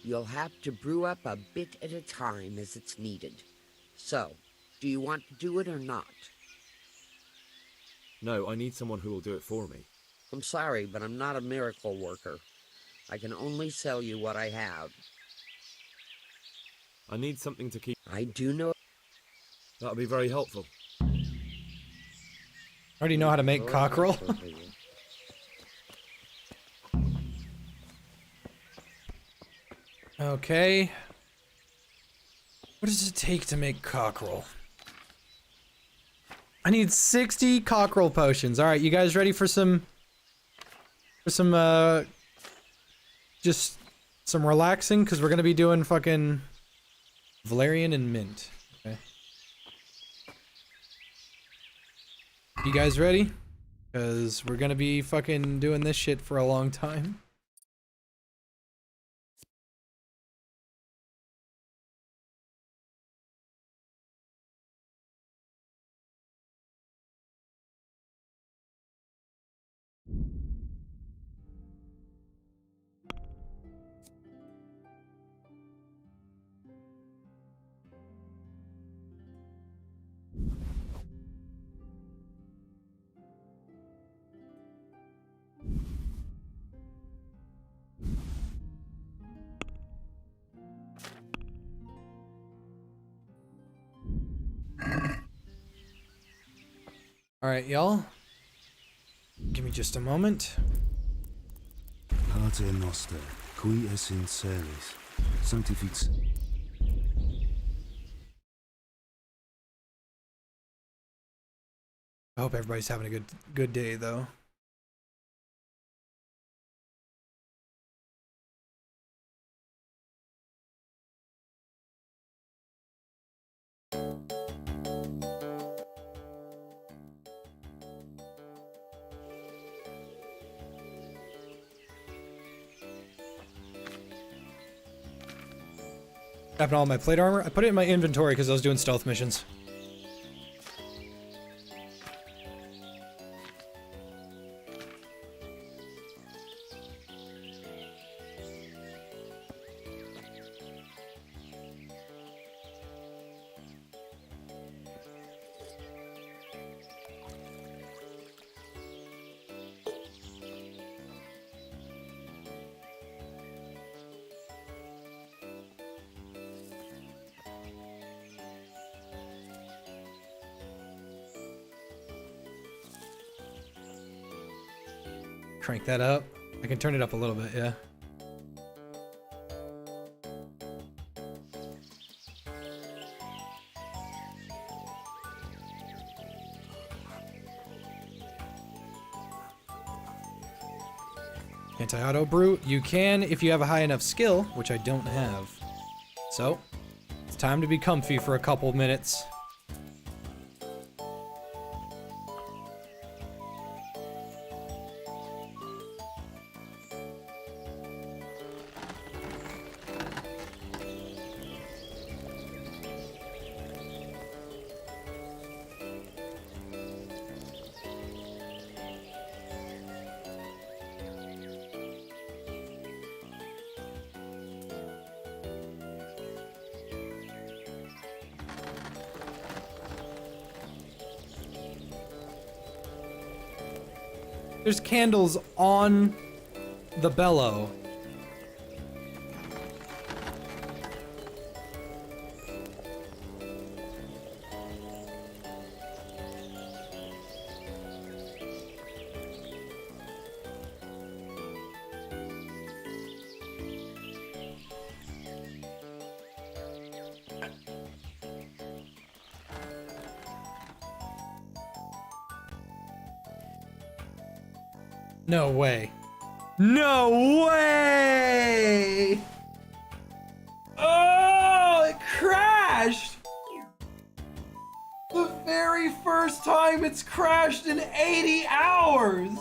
You'll have to brew up a bit at a time as it's needed. So, do you want to do it or not? No, I need someone who will do it for me. I'm sorry, but I'm not a miracle worker. I can only sell you what I have. I need something to keep... I do know... That'll be very helpful. I already know how to make cockerel. Okay. What does it take to make cockerel? I need 60 cockerel potions. All right, you guys ready for some just some relaxing? Because we're gonna be doing fucking Valerian and mint. Okay. You guys ready? Because we're gonna be fucking doing this shit for a long time. Alright, y'all. Give me just a moment. Pater noster, qui es in celis, sanctific... I hope everybody's having a good day, though. Happened to all my plate armor. I put it in my inventory because I was doing stealth missions. Crank that up. I can turn it up a little bit, yeah. Anti-auto brew. You can if you have a high enough skill, which I don't have. So, let's time to be comfy for a couple minutes. There's candles on the bellow. No way. No way! Oh, it crashed! The very first time it's crashed in 80 hours!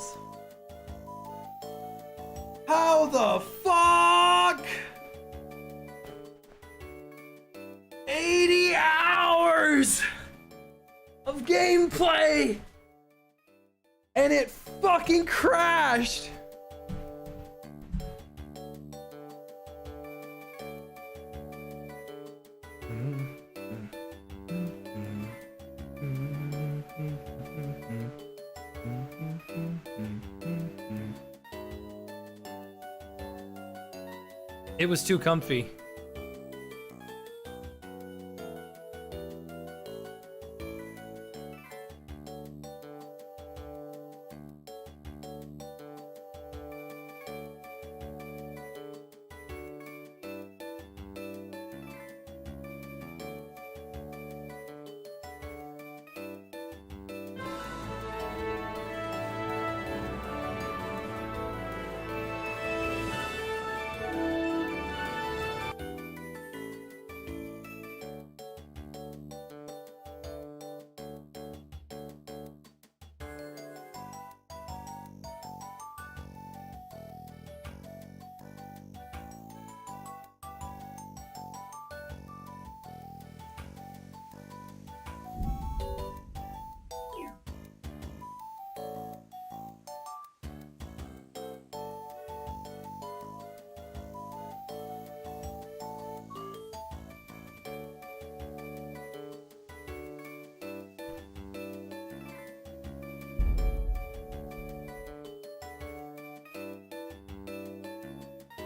How the fuck? 80 hours of gameplay! And it fucking crashed! It was too comfy.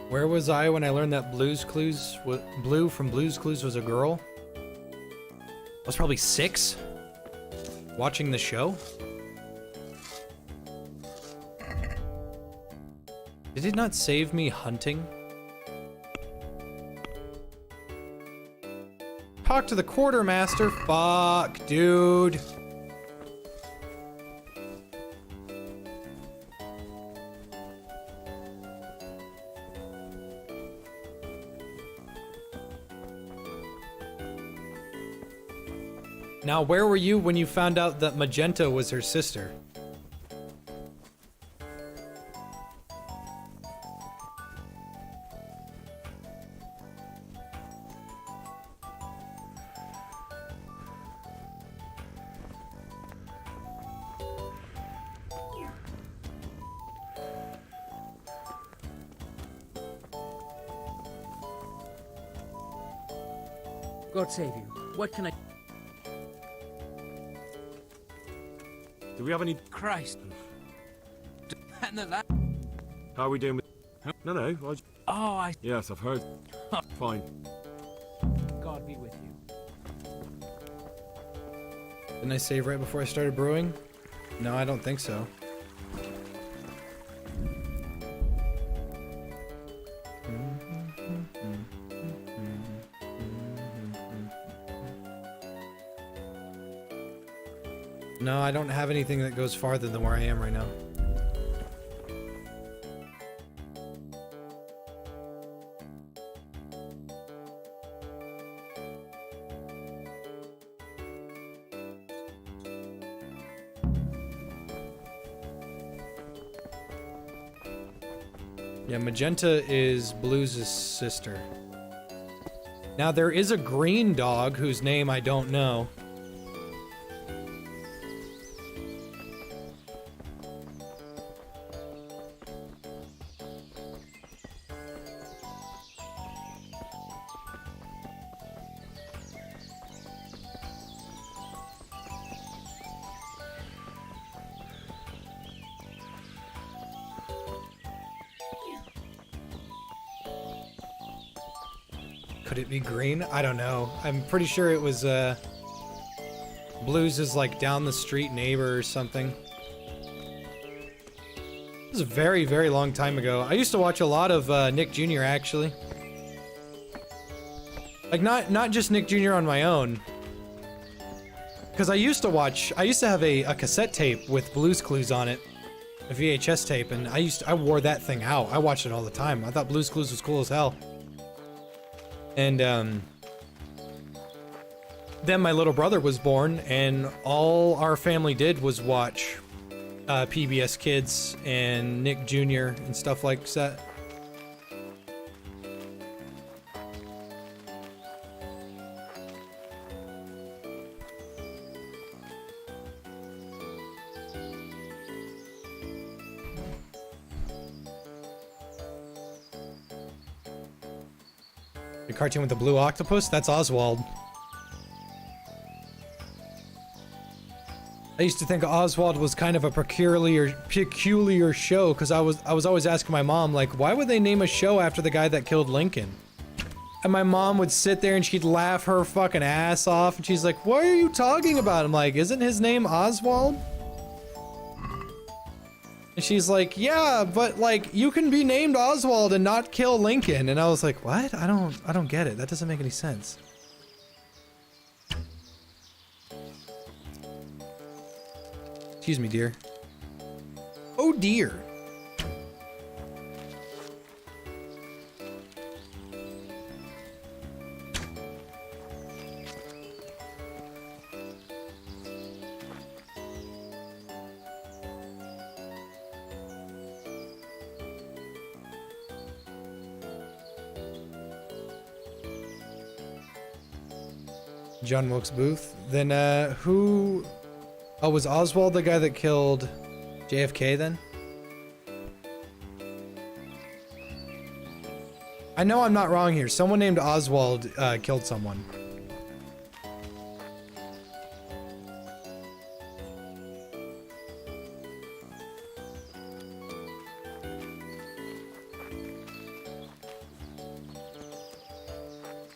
Where was I when I learned that Blue from Blue's Clues was a girl? I was probably 6, watching the show. Did it not save me hunting? Talk to the quartermaster? Fuck, dude. Now, where were you when you found out that Magenta was her sister? God save you. What can I... Do we have any... Christ. And the last... How are we doing with... No, no. Oh, I... Yes, I've heard. Fine. God be with you. Didn't I save right before I started brewing? No, I don't think so. No, I don't have anything that goes farther than where I am right now. Yeah, Magenta is Blue's sister. Now, there is a green dog whose name I don't know. Could it be green? I don't know. I'm pretty sure it was, Blue's is like down the street neighbor or something. This is a very, very long time ago. I used to watch a lot of, Nick Jr. actually. Like, not just Nick Jr. on my own. Because I used to have a cassette tape with Blue's Clues on it. A VHS tape, and I wore that thing out. I watched it all the time. I thought Blue's Clues was cool as hell. And, then my little brother was born, and all our family did was watch, PBS Kids and Nick Jr. and stuff like that. The cartoon with the blue octopus? That's Oswald. I used to think Oswald was kind of a peculiar show, because I was always asking my mom, like, why would they name a show after the guy that killed Lincoln? And my mom would sit there and she'd laugh her fucking ass off, and she's like, what are you talking about? I'm like, isn't his name Oswald? And she's like, yeah, but like, you can be named Oswald and not kill Lincoln. And I was like, what? I don't get it. That doesn't make any sense. Excuse me, dear. Oh dear. John Wilkes Booth. Then, who... Oh, was Oswald the guy that killed JFK then? I know I'm not wrong here. Someone named Oswald, killed someone.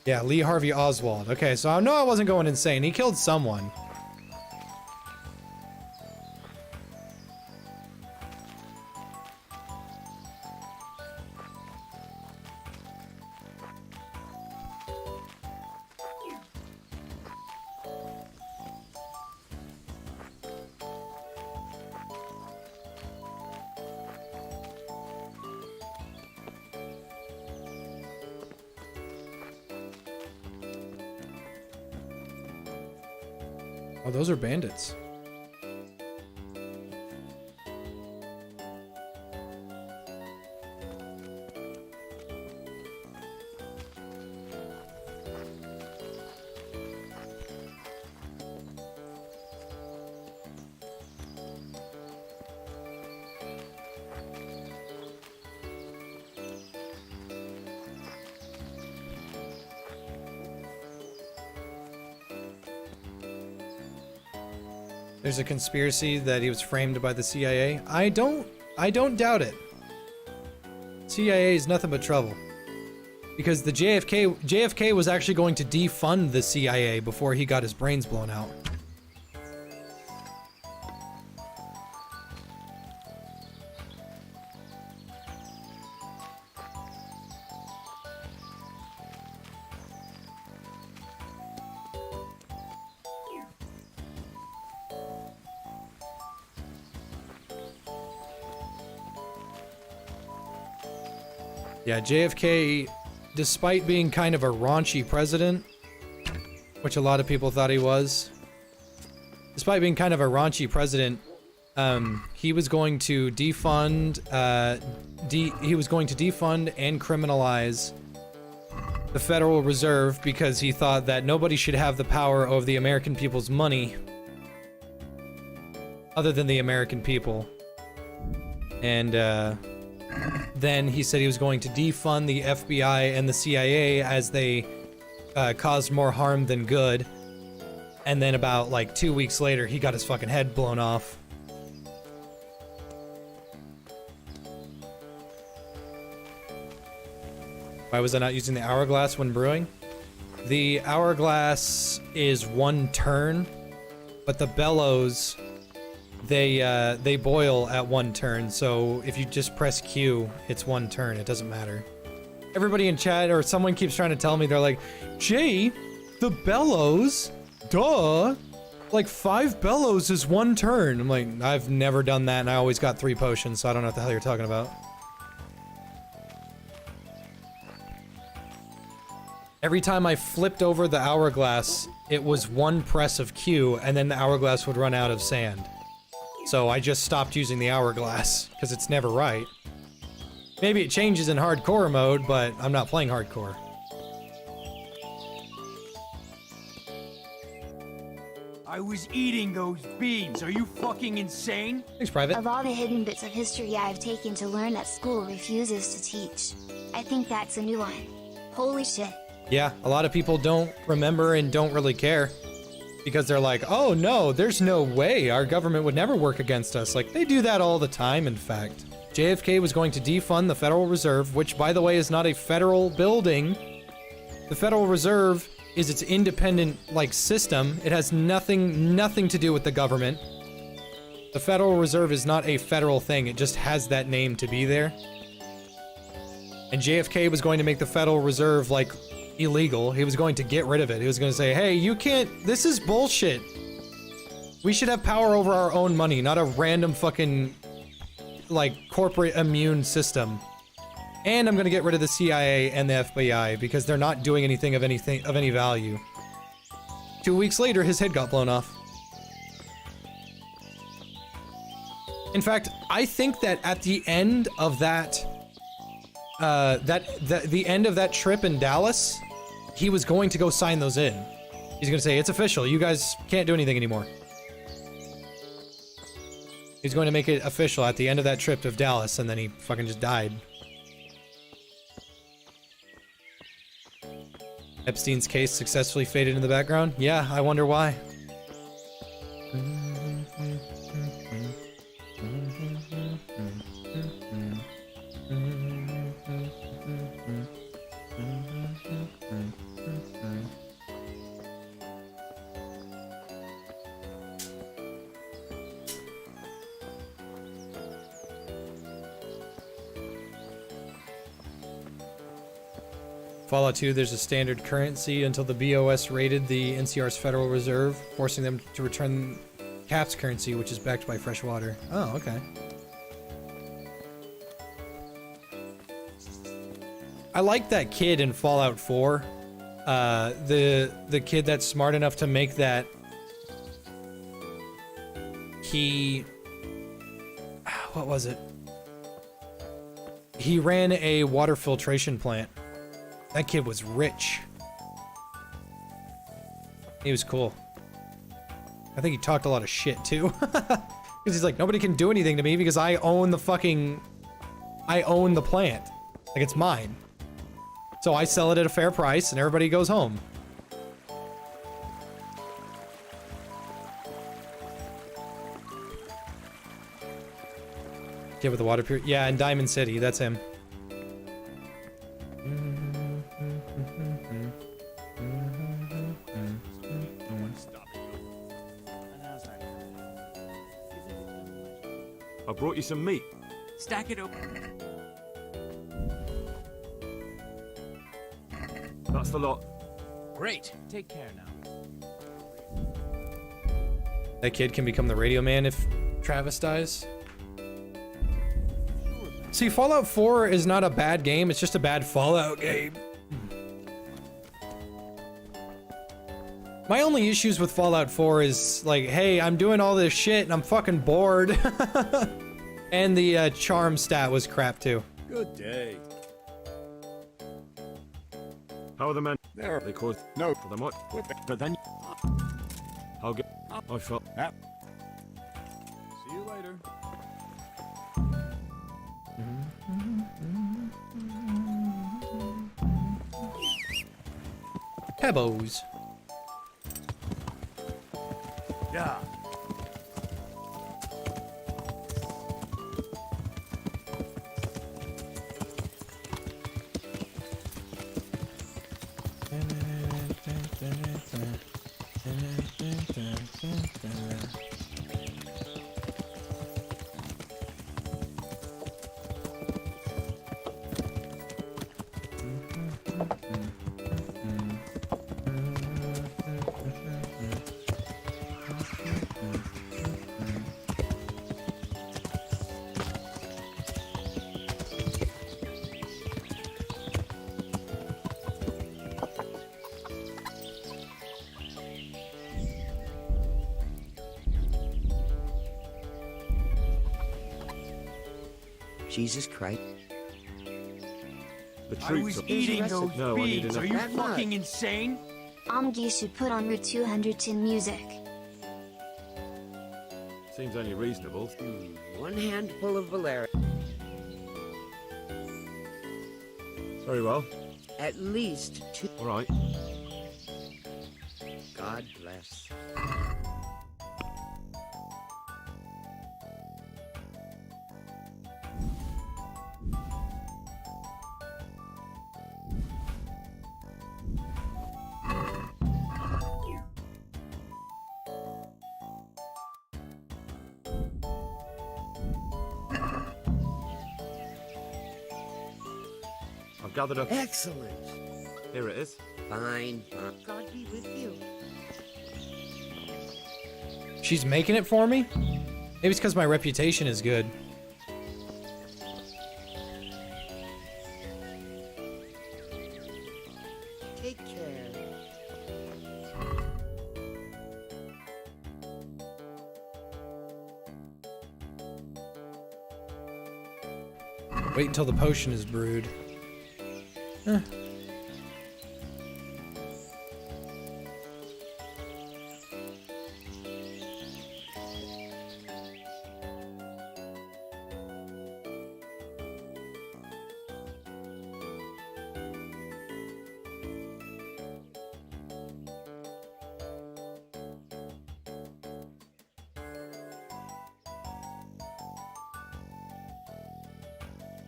Yeah, Lee Harvey Oswald. Okay, so I know I wasn't going insane. He killed someone. Oh, those are bandits. There's a conspiracy that he was framed by the CIA. I don't doubt it. CIA is nothing but trouble. Because the JFK was actually going to defund the CIA before he got his brains blown out. Yeah, JFK, despite being kind of a raunchy president, which a lot of people thought he was, despite being kind of a raunchy president, he was going to defund, he was going to defund and criminalize the Federal Reserve because he thought that nobody should have the power over the American people's money other than the American people. And then he said he was going to defund the FBI and the CIA as they caused more harm than good. And then about like 2 weeks later, he got his fucking head blown off. Why was I not using the hourglass when brewing? The hourglass is one turn, but the bellows, they boil at one turn. So if you just press Q, it's one turn. It doesn't matter. Everybody in chat or someone keeps trying to tell me, they're like, Jay, the bellows, duh. Like 5 bellows is one turn. I'm like, I've never done that, and I always got 3 potions, so I don't know what the hell you're talking about. Every time I flipped over the hourglass, it was one press of Q, and then the hourglass would run out of sand. So I just stopped using the hourglass, because it's never right. Maybe it changes in hardcore mode, but I'm not playing hardcore. I was eating those beans. Are you fucking insane? Thanks, Private. Of all the hidden bits of history I've taken to learn that school refuses to teach, I think that's a new one. Holy shit. Yeah, a lot of people don't remember and don't really care. Because they're like, oh no, there's no way our government would never work against us. Like, they do that all the time, in fact. JFK was going to defund the Federal Reserve, which, by the way, is not a federal building. The Federal Reserve is its independent, like, system. It has nothing to do with the government. The Federal Reserve is not a federal thing. It just has that name to be there. And JFK was going to make the Federal Reserve, like, illegal. He was going to get rid of it. He was going to say, hey, you can't, this is bullshit. We should have power over our own money, not a random fucking, like, corporate immune system. And I'm going to get rid of the CIA and the FBI because they're not doing anything of any value. 2 weeks later, his head got blown off. In fact, I think that at the end of that the end of that trip in Dallas, he was going to go sign those in. He's gonna say, it's official, you guys can't do anything anymore. He's going to make it official at the end of that trip to Dallas, and then he fucking just died. Epstein's case successfully faded in the background? Yeah, I wonder why. Fallout 2, there's a standard currency until the BOS raided the NCR's Federal Reserve, forcing them to return CAP's currency, which is backed by fresh water. Oh, okay. I like that kid in Fallout 4. The kid that's smart enough to make that. What was it? He ran a water filtration plant. That kid was rich. He was cool. I think he talked a lot of shit too. Because he's like, nobody can do anything to me because I own the plant. Like, it's mine. So I sell it at a fair price and everybody goes home. Kid with the water pure. Yeah, in Diamond City, that's him. I brought you some meat. Stack it open. That's the lot. Great. Take care now. That kid can become the radio man if Travis dies. See, Fallout 4 is not a bad game, it's just a bad Fallout game. My only issues with Fallout 4 is like, hey, I'm doing all this shit and I'm fucking bored. And the charm stat was crap too. Good day. How are the men? There. They caused No. for the much, but then I'll get. I felt. Yep. See you later. Pebbles. Yeah. Jesus Christ. The I troops was are- eating those No, I need beans. Are enough. you fucking insane? Amgi should put on Route 210 music. Seems only reasonable. One handful of valerian. Very well. At least 2. All right. God bless. I've gathered up. Excellent. Here it is. Fine. God be with you. She's making it for me? Maybe it's because my reputation is good. Take care. Wait until the potion is brewed. Eh.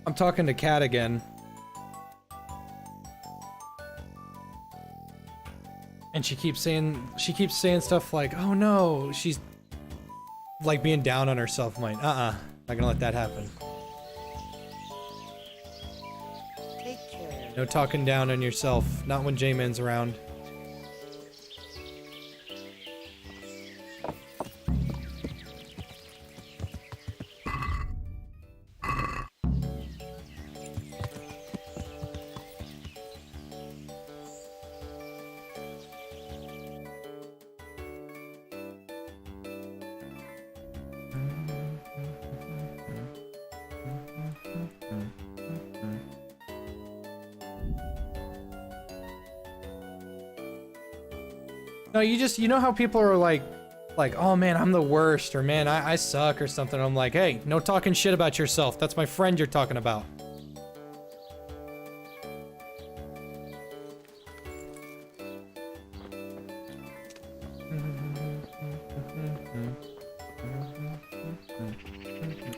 I'm talking to Kat again. And she keeps saying stuff like, "Oh no," she's like being down on herself. I'm like, not gonna let that happen. Take care. No talking down on yourself, not when J-Man's around. No, you know how people are like, oh man, I'm the worst, or man, I suck, or something. I'm like, hey, no talking shit about yourself. That's my friend you're talking about.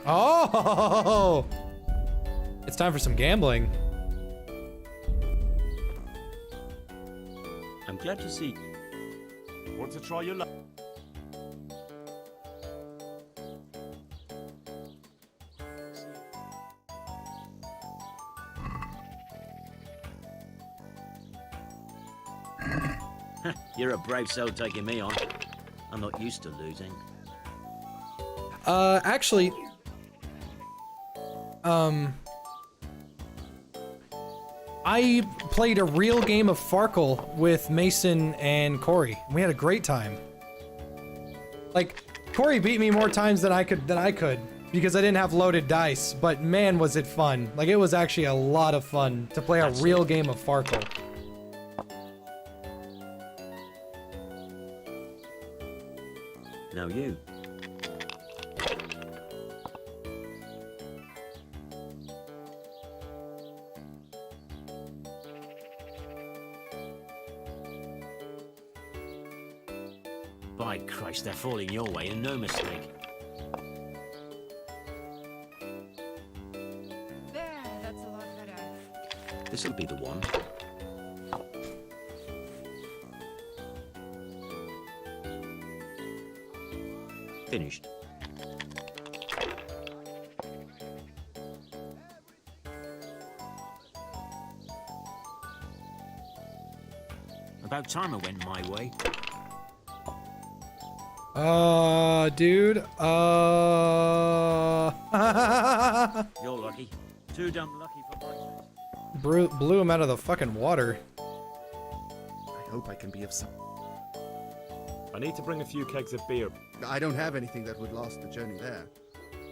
Oh! It's time for some gambling. I'm glad to see. Want to try your luck? You're a brave soul taking me on. I'm not used to losing. I played a real game of Farkle with Mason and Corey. We had a great time. Like, Corey beat me more times than I could because I didn't have loaded dice, but man was it fun. Like, it was actually a lot of fun to play a real game of Farkle. Now you. By Christ, they're falling your way and no mistake. There, that's a lot better. This'll be the one. Finished. About time I went my way. Dude, You're lucky. Too damn lucky for my sake. blew him out of the fucking water. I hope I can be of some... I need to bring a few kegs of beer. I don't have anything that would last the journey there.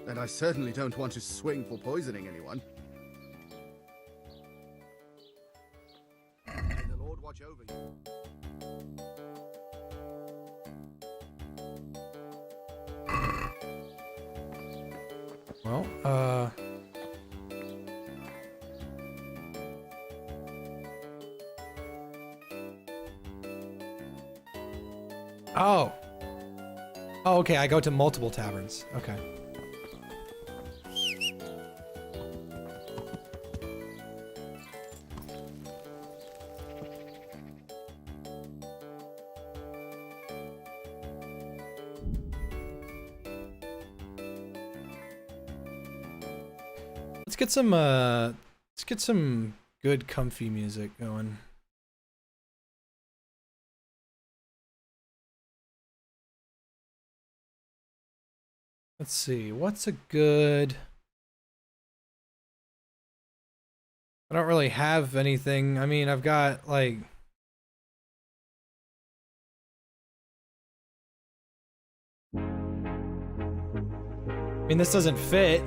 And I certainly don't want to swing for poisoning anyone. May the Lord watch over you. Well, Oh. Oh, okay, I go to multiple taverns. Okay. Let's get some good comfy music going. Let's see, what's a good... I don't really have anything. I mean, I've got, like... I mean, this doesn't fit.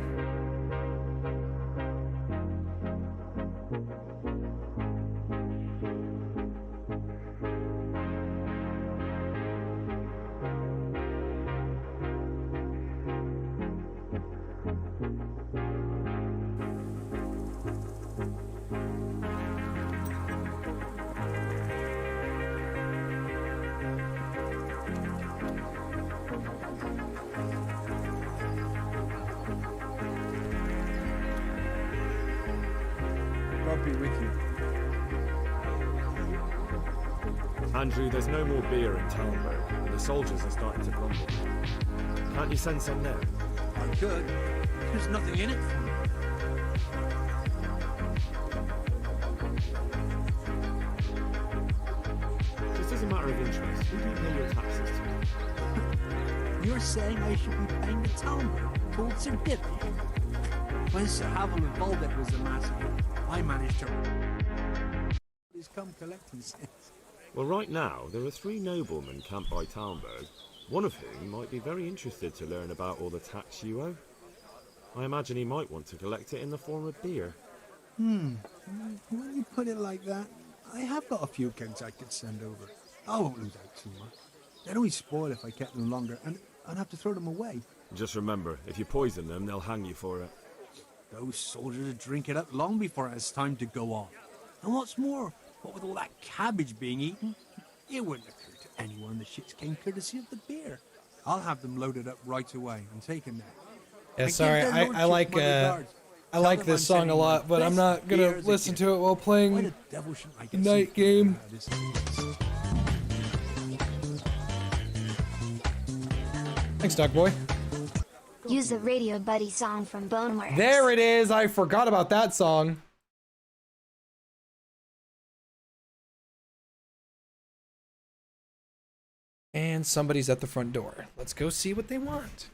God be with you. Andrew, there's no more beer in Talmberg, and the soldiers are starting to grumble. Can't you send some there? I could. There's nothing in it for me. Just as a matter of interest, who do you pay your taxes to? You're saying I should be paying the Talmberg gold certificate? When Sir Havel of Volbeck was a massacre, I managed to... He's come collecting since. Well, right now, there are 3 noblemen camped by Talmberg, one of whom might be very interested to learn about all the tax you owe. I imagine he might want to collect it in the form of beer. When you put it like that, I have got a few kegs I could send over. I won't lose out too much. They'd only spoil if I kept them longer, and I'd have to throw them away. Just remember, if you poison them, they'll hang you for it. Those soldiers would drink it up long before it has time to go on. And what's more, what with all that cabbage being eaten, it wouldn't occur to anyone the shits came courtesy of the beer. I'll have them loaded up right away and taken there. Yeah, sorry, I like this song a lot, but I'm not gonna listen to it while playing night game. Thanks, Dog Boy. Use the Radio Buddy song from Boneworks. There it is. I forgot about that song. And somebody's at the front door. Let's go see what they want.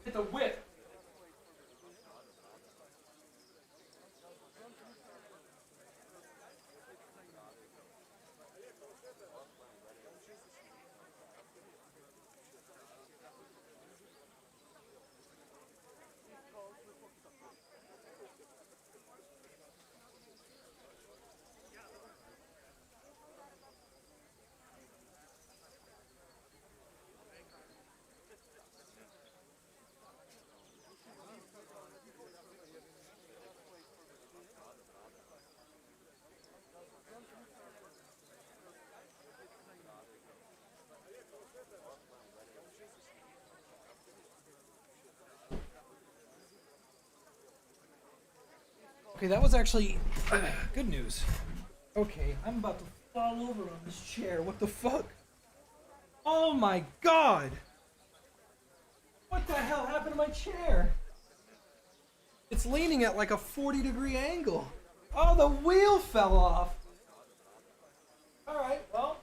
Hit the whip. Okay, that was actually good news. Okay, I'm about to fall over on this chair. What the fuck? Oh my god! What the hell happened to my chair? It's leaning at like a 40-degree angle. Oh, the wheel fell off. Alright, well.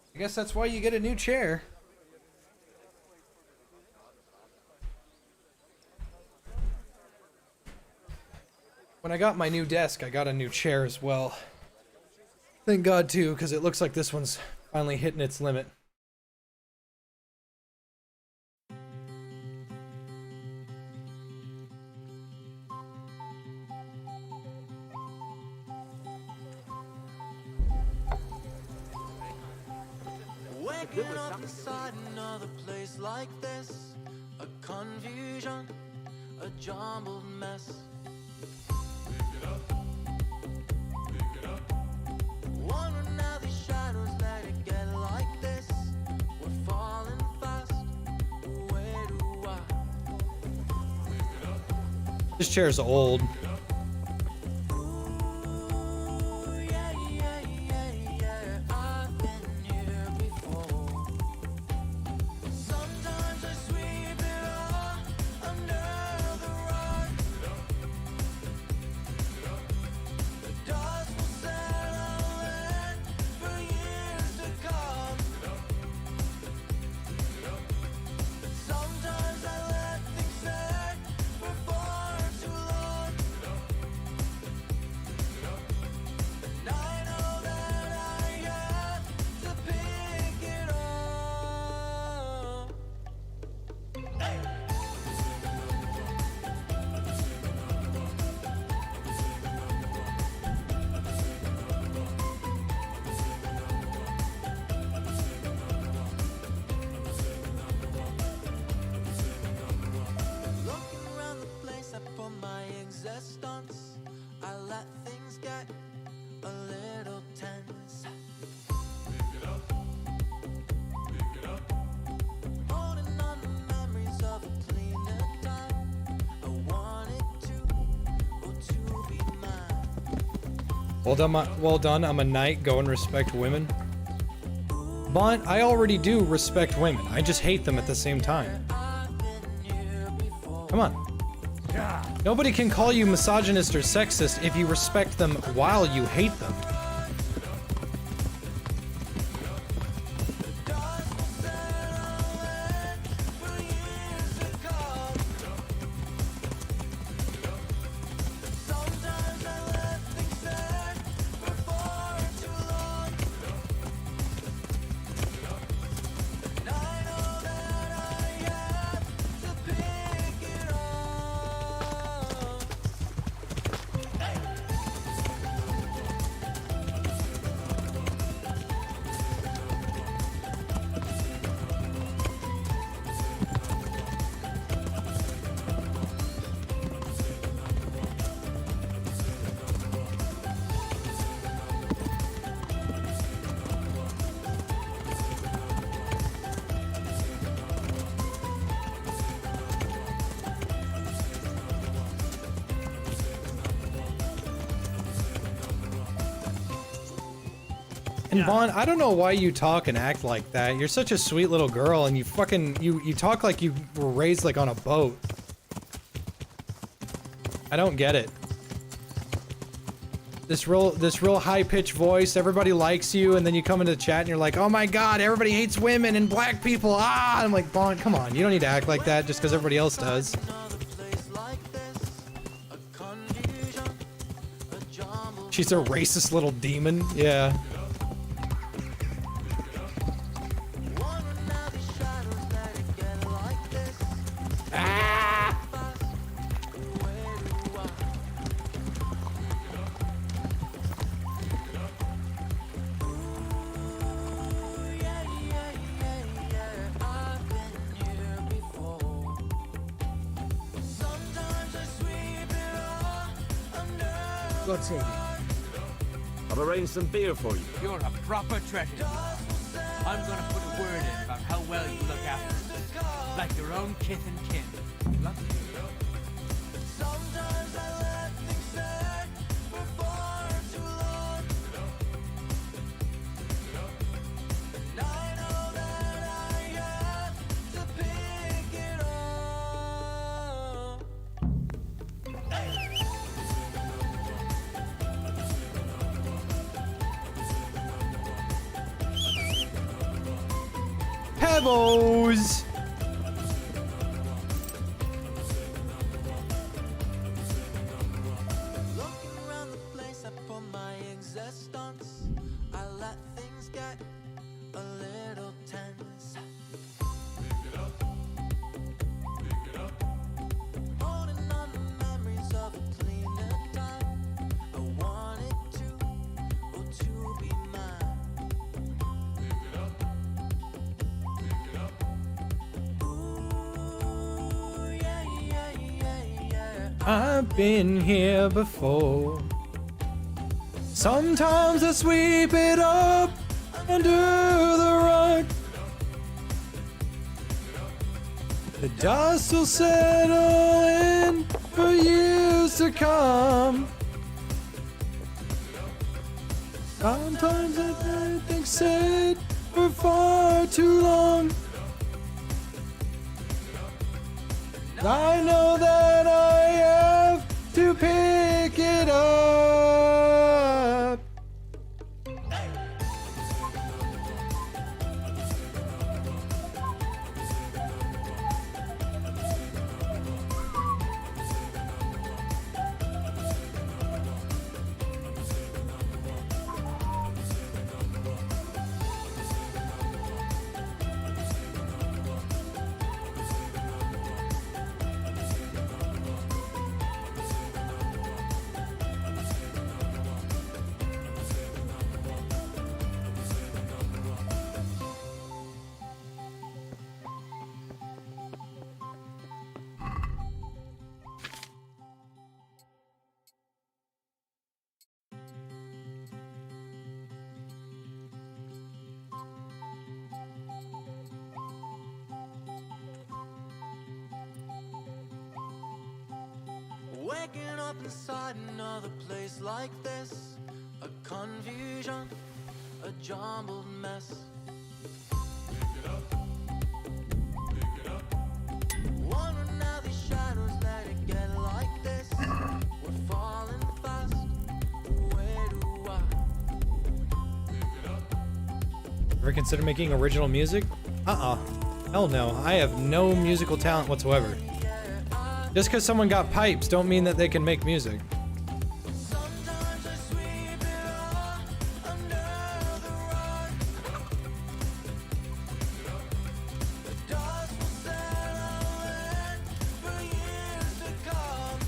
I guess that's why you get a new chair. When I got my new desk, I got a new chair as well. Thank God too, because it looks like this one's finally hitting its limit. Waking up beside another place like this, a confusion, a jumbled mess. Wondering how these shadows let it get like this. We're falling fast. Where do I? This chair's old. I let things get a little tense. Holding on to memories of a cleaner time. I wanted to be mine. Well done, I'm a knight, go and respect women. But I already do respect women, I just hate them at the same time. Come on. Nobody can call you misogynist or sexist if you respect them while you hate them. And Vaughn, I don't know why you talk and act like that. You're such a sweet little girl, and you fucking you talk like you were raised like on a boat. I don't get it. This real high-pitched voice, everybody likes you, and then you come into the chat and you're like, oh my god, everybody hates women and black people. Ah, I'm like, Vaughn, come on, you don't need to act like that just because everybody else does. She's a racist little demon. Yeah. God save you. I've arranged some beer for you. You're a proper treasure. I'm gonna put a word in about how well you look after us. Like your own kith and kin. Love you. Sometimes I let things set for far too long. And I know that I have to pick it up. Hey. Pebbles! Looking around the place I put my existence, I let things get a little tense. Pick it up, pick it up. Holding on to memories of a cleaner time. I wanted to, oh, to be mine. Pick it up, pick it up. Ooh, yeah, yeah, yeah, yeah. I've been here before. Sometimes I sweep it up under the rug. The dust will settle in for years to come. Sometimes I heard things said for far too long. I know that I have to pick it up. Waking up inside another place like this, a confusion, a jumbled mess. Pick it up, pick it up. Wondering how these shadows let it get like this. We're falling fast. Where do I pick it up? Ever consider making original music? Hell no. I have no musical talent whatsoever. Just because someone got pipes don't mean that they can make music. Sometimes I sweep it all under the rug. The dust will settle in for years to come.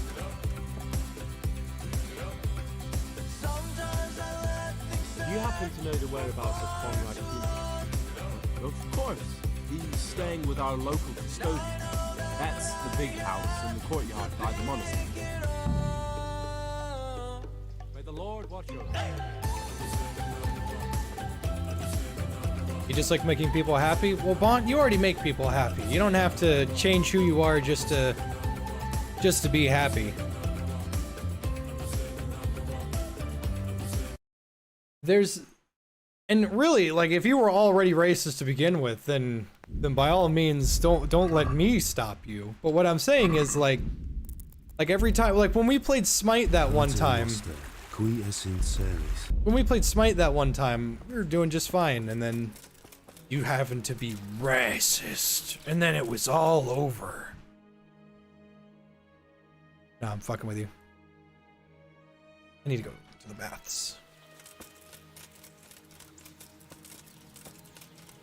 Sometimes I let things Do you happen to know the whereabouts of Conrad Hughes? Of course. He's staying with our local custodian. That's the big house in the courtyard by the monastery. May the Lord watch over. You just like making people happy? Well, Bont, you already make people happy. You don't have to change who you are just to be happy. And really, like, if you were already racist to begin with, then by all means, don't let me stop you. But what I'm saying is, like every time, like when we played Smite that one time, when we played Smite that one time, we were doing just fine, and then you happened to be racist, and then it was all over. Nah, I'm fucking with you. I need to go to the baths.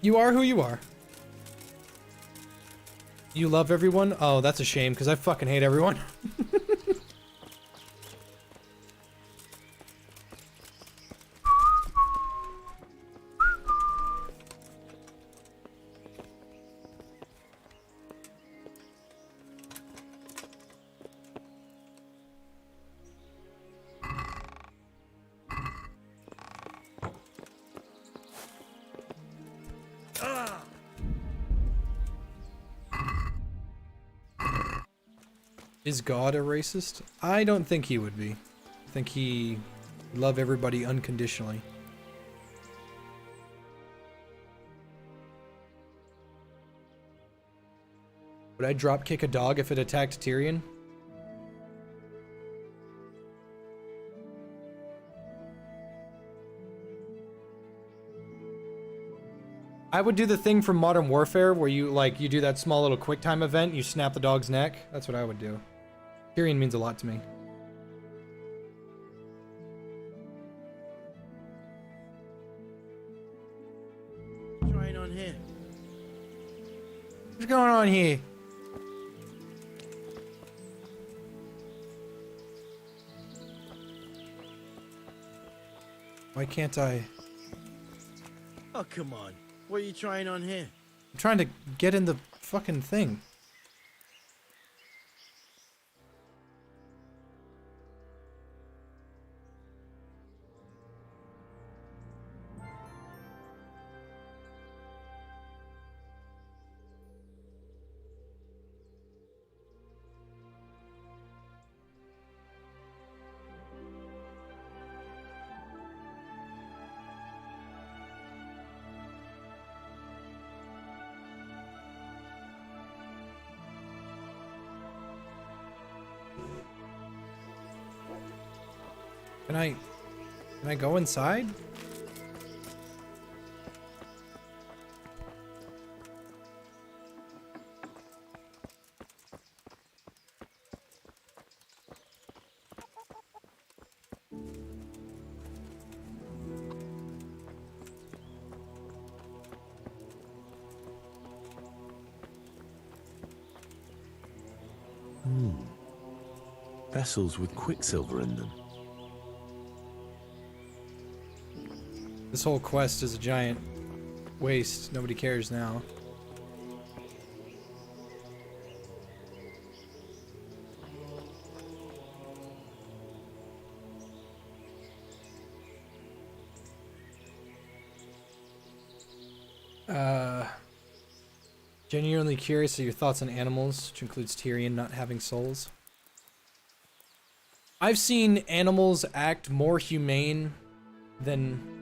You are who you are. You love everyone? Oh, that's a shame, because I fucking hate everyone. Is God a racist? I don't think he would be. I think he would love everybody unconditionally. Would I drop kick a dog if it attacked Tyrion? I would do the thing from Modern Warfare where you you do that small little quick time event, you snap the dog's neck. That's what I would do. Tyrion means a lot to me. What's going on here? What's going on here? Why can't I? Oh, come on. What are you trying on here? I'm trying to get in the fucking thing. Can I go inside? Vessels with quicksilver in them. This whole quest is a giant waste. Nobody cares now. Genuinely curious of your thoughts on animals, which includes Tyrion not having souls. I've seen animals act more humane than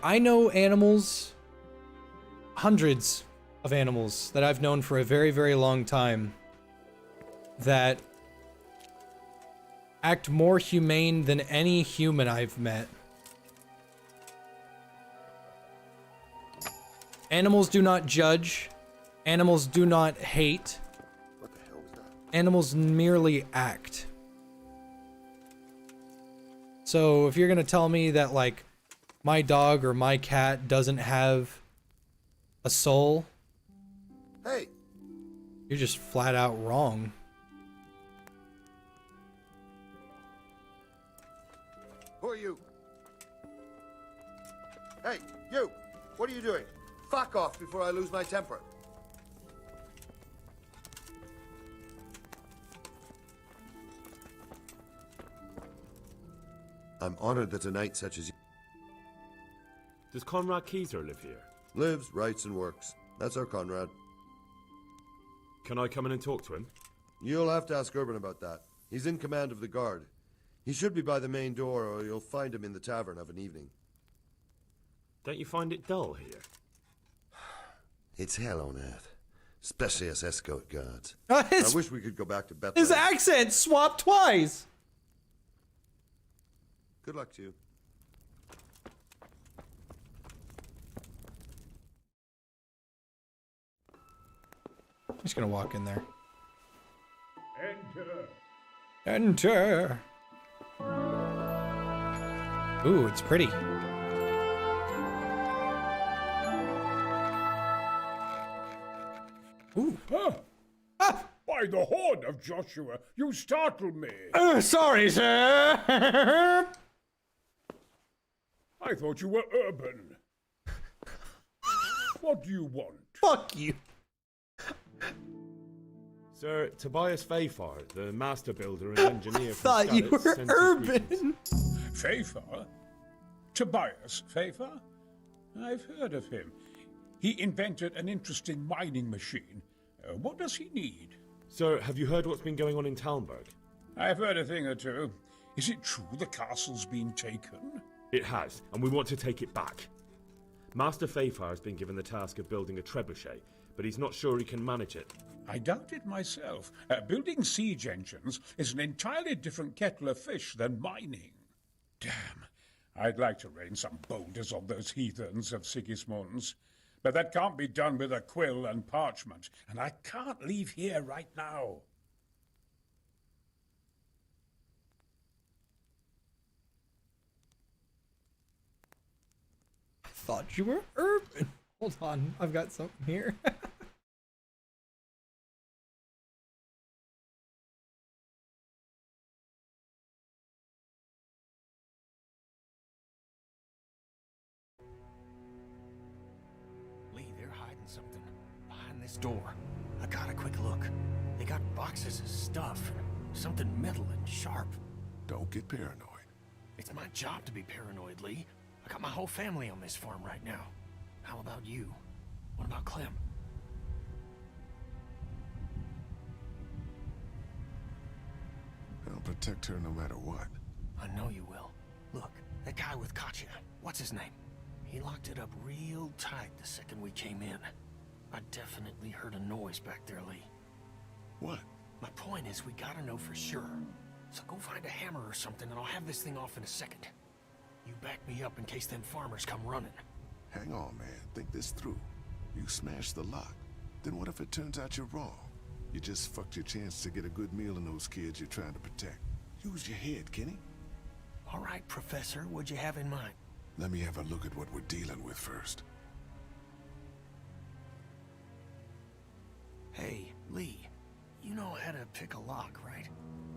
I know animals, hundreds of animals that I've known for a very, very long time that act more humane than any human I've met. Animals do not judge. Animals do not hate. What the hell was that? Animals merely act. So if you're gonna tell me that, like, my dog or my cat doesn't have a soul, Hey! you're just flat out wrong. Who are you? Hey, you! What are you doing? Fuck off before I lose my temper. I'm honored that a knight such as you Does Conrad Keyser live here? lives, writes, and works. That's our Conrad. Can I come in and talk to him? You'll have to ask Urban about that. He's in command of the guard. He should be by the main door, or you'll find him in the tavern of an evening. Don't you find it dull here? It's hell on earth, especially as escort guards. Uh, I his- wish we could go back to Bethlehem. His accent swapped twice. Good luck to you. I'm just gonna walk in there. Enter. Enter. Ooh, it's pretty. Ooh. Huh? By By the horn of Joshua, you startled me. Sorry, sir. I thought you were urban. What do you want? Fuck you. Sir, Tobias Fafar, the master builder and engineer from Thought you Skalitz, were sends his urban. greetings. Fafar? Tobias Fafar? I've heard of him. He invented an interesting mining machine. What does he need? Sir, have you heard what's been going on in Talmberg? I've heard a thing or two. Is it true the castle's been taken? It has, and we want to take it back. Master Fafar has been given the task of building a trebuchet, but he's not sure he can manage it. I doubt it myself. Building siege engines is an entirely different kettle of fish than mining. Damn, I'd like to rain some boulders on those heathens of Sigismund's. But that can't be done with a quill and parchment, and I can't leave here right now. I thought you were urban. Hold on, I've got something here. Lee, they're hiding something behind this door. I got a quick look. They got boxes of stuff, something metal and sharp. Don't get paranoid. It's my job to be paranoid, Lee. I got my whole family on this farm right now. How about you? What about Clem? I'll protect her no matter what. I know you will. Look, that guy with Katya, what's his name? He locked it up real tight the second we came in. I definitely heard a noise back there, Lee. What? My point is, we gotta know for sure. So go find a hammer or something and I'll have this thing off in a second. You back me up in case them farmers come running. Hang on, man. Think this through. You smashed the lock. Then what if it turns out you're wrong? You just fucked your chance to get a good meal in those kids you're trying to protect. Use your head, Kenny. All right, Professor, what'd you have in mind? Let me have a look at what we're dealing with first. Hey, Lee, you know how to pick a lock, right?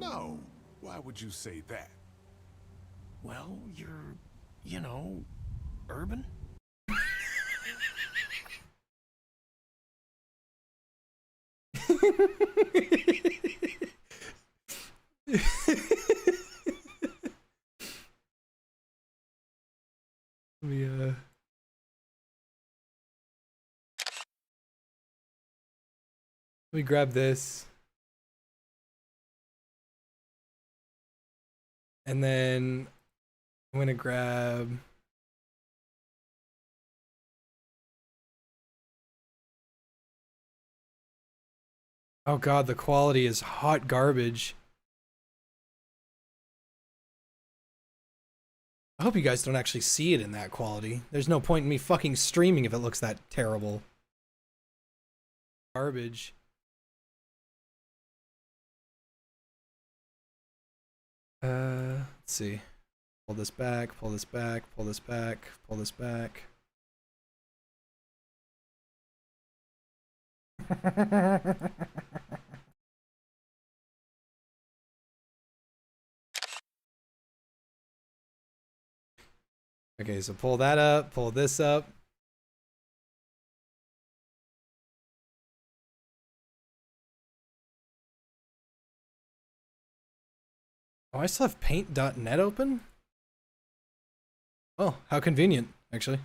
No. Why would you say that? Well, you're, you know, urban? Let me grab this. And then I'm gonna grab oh god, the quality is hot garbage. I hope you guys don't actually see it in that quality. There's no point in me fucking streaming if it looks that terrible. Garbage. Let's see. Pull this back, pull this back, pull this back, pull this back. Okay, so pull that up, pull this up. Oh, I still have paint.net open? Oh, how convenient, actually.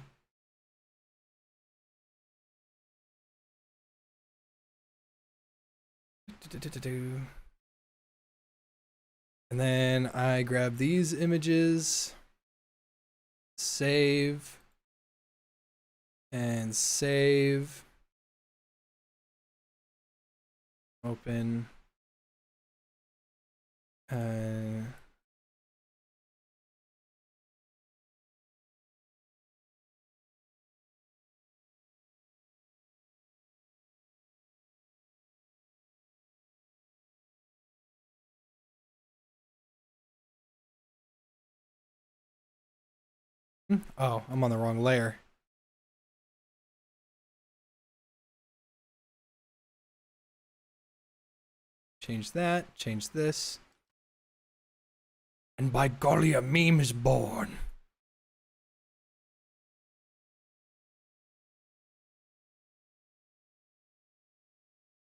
And then I grab these images, save, and save, open, oh, I'm on the wrong layer. Change that. Change this. And by golly, a meme is born.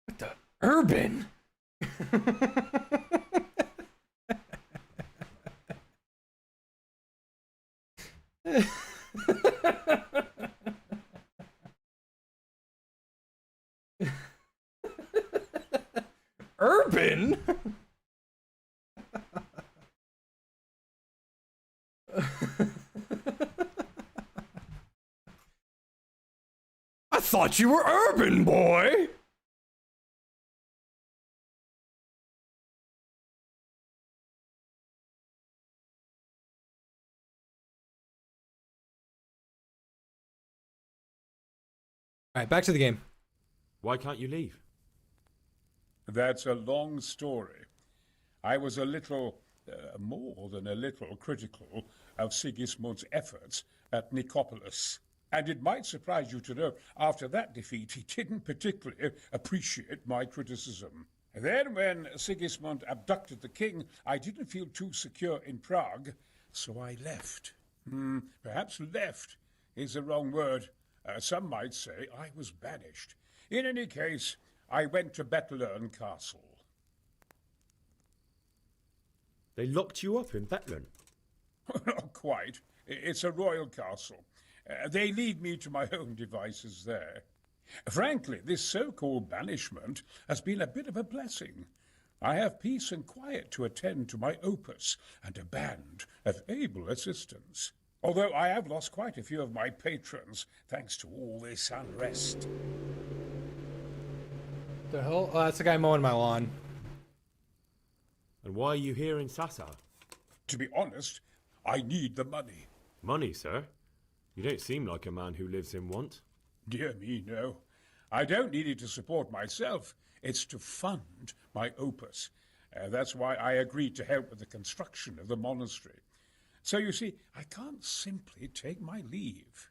What the? Urban? Urban? I thought you were urban, boy. All right, back to the game. Why can't you leave? That's a long story. I was a little, more than a little, critical of Sigismund's efforts at Nicopolis. And it might surprise you to know, after that defeat, he didn't particularly appreciate my criticism. Then, when Sigismund abducted the king, I didn't feel too secure in Prague, so I left. Perhaps left is the wrong word. Some might say I was banished. In any case, I went to Bettlern Castle. They locked you up in Bettlern? Not quite. It's a royal castle. They leave me to my own devices there. Frankly, this so-called banishment has been a bit of a blessing. I have peace and quiet to attend to my opus and a band of able assistants. Although I have lost quite a few of my patrons, thanks to all this unrest. The hell? Oh, that's the guy mowing my lawn. And why are you here in Sassa? To be honest, I need the money. Money, sir? You don't seem like a man who lives in want. Dear me, no. I don't need it to support myself. It's to fund my opus. That's why I agreed to help with the construction of the monastery. So you see, I can't simply take my leave.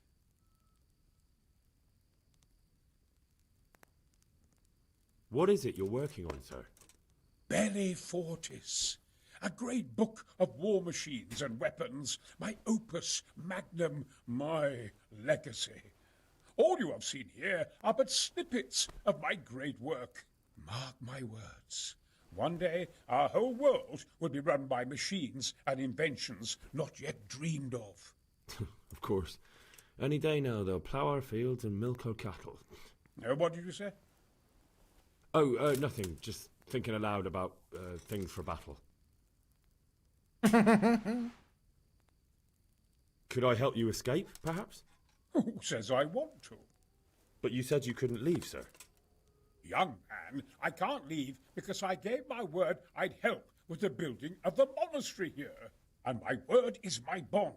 What is it you're working on, sir? Belli Fortis. A great book of war machines and weapons. My opus magnum, my legacy. All you have seen here are but snippets of my great work. Mark my words. One day, our whole world will be run by machines and inventions not yet dreamed of. Of course. Any day now, they'll plough our fields and milk our cattle. What did you say? Oh, nothing. Just thinking aloud about things for battle. Could I help you escape, perhaps? Who says I want to? But you said you couldn't leave, sir. Young man, I can't leave because I gave my word I'd help with the building of the monastery here. And my word is my bond.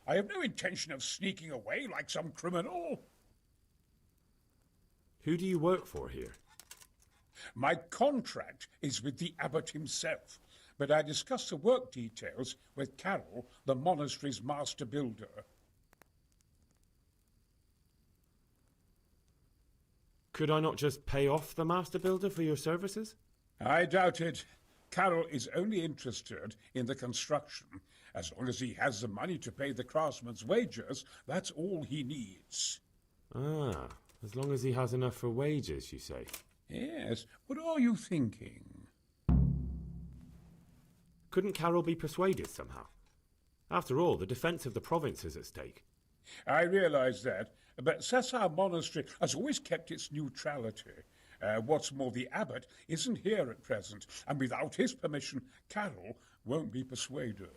I have no intention of sneaking away like some criminal. Who do you work for here? My contract is with the abbot himself, but I discussed the work details with Carol, the monastery's master builder. Could I not just pay off the master builder for your services? I doubt it. Carol is only interested in the construction. As long as he has the money to pay the craftsman's wages, that's all he needs. Ah, as long as he has enough for wages, you say? Yes. What are you thinking? Couldn't Carol be persuaded somehow? After all, the defence of the province is at stake. I realize that, but Sassa Monastery has always kept its neutrality. What's more, the abbot isn't here at present, and without his permission, Carol won't be persuaded.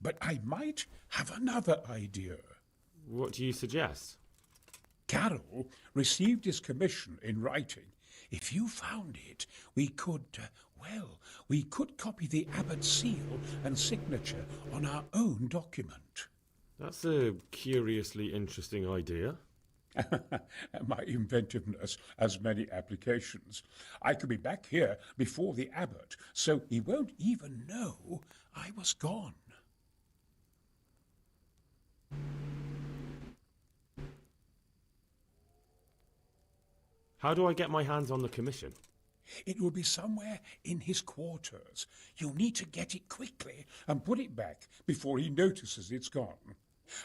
But I might have another idea. What do you suggest? Carol received his commission in writing. If you found it, we could, we could copy the abbot's seal and signature on our own document. That's a curiously interesting idea. My inventiveness has many applications. I could be back here before the abbot, so he won't even know I was gone. How do I get my hands on the commission? It will be somewhere in his quarters. You'll need to get it quickly and put it back before he notices it's gone.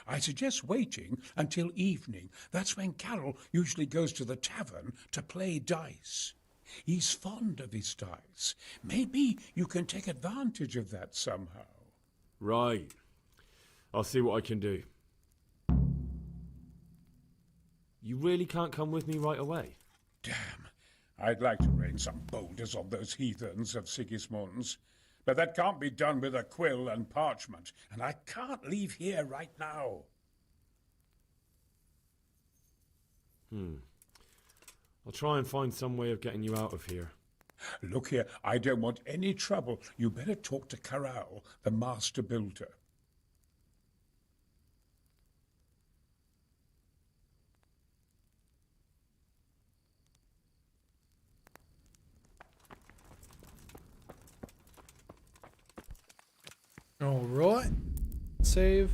I suggest waiting until evening. That's when Carol usually goes to the tavern to play dice. He's fond of his dice. Maybe you can take advantage of that somehow. Right. I'll see what I can do. You really can't come with me right away? Damn. I'd like to rain some boulders on those heathens of Sigismund's. But that can't be done with a quill and parchment, and I can't leave here right now. I'll try and find some way of getting you out of here. Look here, I don't want any trouble. You better talk to Corral, the master builder. All right. Save.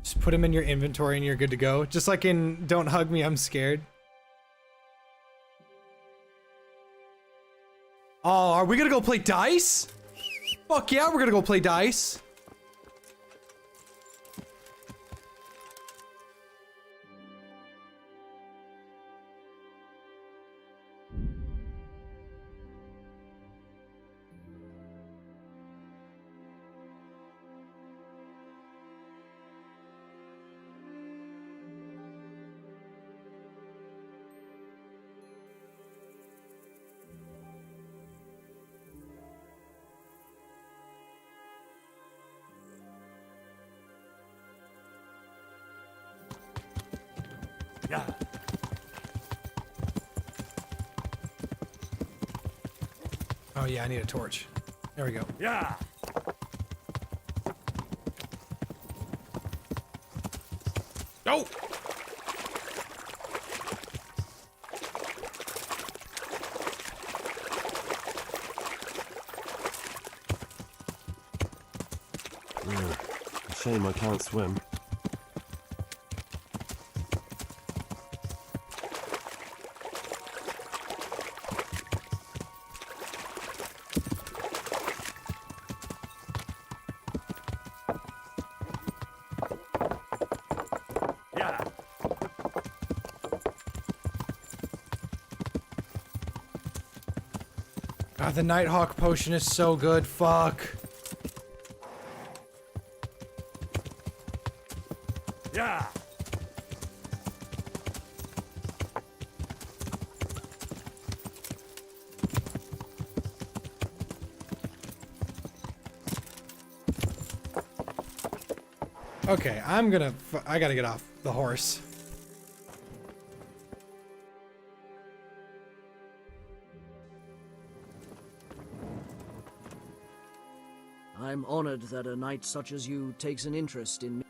Just put them in your inventory and you're good to go. Just like in Don't Hug Me, I'm Scared. Oh, are we gonna go play dice? Fuck yeah, we're gonna go play dice. Yeah. Oh yeah, I need a torch. There we go. Yeah. Go. Shame I can't swim. God, the Nighthawk potion is so good. Fuck. Yeah. Okay, I gotta get off the horse. I'm honored that a knight such as you takes an interest in me.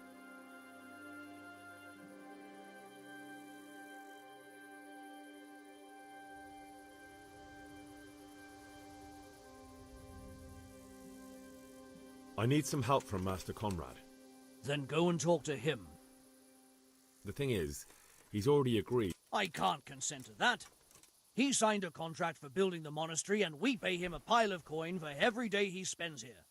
I need some help from Master Conrad. Then go and talk to him. The thing is, he's already agreed. I can't consent to that. He signed a contract for building the monastery, and we pay him a pile of coin for every day he spends here.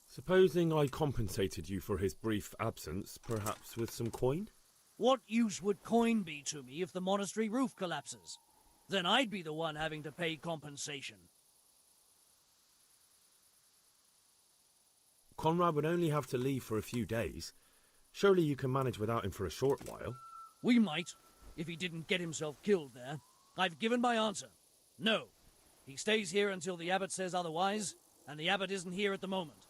Supposing I compensated you for his brief absence, perhaps with some coin? What use would coin be to me if the monastery roof collapses? Then I'd be the one having to pay compensation. Conrad would only have to leave for a few days. Surely you can manage without him for a short while. We might, if he didn't get himself killed there. I've given my answer. No. He stays here until the abbot says otherwise, and the abbot isn't here at the moment.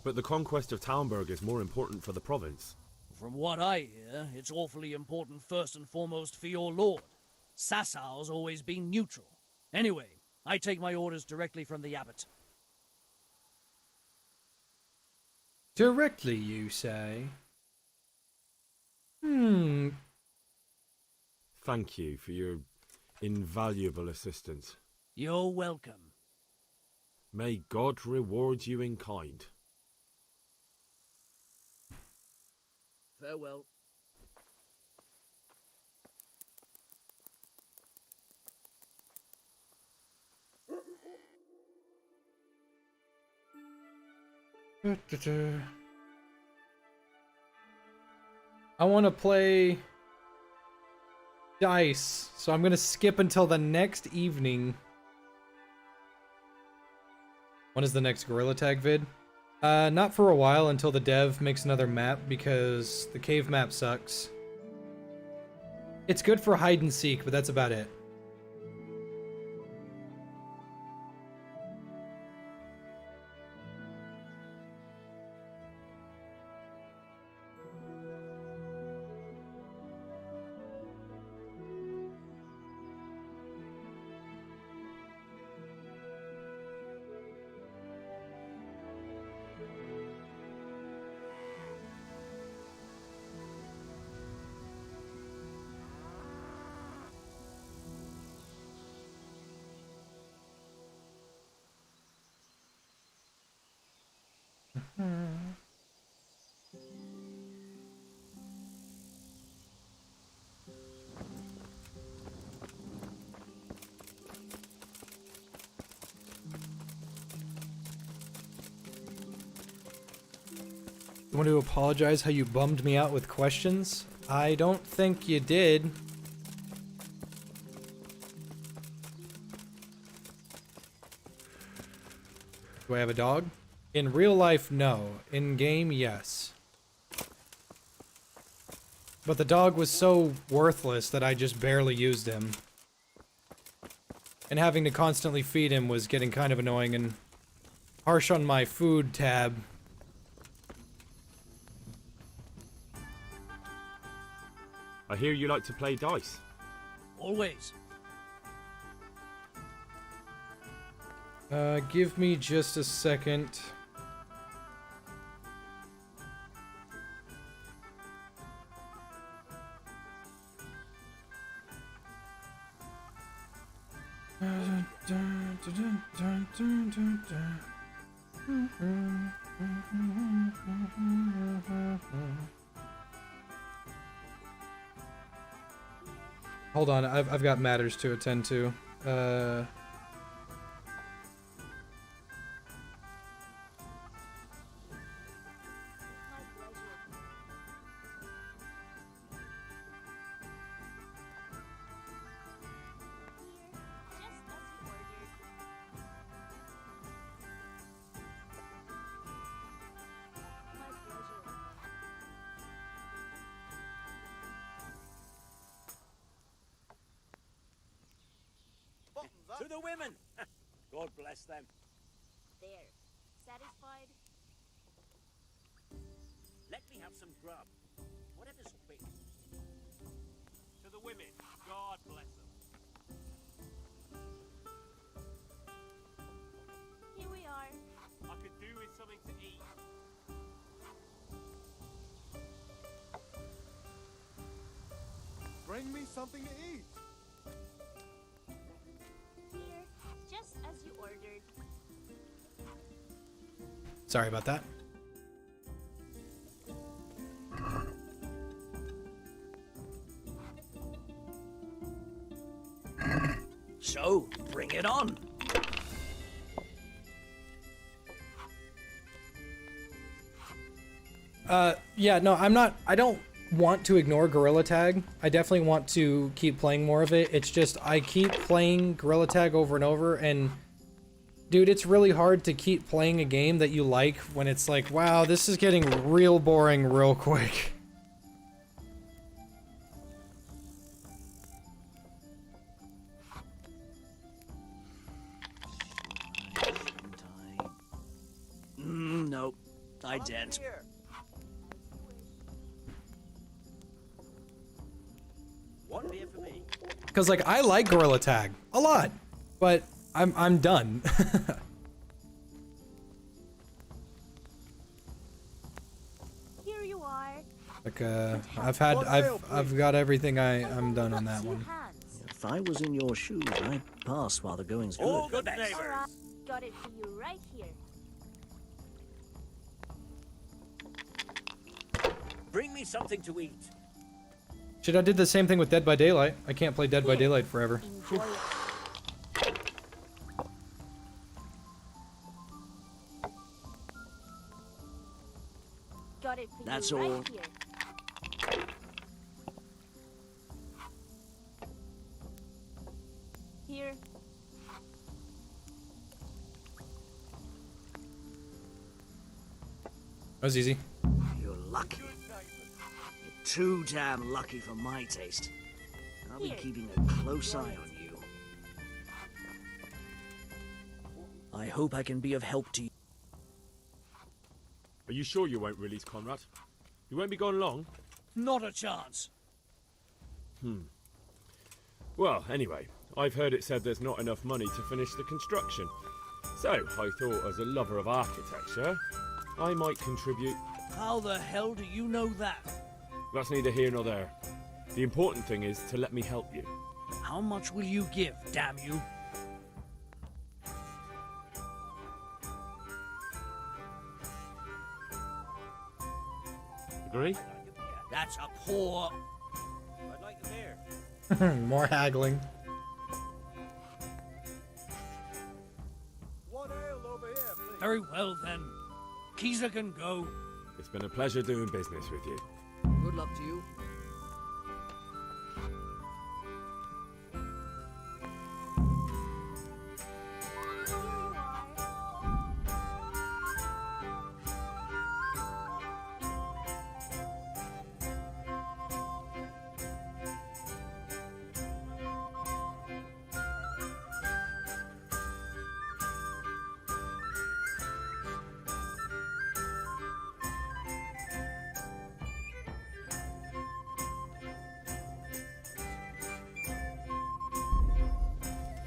But the conquest of Talmberg is more important for the province. From what I hear, it's awfully important first and foremost for your lord. Sassau's always been neutral. Anyway, I take my orders directly from the abbot. Directly, you say? Thank you for your Invaluable assistance. You're welcome. May God reward you in kind. Farewell. I want to play dice, so I'm gonna skip until the next evening. When is the next Gorilla Tag vid? Not for a while, until the dev makes another map, because the cave map sucks. It's good for hide and seek, but that's about it. You want to apologize how you bummed me out with questions? I don't think you did. Do I have a dog? In real life, no. In game, yes. But the dog was so worthless that I just barely used him. And having to constantly feed him was getting kind of annoying and harsh on my food tab. I hear you like to play dice. Always. Give me just a second. Hold on, I've got matters to attend to. To the women! God bless them. There. Satisfied? Let me have some grub. Whatever's big. To the women, God bless them. Here we are. I could do with something to eat. Bring me something to eat. Here, just as you ordered. Sorry about that. So, bring it on. Yeah, no, I don't want to ignore Gorilla Tag. I definitely want to keep playing more of it. It's just, I keep playing Gorilla Tag over and over, and dude, it's really hard to keep playing a game that you like when it's like, wow, this is getting real boring real quick. No, I daren't. One beer for me. Cause like, I like Gorilla Tag a lot, but I'm done. Here you are. Like, I've got everything I'm done on that one. If I was in your shoes, I'd pass while the going's good. All good neighbors. Alright, got it for you right here. Bring me something to eat. Shit, I did the same thing with Dead by Daylight. I can't play Dead by Daylight forever. Enjoy it. Got it for That's you right all. here. Here. That was easy. You're lucky. You're too damn lucky for my taste. I'll be Here. keeping a close eye on you. I hope I can be of help to you. Are you sure you won't release Conrad? You won't be gone long? Not a chance. Well, anyway, I've heard it said there's not enough money to finish the construction. So, I thought as a lover of architecture, I might contribute. How the hell do you know that? That's neither here nor there. The important thing is to let me help you. How much will you give, damn you? Agree? That's a poor... I'd like them here. More haggling. One ale over here, please. Very well, then. Keezer can go. It's been a pleasure doing business with you. Good luck to you.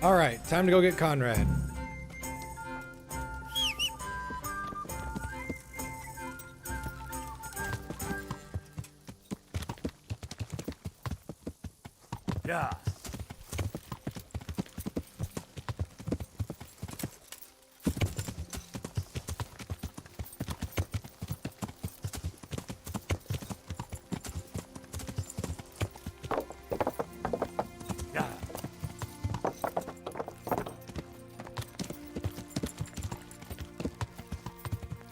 All right, time to go get Conrad. Yeah.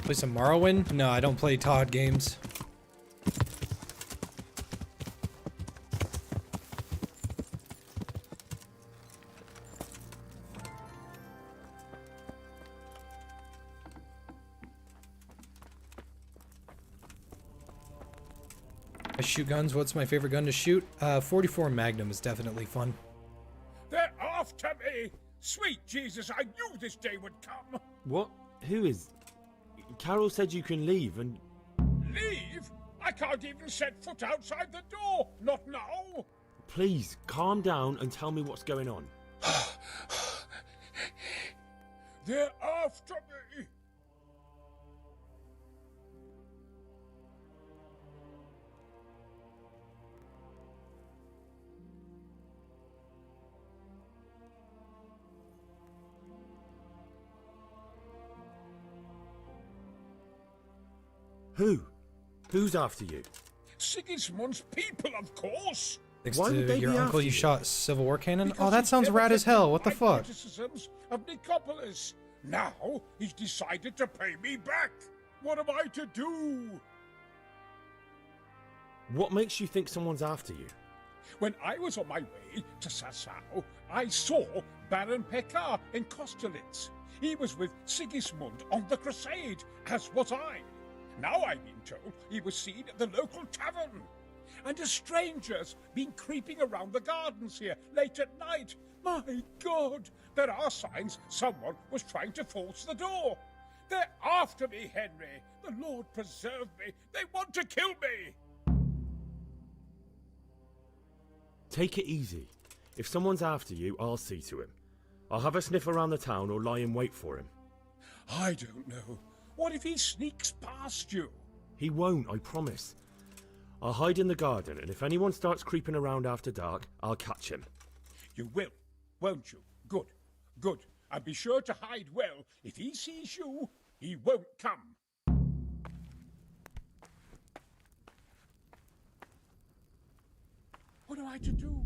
Play some Morrowind? No, I don't play Todd games. I shoot guns. What's my favorite gun to shoot? 44 Magnum is definitely fun. They're after me! Sweet Jesus, I knew this day would come! What? Who is... Carol said you can leave and... Leave? I can't even set foot outside the door! Not now! Please, calm down and tell me what's going on. They're after me! Who? Who's after you? Sigismund's people, of course! Thanks Why would they to your be uncle after you you? shot Civil War cannon? Because Oh, that he's sounds never rad as hell. What the listened to my fuck? criticisms of Nicopolis. Now he's decided to pay me back. What am I to do? What makes you think someone's after you? When I was on my way to Sassau, I saw Baron Pekar in Kostelitz. He was with Sigismund on the crusade, as was I. Now I've been told he was seen at the local tavern. And a stranger's been creeping around the gardens here late at night. My God, there are signs someone was trying to force the door. They're after me, Henry. The Lord preserve me. They want to kill me. Take it easy. If someone's after you, I'll see to him. I'll have a sniff around the town or lie in wait for him. I don't know. What if he sneaks past you? He won't, I promise. I'll hide in the garden, and if anyone starts creeping around after dark, I'll catch him. You will, won't you? Good, good. And be sure to hide well. If he sees you, he won't come. What am I to do?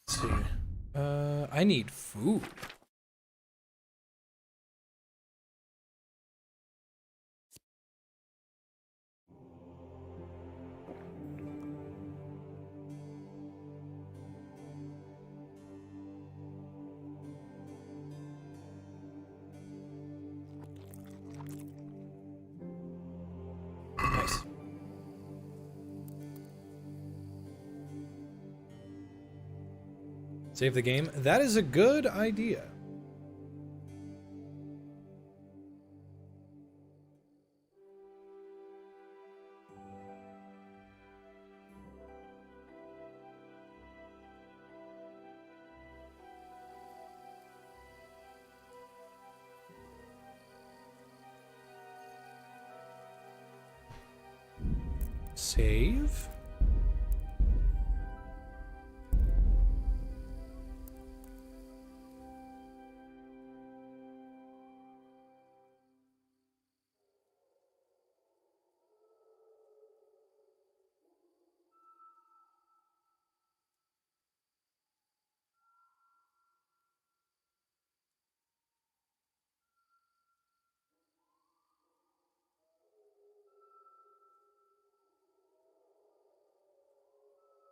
Let's see. I need food. Nice. Save the game. That is a good idea. Save.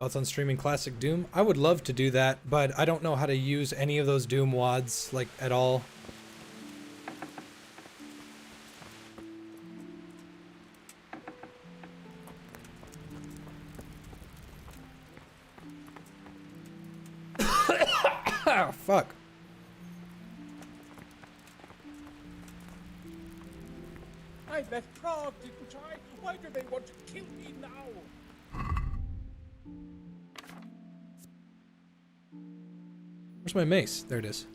Thoughts on streaming classic Doom? I would love to do that, but I don't know how to use any of those Doom WADs, like, at all. Oh, fuck. I left Prague, didn't I? Why do they want to kill me now? Where's my mace? There it is.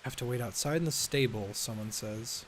Have to wait outside in the stable, someone says.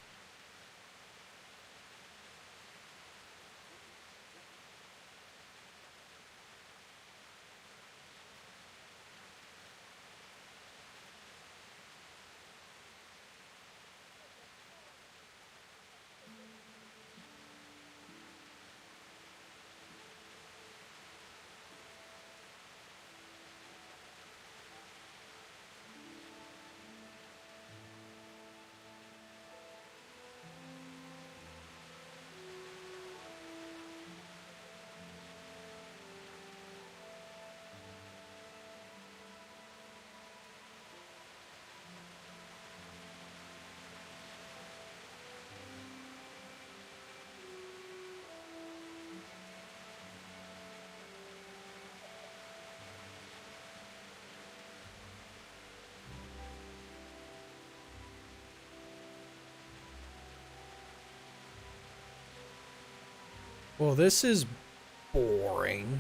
Well, this is boring.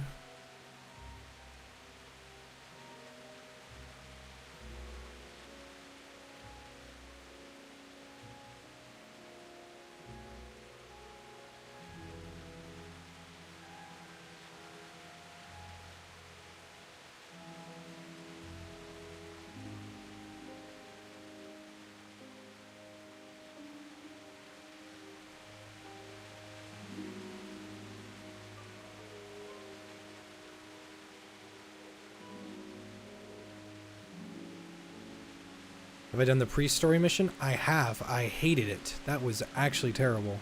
Have I done the pre-story mission? I have. I hated it. That was actually terrible.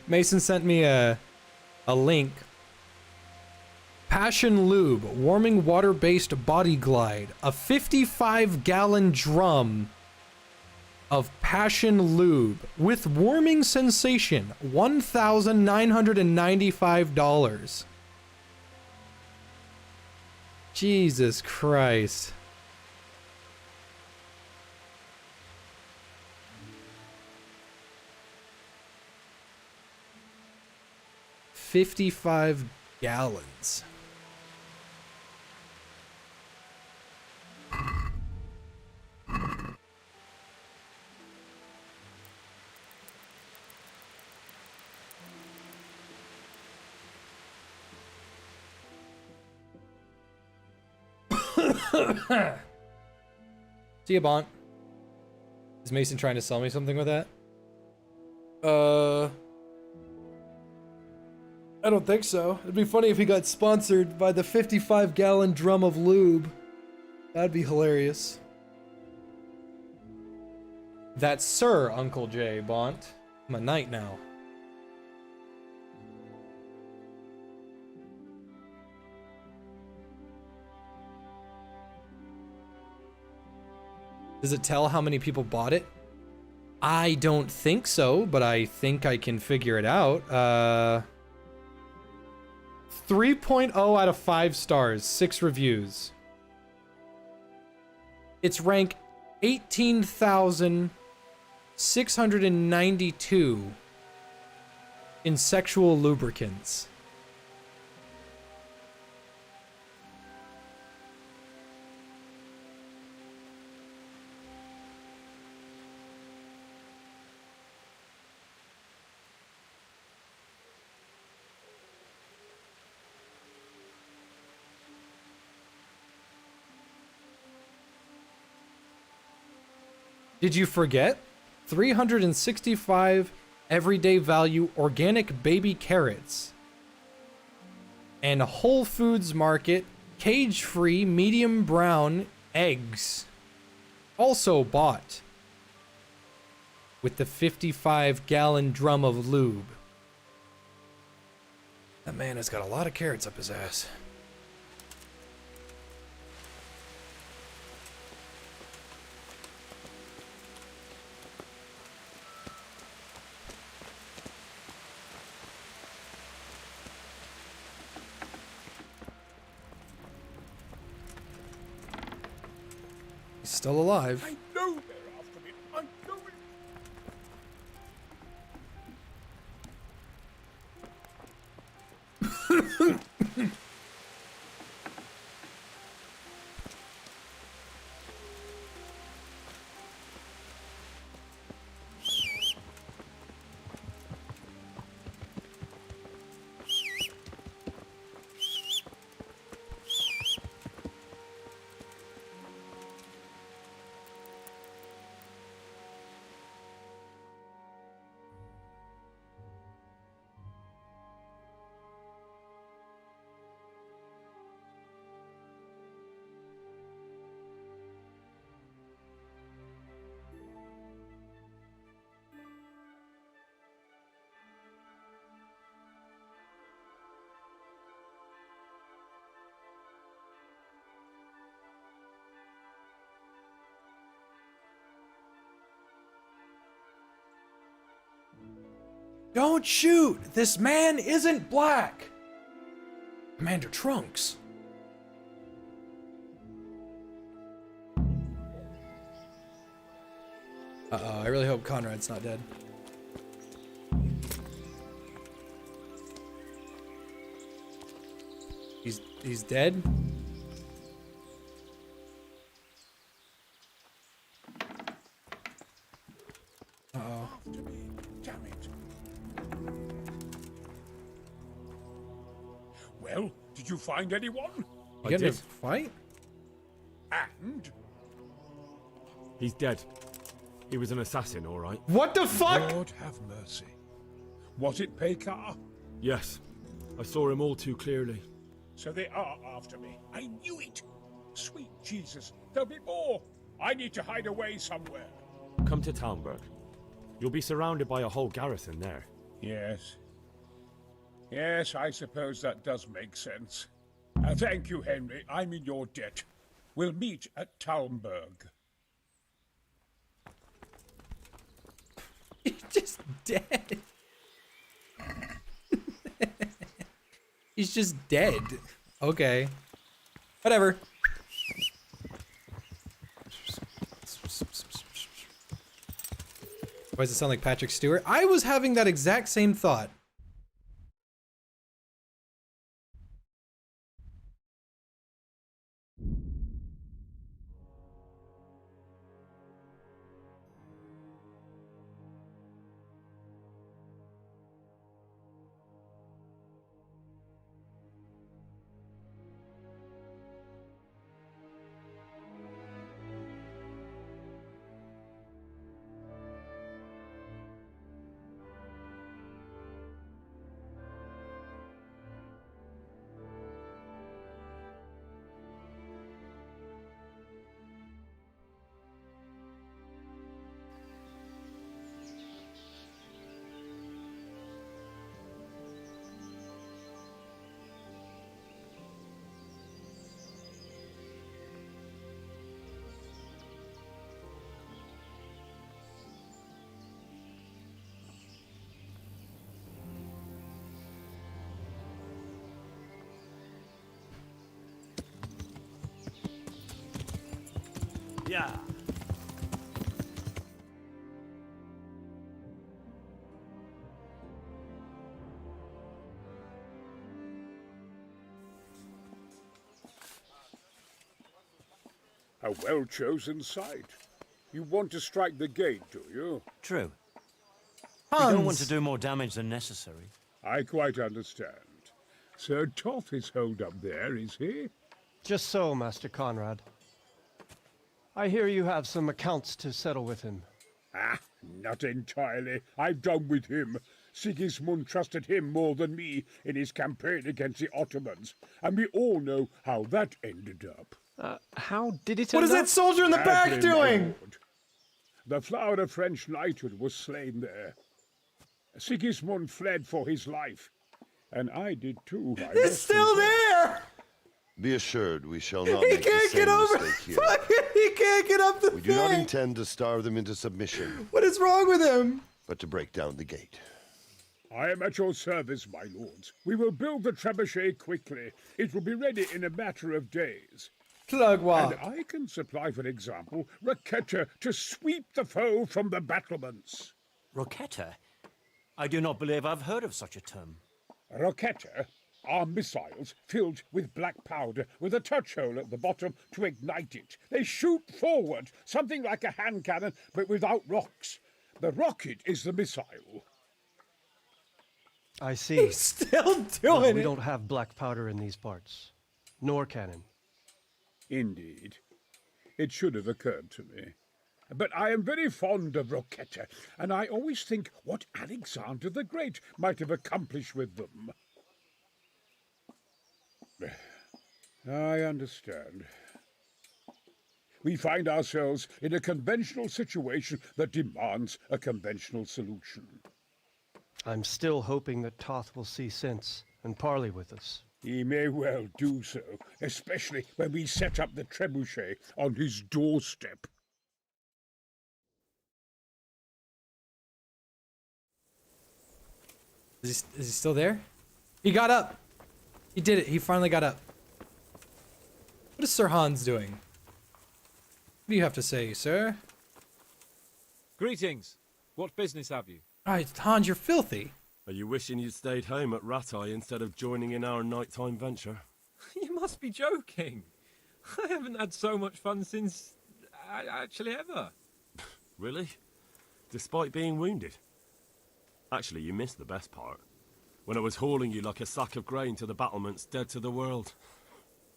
Mason sent me a link. Passion Lube, warming water-based body glide. A 55-gallon drum of Passion Lube with warming sensation. $1,995. Jesus Christ. $55 gallons. See ya, Bont. Is Mason trying to sell me something with that? I don't think so. It'd be funny if he got sponsored by the 55-gallon drum of lube. That'd be hilarious. That's Sir Uncle J, Bont. I'm a knight now. Does it tell how many people bought it? I don't think so, but I think I can figure it out. 3.0 out of 5 stars, 6 reviews. It's rank 18,692 in sexual lubricants. Did you forget? 365 everyday value organic baby carrots. And Whole Foods Market cage-free medium brown eggs. Also bought with the 55-gallon drum of lube. That man has got a lot of carrots up his ass. Still alive. I know they're after me. I know it. Don't shoot! This man isn't black! Commander Trunks. Uh-oh, I really hope Conrad's not dead. He's dead? Uh-oh. Damn it. Well, did you find anyone? You get in a fight? And? He's dead. He was an assassin, all right. What the fuck? Lord have mercy. Was it Pekar? Yes. I saw him all too clearly. So they are after me. I knew it. Sweet Jesus, there'll be more. I need to hide away somewhere. Come to Talmberg. You'll be surrounded by a whole garrison there. Yes. Yes, I suppose that does make sense. Thank you, Henry. I'm in your debt. We'll meet at Talmberg. He's just dead. He's just dead. Okay. Whatever. Why does it sound like Patrick Stewart? I was having that exact same thought. Yeah. A well-chosen site. You want to strike the gate, do you? True. We don't want to do more damage than necessary. I quite understand. Sir Toth is holed up there, is he? Just so, Master Conrad. I hear you have some accounts to settle with him. Ah, not entirely. I've done with him. Sigismund trusted him more than me in his campaign against the Ottomans, and we all know how that ended up. How did it What is that soldier in the back Badly, my doing? lord. The flower of French knighthood was slain there. Sigismund fled for his life, and I did too. It's still there! Be assured we shall not He make the can't same get over. mistake here. He can't get up the We do not thing. intend to starve them into submission, What is wrong with him? but to break down the gate. I am at your service, my lords. We will build the trebuchet quickly. It will be ready in a matter of days. Plug And I can supply, for example, Raketa to sweep the foe from the battlements. Roketa? I do not believe I've heard of such a term. Raketa are missiles filled with black powder with a touch hole at the bottom to ignite it. They shoot forward, something like a hand cannon, but without rocks. The rocket is the missile. I see. He's still doing No, it. we don't have black powder in these parts. Nor cannon. Indeed. It should have occurred to me. But I am very fond of Roketa, and I always think what Alexander the Great might have accomplished with them. I understand. We find ourselves in a conventional situation that demands a conventional solution. I'm still hoping that Toth will see sense and parley with us. He may well do so, especially when we set up the trebuchet on his doorstep. Is he still there? He got up. He did it. He finally got up. What is Sir Hans doing? What do you have to say, sir? Greetings. What business have you? Alright, Hans, you're filthy. Are you wishing you'd stayed home at Rattay instead of joining in our nighttime venture? You must be joking. I haven't had so much fun since... actually ever. Really? Despite being wounded? Actually, you missed the best part. When I was hauling you like a sack of grain to the battlements dead to the world.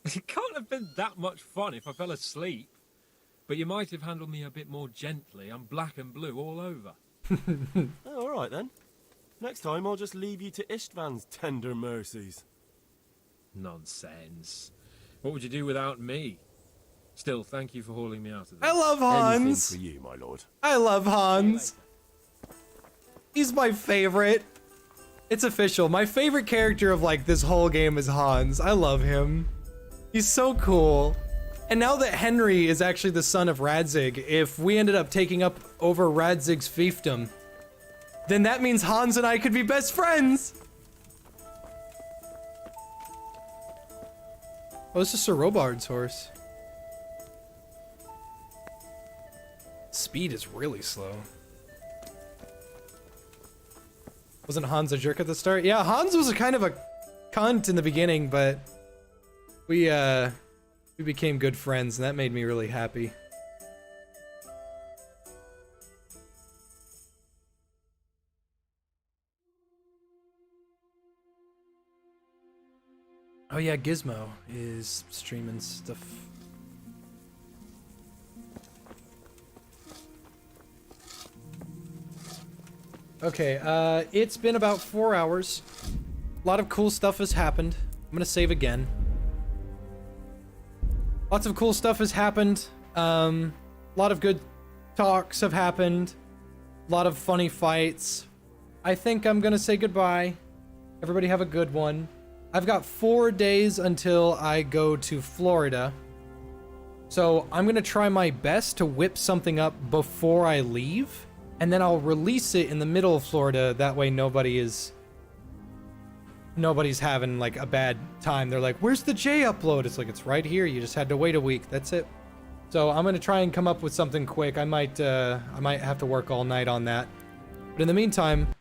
It can't have been that much fun if I fell asleep. But you might have handled me a bit more gently. I'm black and blue all over. Oh, all right then. Next time I'll just leave you to Istvan's tender mercies. Nonsense. What would you do without me? Still, thank you for hauling me out of there. I love Hans. Anything for you, my lord. I love Hans. He's my favorite. It's official. My favorite character of like this whole game is Hans. I love him. He's so cool. And now that Henry is actually the son of Radzig, if we ended up taking up over Radzig's fiefdom, then that means Hans and I could be best friends. Oh, this is Sir Robard's horse. Speed is really slow. Wasn't Hans a jerk at the start? Yeah, Hans was a kind of a cunt in the beginning, but we became good friends, and that made me really happy. Oh yeah, Gizmo is streaming stuff. Okay, it's been about 4 hours. A lot of cool stuff has happened. I'm gonna save again. Lots of cool stuff has happened. A lot of good talks have happened. A lot of funny fights. I think I'm gonna say goodbye. Everybody have a good one. I've got 4 days until I go to Florida. So I'm gonna try my best to whip something up before I leave. And then I'll release it in the middle of Florida. That way nobody's having like a bad time. They're like, where's the J upload? It's like, it's right here. You just had to wait a week. That's it. So I'm gonna try and come up with something quick. I might have to work all night on that. But in the meantime,